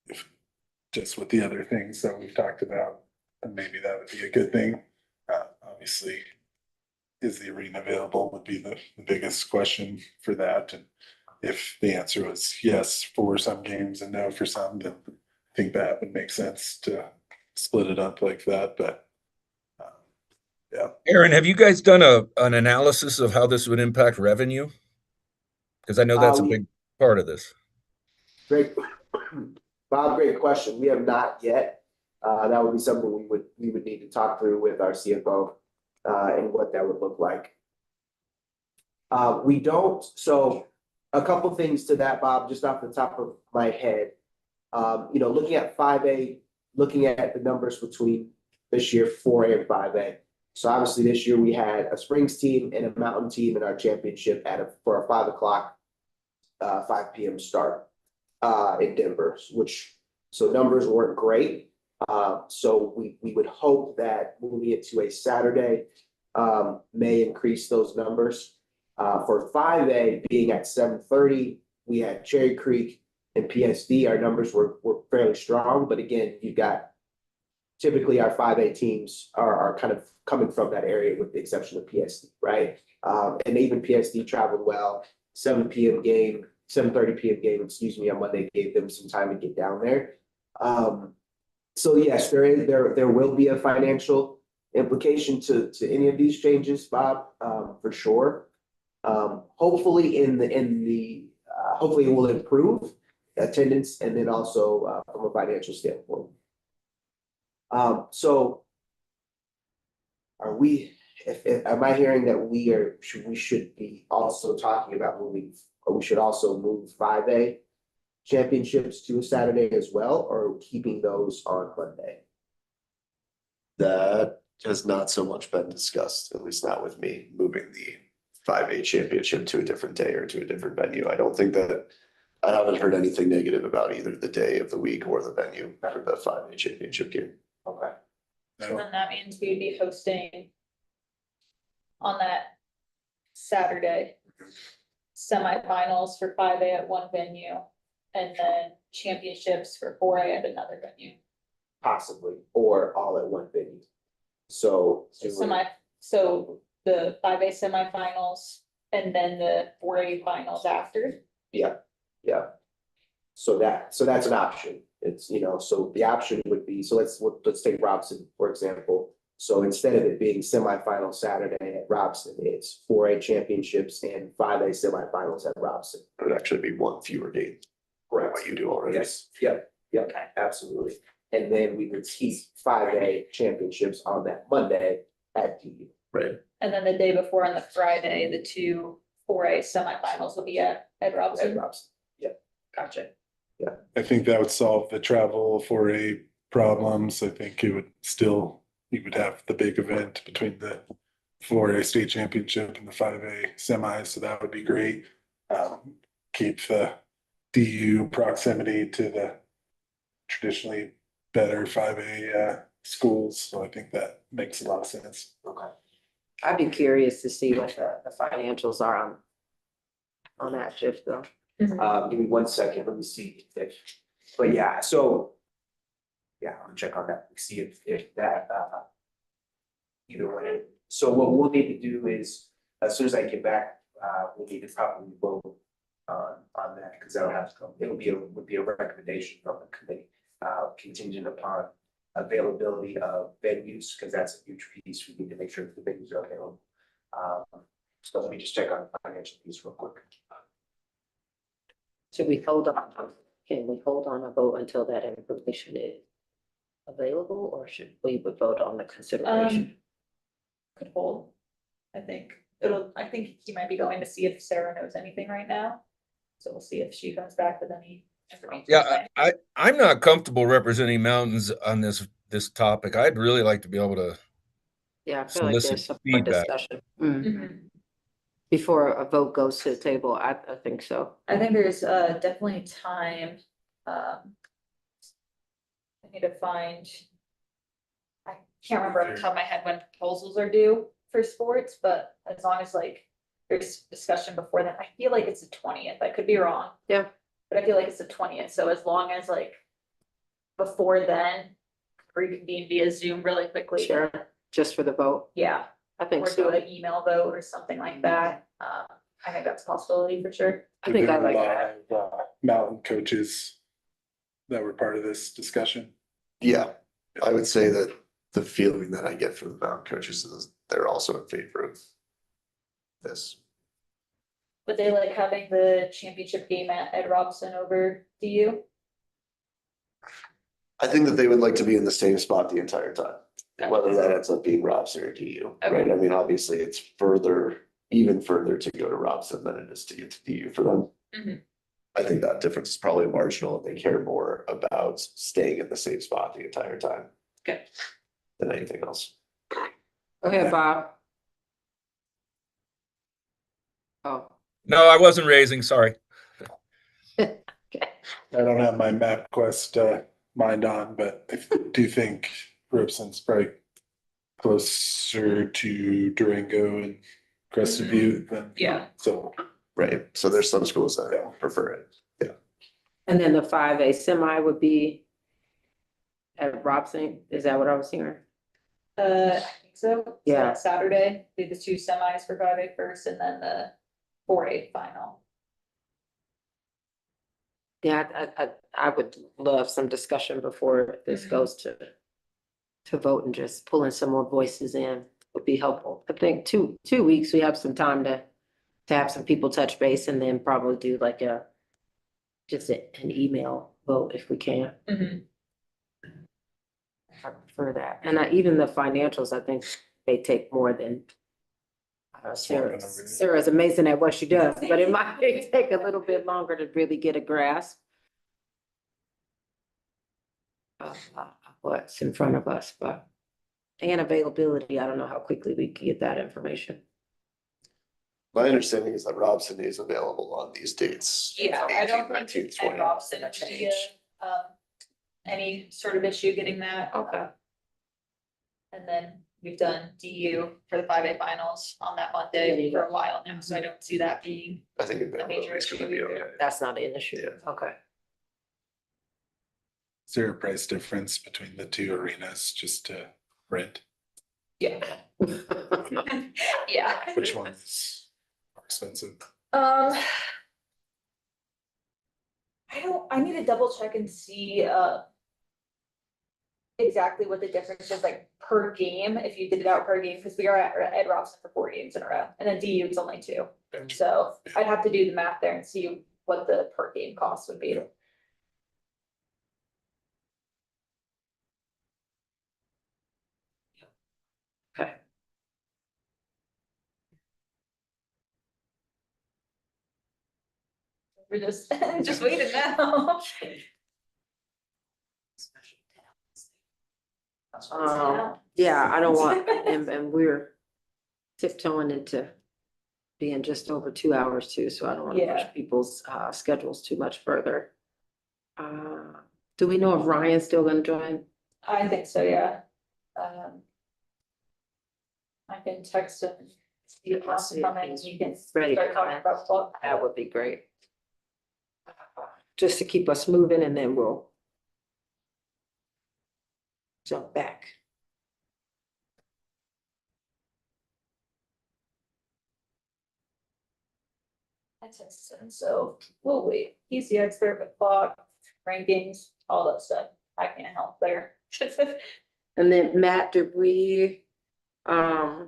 If just with the other things that we've talked about, and maybe that would be a good thing. Obviously, is the arena available would be the biggest question for that. And if the answer was yes for some games and no for some, then I think that would make sense to split it up like that. But yeah. Aaron, have you guys done an analysis of how this would impact revenue? Because I know that's a big part of this. Great, Bob, great question. We have not yet. That would be something we would need to talk through with our CFO, and what that would look like. We don't, so a couple things to that, Bob, just off the top of my head. Looking at 5A, looking at the numbers between this year, 4A and 5A. So obviously this year we had a Springs team and a Mountain team in our championship for a 5 o'clock, 5 p.m. start in Denver, so numbers weren't great. So we would hope that moving it to a Saturday may increase those numbers. For 5A being at 7:30, we had Cherry Creek and PSD. Our numbers were fairly strong, but again, you've got typically our 5A teams are kind of coming from that area with the exception of PSD, right? And even PSD traveled well, 7 p.m. game, 7:30 p.m. game, excuse me, on Monday gave them some time to get down there. So yes, there will be a financial implication to any of these changes, Bob, for sure. Hopefully hopefully it will improve attendance and then also from a financial standpoint. So are we, am I hearing that we should be also talking about moving, or we should also move 5A championships to a Saturday as well, or keeping those on Monday? That has not so much been discussed, at least not with me, moving the 5A championship to a different day or to a different venue. I haven't heard anything negative about either the day of the week or the venue for the 5A championship game. Okay. So then that means we'd be hosting on that Saturday, semifinals for 5A at one venue, and then championships for 4A at another venue. Possibly, or all at one venue. So. So the 5A semifinals and then the 4A finals after. Yeah. So that's an option. It's, so the option would be, so let's take Robson, for example. So instead of it being semifinal Saturday at Robson, it's 4A championships and 5A semifinals at Robson. It would actually be one fewer game. Right, what you do already. Yes, yep, absolutely. And then we would keep 5A championships on that Monday at DU. Right. And then the day before on the Friday, the two 4A semifinals will be at Robson. At Robson, yep, gotcha. I think that would solve the travel 4A problems. I think you would have the big event between the 4A state championship and the 5A semis, so that would be great. Keep the DU proximity to the traditionally better 5A schools, so I think that makes a lot of sense. Okay. I'd be curious to see what the financials are on that shift though. Give me 1 second, let me see but yeah, so. Yeah, I'm gonna check on that, see if that, either way. So what we'll need to do is, as soon as I get back, we'll need to probably vote on that, because that'll have to come, would be a recommendation from the committee. Contingent upon availability of venues, because that's a huge piece, we need to make sure that the venues are available. So let me just check on the financial piece real quick. Should we hold on? Can we hold on a vote until that information is available, or should we vote on the consideration? Could hold. I think he might be going to see if Sarah knows anything right now. So we'll see if she comes back with any information. Yeah, I'm not comfortable representing mountains on this topic. I'd really like to be able to Yeah, I feel like there's solicit some more feedback. discussion. Mhm. Before a vote goes to the table, I think so. I think there's definitely time. I need to find. I can't remember off the top of my head when proposals are due for sports, but as long as there's discussion before that, I feel like it's the 20th. I could be wrong. Yeah. But I feel like it's the 20th. So as long as before then, reconvene via Zoom really quickly. Sure, just for the vote. Yeah. I think Or do so. an email vote or something like that. I think that's a possibility for sure. I think I There were like a that. lot of, mountain coaches that were part of this discussion. Yeah, I would say that the feeling that I get from the mountain coaches is they're also in favor of this. Would they like having the championship game at Ed Robson over DU? I think that they would like to be in the same spot the entire time, whether that ends up being Robson or DU, right? Okay. I mean, obviously, it's even further to go to Robson than it is to get to DU for them. Mhm. I think that difference is probably marginal. They care more about staying in the same spot the entire time. Okay. Than anything else. Go ahead, Bob. Oh, No, I wasn't raising, sorry. I don't have my MapQuest mind on, but I do think Robson's probably closer to Durango and Crested Butte than. Yeah. So, Right, so there's some schools that prefer it. and then the 5A semi would be at Robson? Is that what I was hearing? I think so. Yeah. Saturday, do the two semis for 5A first and then the 4A final. Yeah, I would love some discussion before this Mhm. goes to vote, and just pulling some more voices in would be helpful. I think 2 weeks, we have some time to have some people touch base, and then probably do like just an email vote if we can. Mhm. I prefer that. And even the financials, I think they take more than Sarah. Sarah's amazing at what she does, but it might take a little bit longer to really get a grasp of what's in front of us, and availability, I don't know how quickly we can get that information. My understanding is that Robson is available on these dates. Yeah, I don't 19th, think 20th. Ed Robson should be any sort of issue getting that. Okay. And then we've done DU for the 5A finals on that Monday for a while now, so I don't see that being. I think A major availability is gonna be issue okay. That's not an issue. Yeah. Okay. Is there a price difference between the two arenas just to rent? Yeah. Yeah. Which one is more expensive? I I need to double check and see, exactly what the difference is like per game, if you did it out per game, because we are at Ed Robson for 4 games in a row, and then DU it's only 2. So I'd have to do the math there and see what the per game cost would be. Okay. We're just, just waiting now. Yeah, I don't want, and we're tiptoeing into being just over 2 hours too, so I don't want to push Yeah. people's schedules too much further. Do we know if Ryan's still gonna join? I think so, yeah. I can text him, see if he wants to come in, and we can Ready to start come talking in. about football. That would be great. Just to keep us moving, and then we'll jump back. I texted him, so we'll wait. He's the expert with clock, rankings, all that stuff. I can't help there. And then Matt, did we, I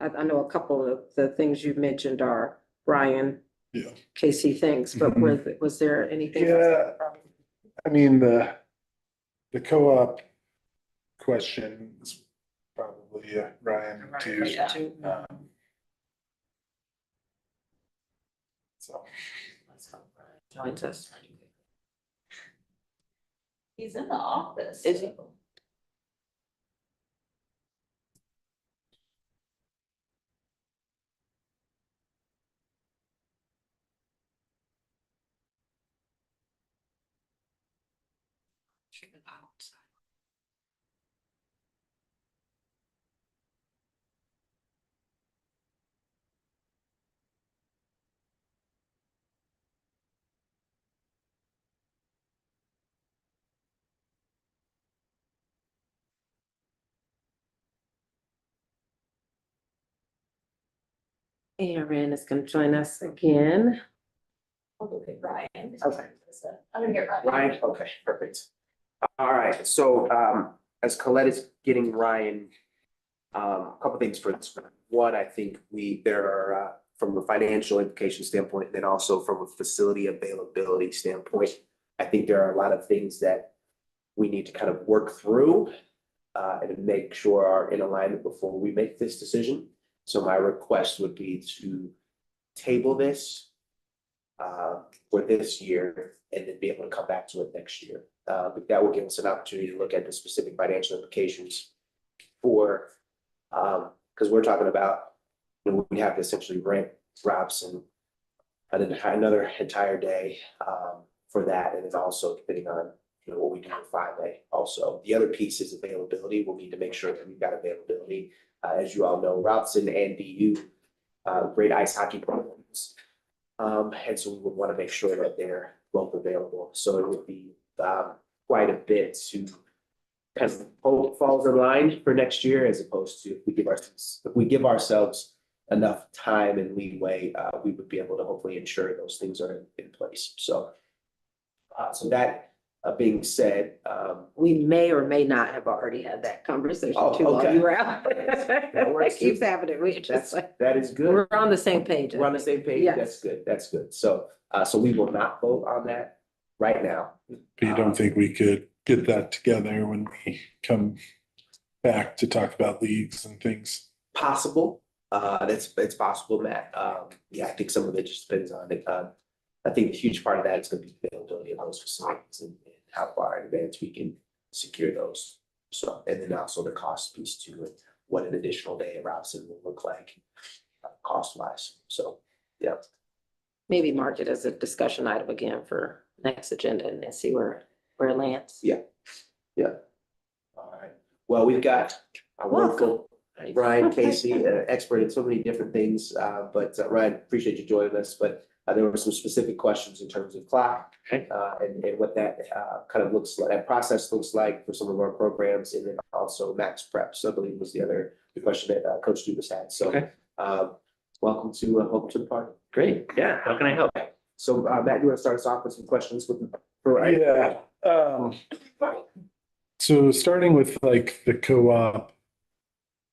know a couple of the things you mentioned are Ryan. Yeah. Casey things, but was there anything? else? Yeah. I mean, the co-op question is probably Ryan too. Yeah. So, Joins us. He's in the office. Is he? Aaron is gonna join us again. I'll go get Ryan. Okay. I'm gonna get Ryan. Ryan, okay, perfect. All right, so as Colette is getting Ryan, a couple things for this. One, I think there are from a financial implication standpoint, and then also from a facility availability standpoint, I think there are a lot of things that we need to kind of work through and make sure are in alignment before we make this decision. So my request would be to table this for this year and then be able to come back to it next year. But that will give us an opportunity to look at the specific financial implications for, because we're talking about, we have to essentially rent Robson another entire day for that, and then also depending on what we do for 5A. Also, the other piece is availability. We'll need to make sure that we've got availability. As you all know, Robson and DU, great ice hockey programs. And so we would want to make sure that they're both available. So it would be quite a bit to kind of hope falls in line for next year, as opposed to if we give ourselves enough time and leeway, we would be able to hopefully ensure those things are in place. So, so that being said, We may or may not have already had that conversation Oh, too while okay. you were out. That works It keeps too. happening. We just that is good. we're on the same page. We're on the same page. Yes. That's good. That's good. So, so we will not vote on that right now. But you don't think we could get that together when we come back to talk about leagues and things? Possible. It's possible, Matt. Yeah, I think some of it just depends on it. I think a huge part of that is going to be the availability of those facilities and how far in advance we can secure those. So, and then also the cost piece too, and what an additional day at Robson will look like, cost wise. So, yeah. Maybe mark it as a discussion item again for next agenda and then see where it lands. Yeah. All right. Well, we've got our wonderful Ryan Casey, expert in so many different things. But Ryan, appreciate you joining us. But there were some specific questions in terms of clock and what that kind of looks like, that process looks like for some of our programs, and then also max prep. So I believe was the question that Coach Dubas had. So welcome to the party. Great. Yeah. How can I help? So Matt, you want to start us off with some questions for Ryan? Yeah. So starting with like the co-op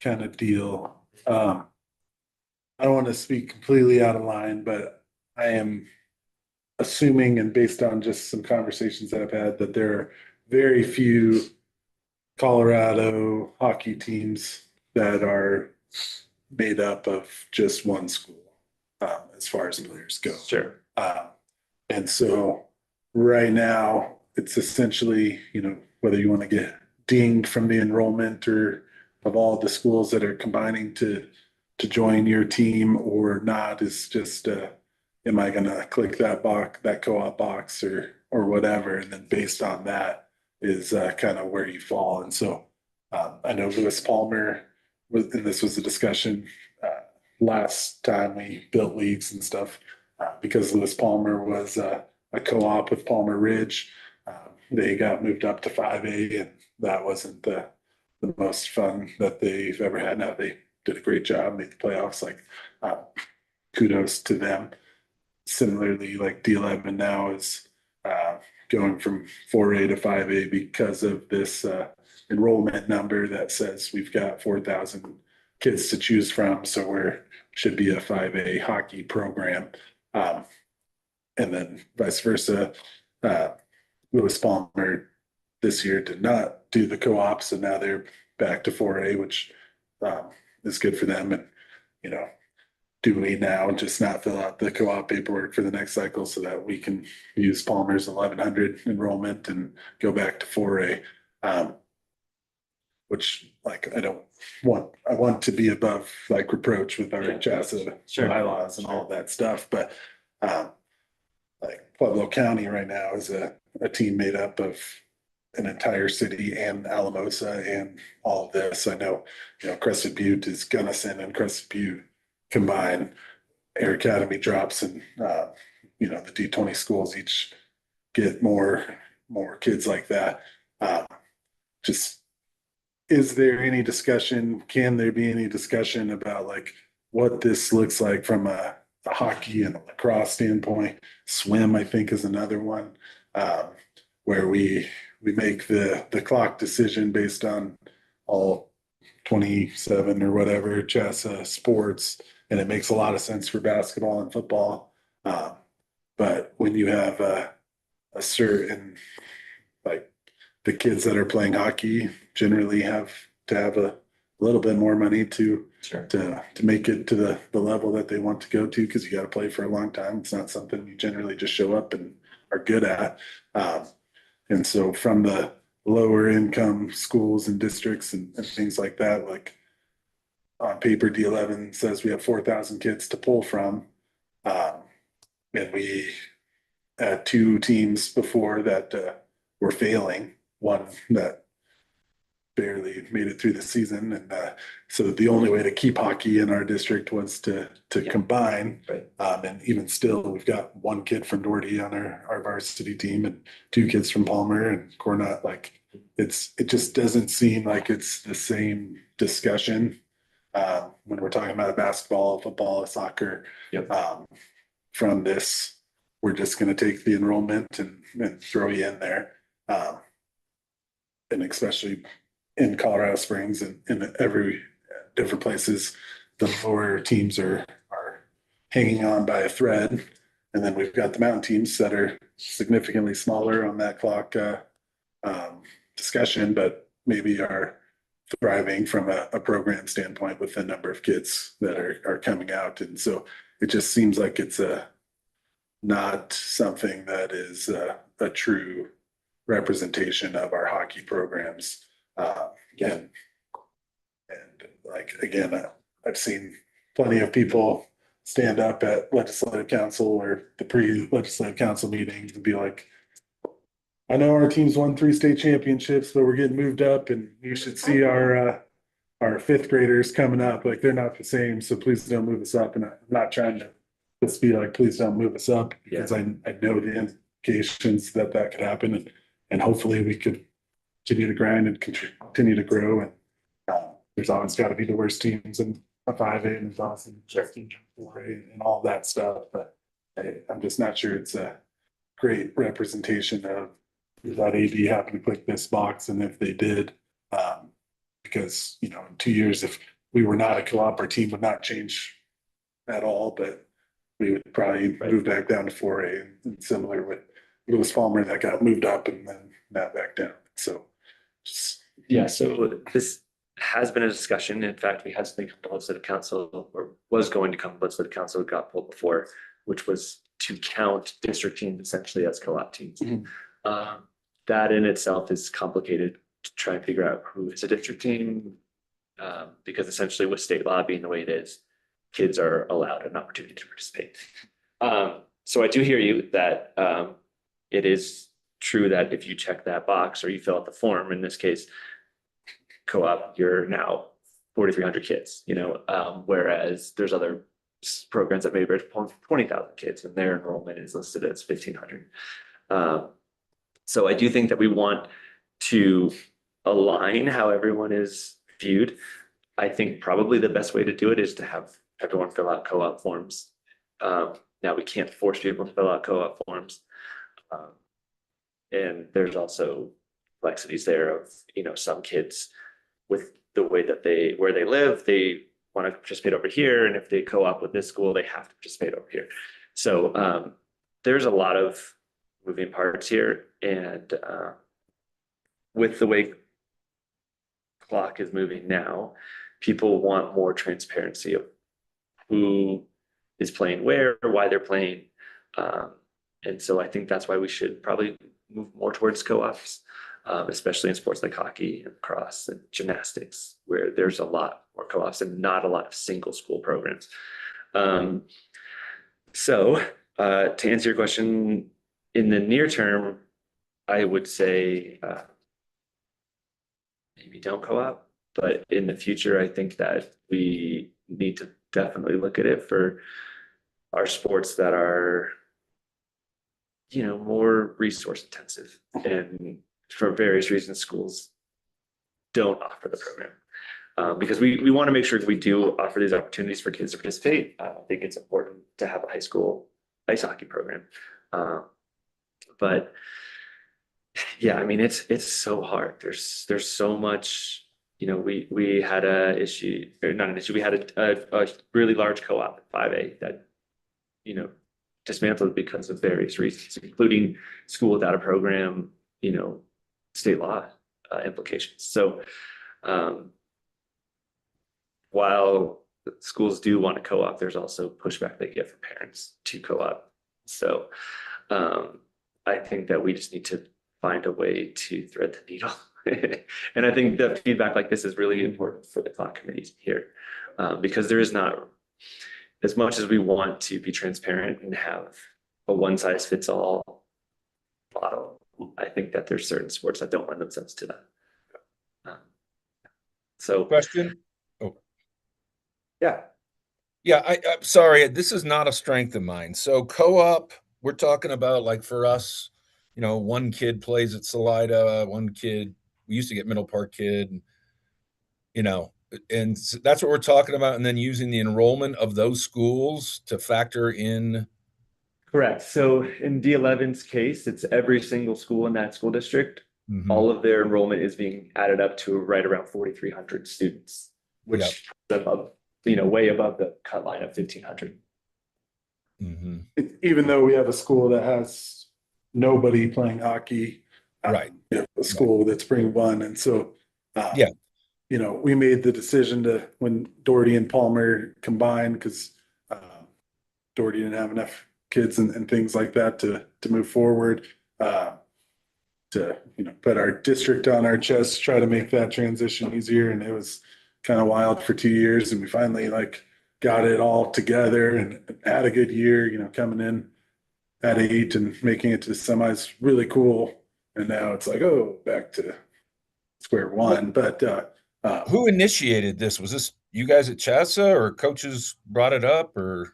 kind of deal, I don't want to speak completely out of line, but I am assuming, and based on just some conversations that I've had, that there are very few Colorado hockey teams that are made up of just one school, as far as players go. Sure. And so right now, it's essentially, whether you want to get dinged from the enrollment or of all the schools that are combining to join your team or not, is just, am I going to click that box, that co-op box or whatever? And then based on that is kind of where you fall. And so I know Lewis Palmer and this was a discussion last time we built leagues and stuff, because Lewis Palmer was a co-op with Palmer Ridge. They got moved up to 5A, and that wasn't the most fun that they've ever had. Now they did a great job, made the playoffs. Like, kudos to them. Similarly, like D11 now is going from 4A to 5A because of this enrollment number that says we've got 4,000 kids to choose from. So should be a 5A hockey program. And then vice versa. Lewis Palmer this year did not do the co-op, so now they're back to 4A, which is good for them. And, do we now just not fill out the co-op paperwork for the next cycle so that we can use Palmer's 1,100 enrollment and go back to 4A? Which, like, I want to be above like reproach with our CHSA bylaws and all of that stuff. But like Pueblo County right now is a team made up of an entire city and Alamosa and all of this. I know, Crested Butte is Gunnison and Crested Butte combined. Air Academy drops, and the D20 schools each get more kids like that. Just, is there any discussion? Can there be any discussion about like what this looks like from a hockey and a lacrosse standpoint? Swim, I think, is another one where we make the clock decision based on all 27 or whatever CHSA sports, and it makes a lot of sense for basketball and football. But when you have a certain, like, the kids that are playing hockey generally have to have a little bit more money to make it to the level that they want to go to, because you got to play for a long time. It's not something you generally just show up and are good at. And so from the lower income schools and districts and things like that, like on paper, D11 says we have 4,000 kids to pull from. And we had 2 teams before that were failing. One that barely made it through the season. And so the only way to keep hockey in our district was to combine. Right. And even still, we've got one kid from Doherty on our varsity team and two kids from Palmer and Cornut. Like it just doesn't seem like it's the same discussion when we're talking about basketball, football, soccer. Yep. From this, we're just going to take the enrollment and throw you in there. And especially in Colorado Springs and in every different places, the lower teams are hanging on by a thread. And then we've got the mountain teams that are significantly smaller on that clock discussion, but maybe are thriving from a program standpoint with the number of kids that are coming out. And so it just seems like it's not something that is a true representation of our hockey programs. And like, again, I've seen plenty of people stand up at legislative council or the pre-legislative council meetings and be like, I know our team's won 3 state championships, but we're getting moved up and you should see our fifth graders coming up. Like they're not the same. So please don't move us up. And I'm not trying to just be like, please don't move us up because I know the implications that could happen. And hopefully we could continue to grind and continue to grow. And there's always got to be the worst teams in a 5A and Dawson, 4A and all that stuff. But I'm just not sure it's a great representation of that AD happened to click this box. And if they did, because, in 2 years, if we were not a co-op, our team would not change at all, but we would probably move back down to 4A and similar with Lewis Palmer that got moved up and then that back down. So just. Yeah, so this has been a discussion. In fact, we had something come to legislative council or was going to come to legislative council, got pulled before, which was to count district teams essentially as co-op teams. That in itself is complicated to try and figure out who is a district team, because essentially with state law being the way it is, kids are allowed an opportunity to participate. So I do hear you that it is true that if you check that box or you fill out the form, in this case, co-op, you're now 4,300 kids, whereas there's other programs that maybe are 20,000 kids and their enrollment is listed as 1,500. So I do think that we want to align how everyone is viewed. I think probably the best way to do it is to have everyone fill out co-op forms. Now we can't force people to fill out co-op forms. And there's also complexities there of, some kids with the way that where they live, they want to participate over here. And if they co-op with this school, they have to participate over here. So there's a lot of moving parts here. And with the way clock is moving now, people want more transparency of who is playing where, why they're playing. And so I think that's why we should probably move more towards co-ops, especially in sports like hockey and lacrosse and gymnastics, where there's a lot more co-ops and not a lot of single school programs. So to answer your question, in the near term, I would say maybe don't co-op, but in the future, I think that we need to definitely look at it for our sports that are, more resource intensive, and for various reasons, schools don't offer the program. Because we want to make sure that we do offer these opportunities for kids to participate. I think it's important to have a high school ice hockey program. But yeah, I mean, it's so hard. There's so much, we had a issue, or not an issue, we had a really large co-op at 5A that, dismantled because of various reasons, including school without a program, state law implications. So while schools do want to co-op, there's also pushback they get from parents to co-op. So I think that we just need to find a way to thread the needle. And I think that feedback like this is really important for the clock committees here, because there is not, as much as we want to be transparent and have a one size fits all model, I think that there's certain sports that don't lend themselves to that. So Question? Yeah. Yeah, I'm sorry, this is not a strength of mine. So co-op, we're talking about like for us, one kid plays at Salida, one kid, we used to get Middle Park Kid, you know, and that's what we're talking about. And then using the enrollment of those schools to factor in. correct. So in D11's case, it's every single school in that school district. Mhm. All of their enrollment is being added up to right around 4,300 students, which Yep. is above, way above the cut line of 1,500. Mhm. Even though we have a school that has nobody playing hockey. Right. A school that's spring one. And so, Yeah. We made the decision to, when Doherty and Palmer combined, because Doherty didn't have enough kids and things like that to move forward. To put our district on our chest, try to make that transition easier. And it was kind of wild for 2 years, and we finally got it all together and had a good year. Coming in at 8 and making it to the semis, really cool. And now it's back to square one. But Who initiated this? Was this you guys at CHSA, or coaches brought it up, or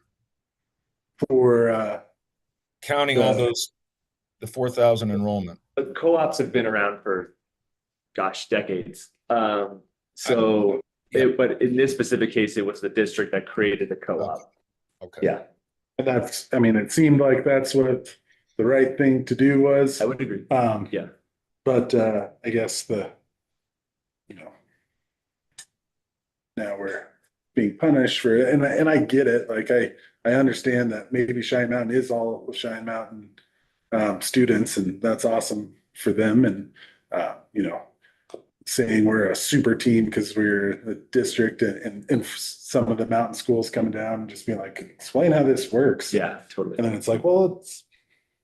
for counting all those, the 4,000 enrollment? But co-ops have been around for, decades. So, Yeah. but in this specific case, it was the district that created the co-op. Okay. Yeah, and it seemed like that's what the right thing to do was. I would agree. Yeah. But I guess now we're being punished for it, and I get it. I understand that maybe Cheyenne Mountain is all of Cheyenne Mountain students, and that's awesome for them. And saying we're a super team because we're the district, and some of the mountain schools coming down and just being like, explain how this works. Yeah, totally. And then it's like, well, it's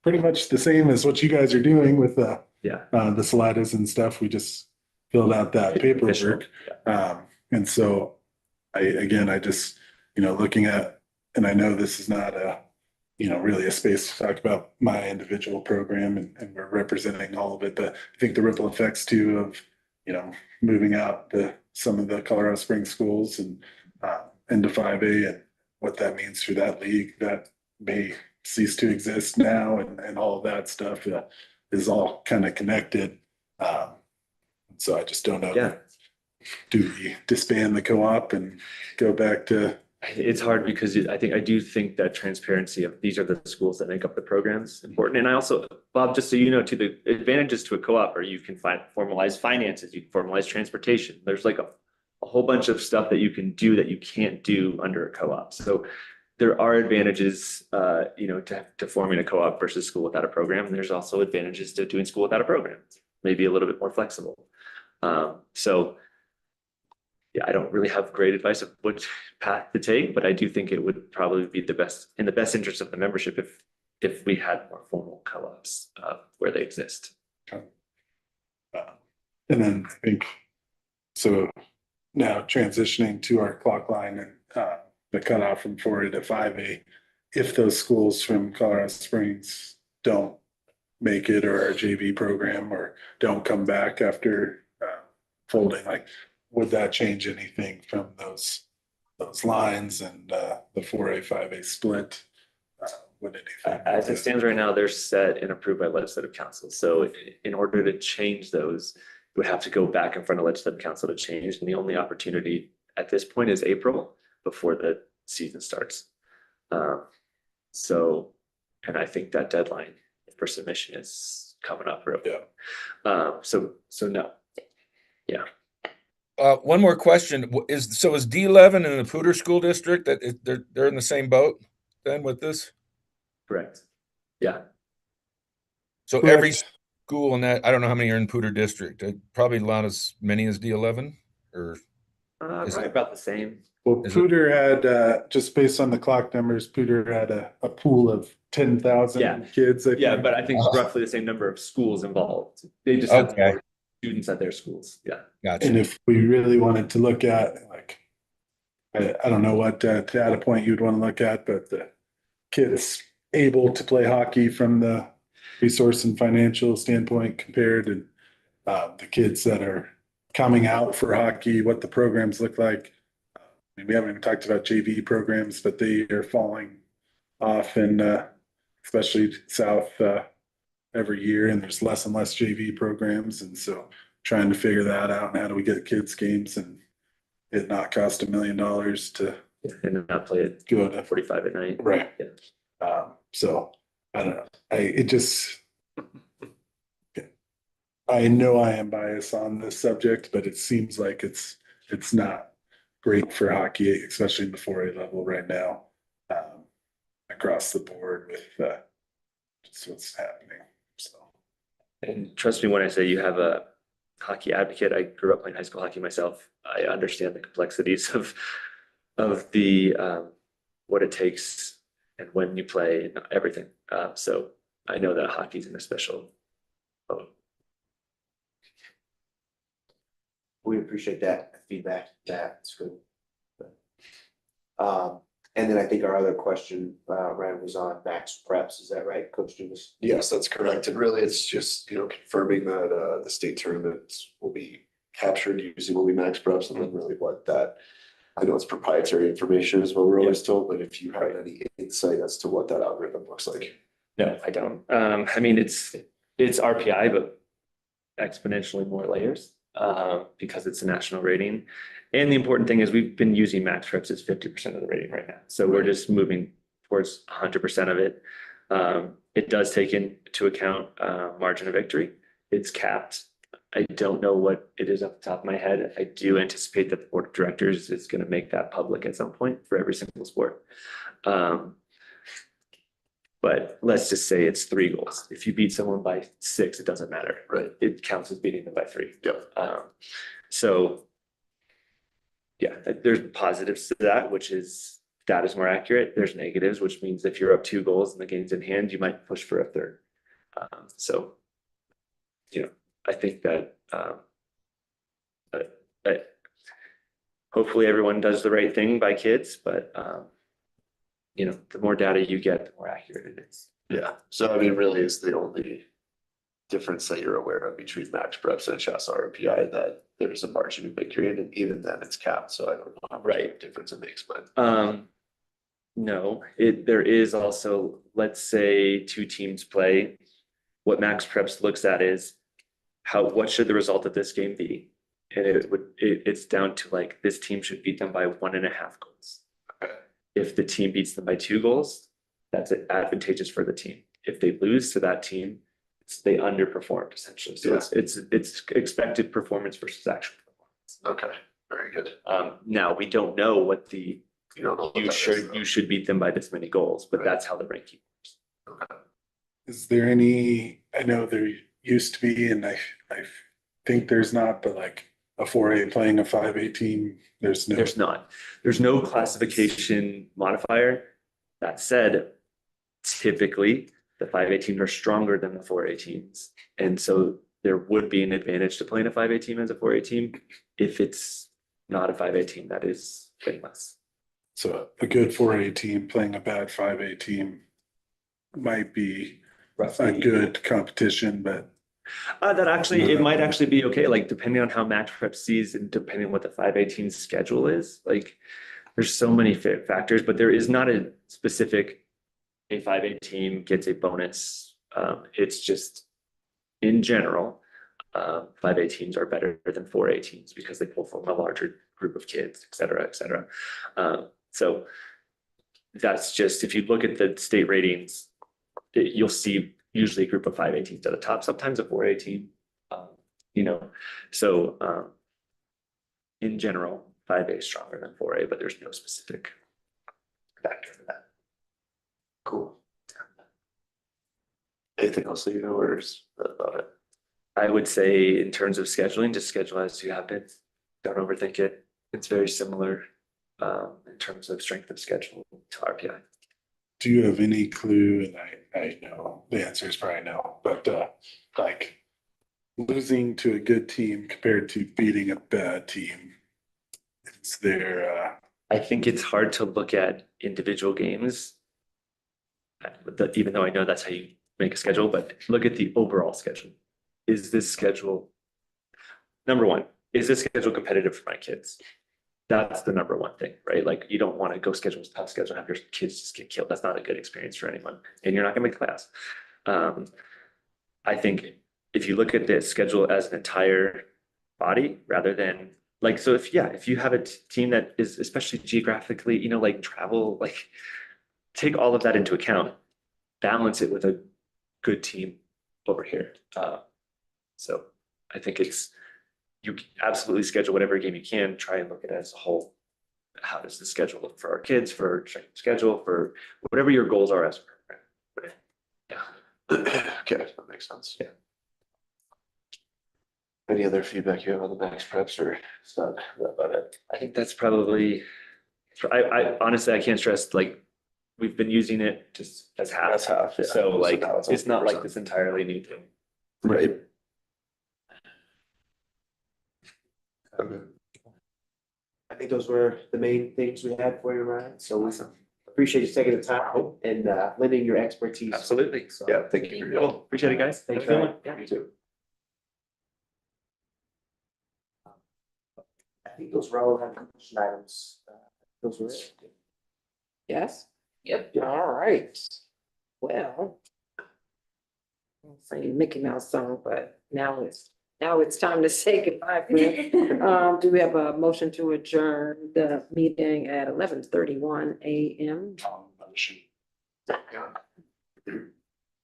pretty much the same as what you guys are doing with the Salidas and stuff. We just filled out that paperwork. And so I just, looking at, and I know this is not really a space to talk about my individual program, and we're representing all of it, but I think the ripple effects too of, moving out some of the Colorado Springs schools and into 5A, and what that means for that league that may cease to exist now, and all of that stuff is all kind of connected. So I just don't know. Yeah. Do we disband the co-op and go back to? It's hard because I do think that transparency of these are the schools that make up the programs is important. And I also, Bob, just so you know, to the advantages to a co-op are you can find formalized finances, you can formalize transportation. There's a whole bunch of stuff that you can do that you can't do under a co-op. So there are advantages, to forming a co-op versus school without a program. And there's also advantages to doing school without a program, maybe a little bit more flexible. So yeah, I don't really have great advice of which path to take, but I do think it would probably be in the best interest of the membership if we had more formal co-ops where they exist. And then I think, so now transitioning to our clock line and the cutoff from 4A to 5A, if those schools from Colorado Springs don't make it, or our JV program, or don't come back after folding, would that change anything from those lines and the 4A, 5A split? Would anything? As it stands right now, they're set and approved by legislative council. So in order to change those, you would have to go back in front of legislative council to change. And the only opportunity at this point is April, before the season starts. And I think that deadline for submission is coming up real quick. So no. Yeah. One more question is D11 and the Poudre School District that they're in the same boat then with this? Correct. Yeah. So Correct. every school in that, I don't know how many are in Poudre District. Probably not as many as D11, or is Probably it about the same. Well, Is Poudre had, just based on the clock numbers, Poudre had a pool of 10,000 Yeah. kids. I Yeah, think. but I think roughly the same number of schools involved. They just have Okay. more students at their schools. Yeah. Gotcha. And if we really wanted to look at, I don't know what data point you'd want to look at, but the kids able to play hockey from the resource and financial standpoint compared, and the kids that are coming out for hockey, what the programs look like. I mean, we haven't even talked about JV programs, but they are falling off in, especially south, every year, and there's less and less JV programs. And so trying to figure that out and how do we get kids games and it not cost $1 million to And not play at go to 45 at night. Right. Yeah. So I don't know. I know I am biased on this subject, but it seems like it's not great for hockey, especially in the 4A level right now. Across the board with just what's happening. So And trust me when I say you have a hockey advocate. I grew up playing high school hockey myself. I understand the complexities of the what it takes and when you play and everything. So I know that hockey's in a special boat. We appreciate that feedback. That's good. And then I think our other question, Ryan, was on max preps. Is that right, Coach Dumas? Yes, that's correct. And really, it's just, confirming that the state tournaments will be captured using will be max preps and then really what that. I know it's proprietary information is what we're always told, but if you have any insight as to what that algorithm looks like. No, I don't. I mean, it's RPI, but exponentially more layers because it's a national rating. And the important thing is we've been using max preps as 50% of the rating right now. So we're just moving towards 100% of it. It does take into account margin of victory. It's capped. I don't know what it is off the top of my head. I do anticipate that the board of directors is going to make that public at some point for every single sport. But let's just say it's 3 goals. If you beat someone by 6, it doesn't matter. Right. It counts as beating them by 3. Yep. So yeah, there's positives to that, which is data is more accurate. There's negatives, which means if you're up 2 goals and the game's in hand, you might push for a third. So, I think that hopefully everyone does the right thing by kids, but the more data you get, the more accurate it is. Yeah. So I mean, really is the only difference that you're aware of between max preps and Shasta RPI that there's a margin of victory and even then it's capped. So I don't know how much of a difference it makes, but. No, there is also, let's say 2 teams play. What max preps looks at is what should the result of this game be? And it's down to like, this team should beat them by 1.5 goals. Okay. If the team beats them by 2 goals, that's advantageous for the team. If they lose to that team, they underperformed essentially. So it's expected performance versus actual performance. Okay, very good. Now we don't know what You don't know. what that is, though. you should beat them by this many goals, but Right. that's how the ranking works. Okay. is there any, I know there used to be, and I think there's not, but like a 4A playing a 5A team, there's There's no classification modifier. That said, typically the 5A teams are stronger than the 4A teams. And so there would be an advantage to playing a 5A team as a 4A team. If it's not a 5A team, that is way less. So a good 4A team playing a bad 5A team might be a good competition, but It might actually be okay, like depending on how Max Prep sees and depending on what the 5A team's schedule is, like there's so many factors, but there is not a specific a 5A team gets a bonus. It's just in general, 5A teams are better than 4A teams because they pull from a larger group of kids, et cetera, et cetera. So that's just, if you look at the state ratings, you'll see usually a group of 5A teams at the top, sometimes a 4A team, so in general, 5A is stronger than 4A, but there's no specific factor for that. Cool. Anything else that or is that about it? I would say in terms of scheduling, just schedule as you have been. Don't overthink it. It's very similar in terms of strength of schedule to RPI. do you have any clue, and I know the answer is probably no, but like losing to a good team compared to beating a bad team, is there I think it's hard to look at individual games, even though I know that's how you make a schedule, but look at the overall schedule. Is this schedule, number one, is this schedule competitive for my kids? That's the number one thing, right? Like, you don't want to go schedule a tough schedule and have your kids just get killed. That's not a good experience for anyone, and you're not gonna make the class. I think if you look at the schedule as an entire body rather than like, so if you have a team that is especially geographically, like travel, like take all of that into account, balance it with a good team over here. So I think you absolutely schedule whatever game you can, try and look at it as a whole. How does the schedule look for our kids, for schedule, for whatever your goals are as a program? Yeah. Okay, that makes sense. Yeah. Any other feedback you have on the max preps, or is that about it? I think that's probably, I honestly, I can't stress, like, we've been using it just as half. That's half, yeah. So like, now it's it's not like 100%. this entirely new thing. Right. Okay. I think those were the main things we had for you, Ryan. So we appreciate you taking the time and lending your expertise. Absolutely. So, Yeah, thank you. Cool. Appreciate it, guys. Thanks, Have a good Ryan. one. Yeah. You too. I think those were all the action items. Those were it. Yes? Yep. All right. Well. I'm saying Mickey Mouse song, but now it's time to say goodbye. Fred. Do we have a motion to adjourn the meeting at 11:31 a.m.?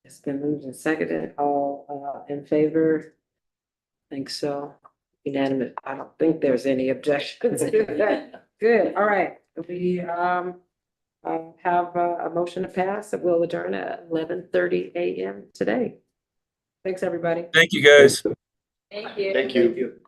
It's been moved and seconded. All in favor? Think so. Unanimous. I don't think there's any objections to that. Good. All right. We have a motion to pass that will adjourn at 11:30 a.m. today. Thanks, everybody. Thank you, guys. Thank you. Thank you.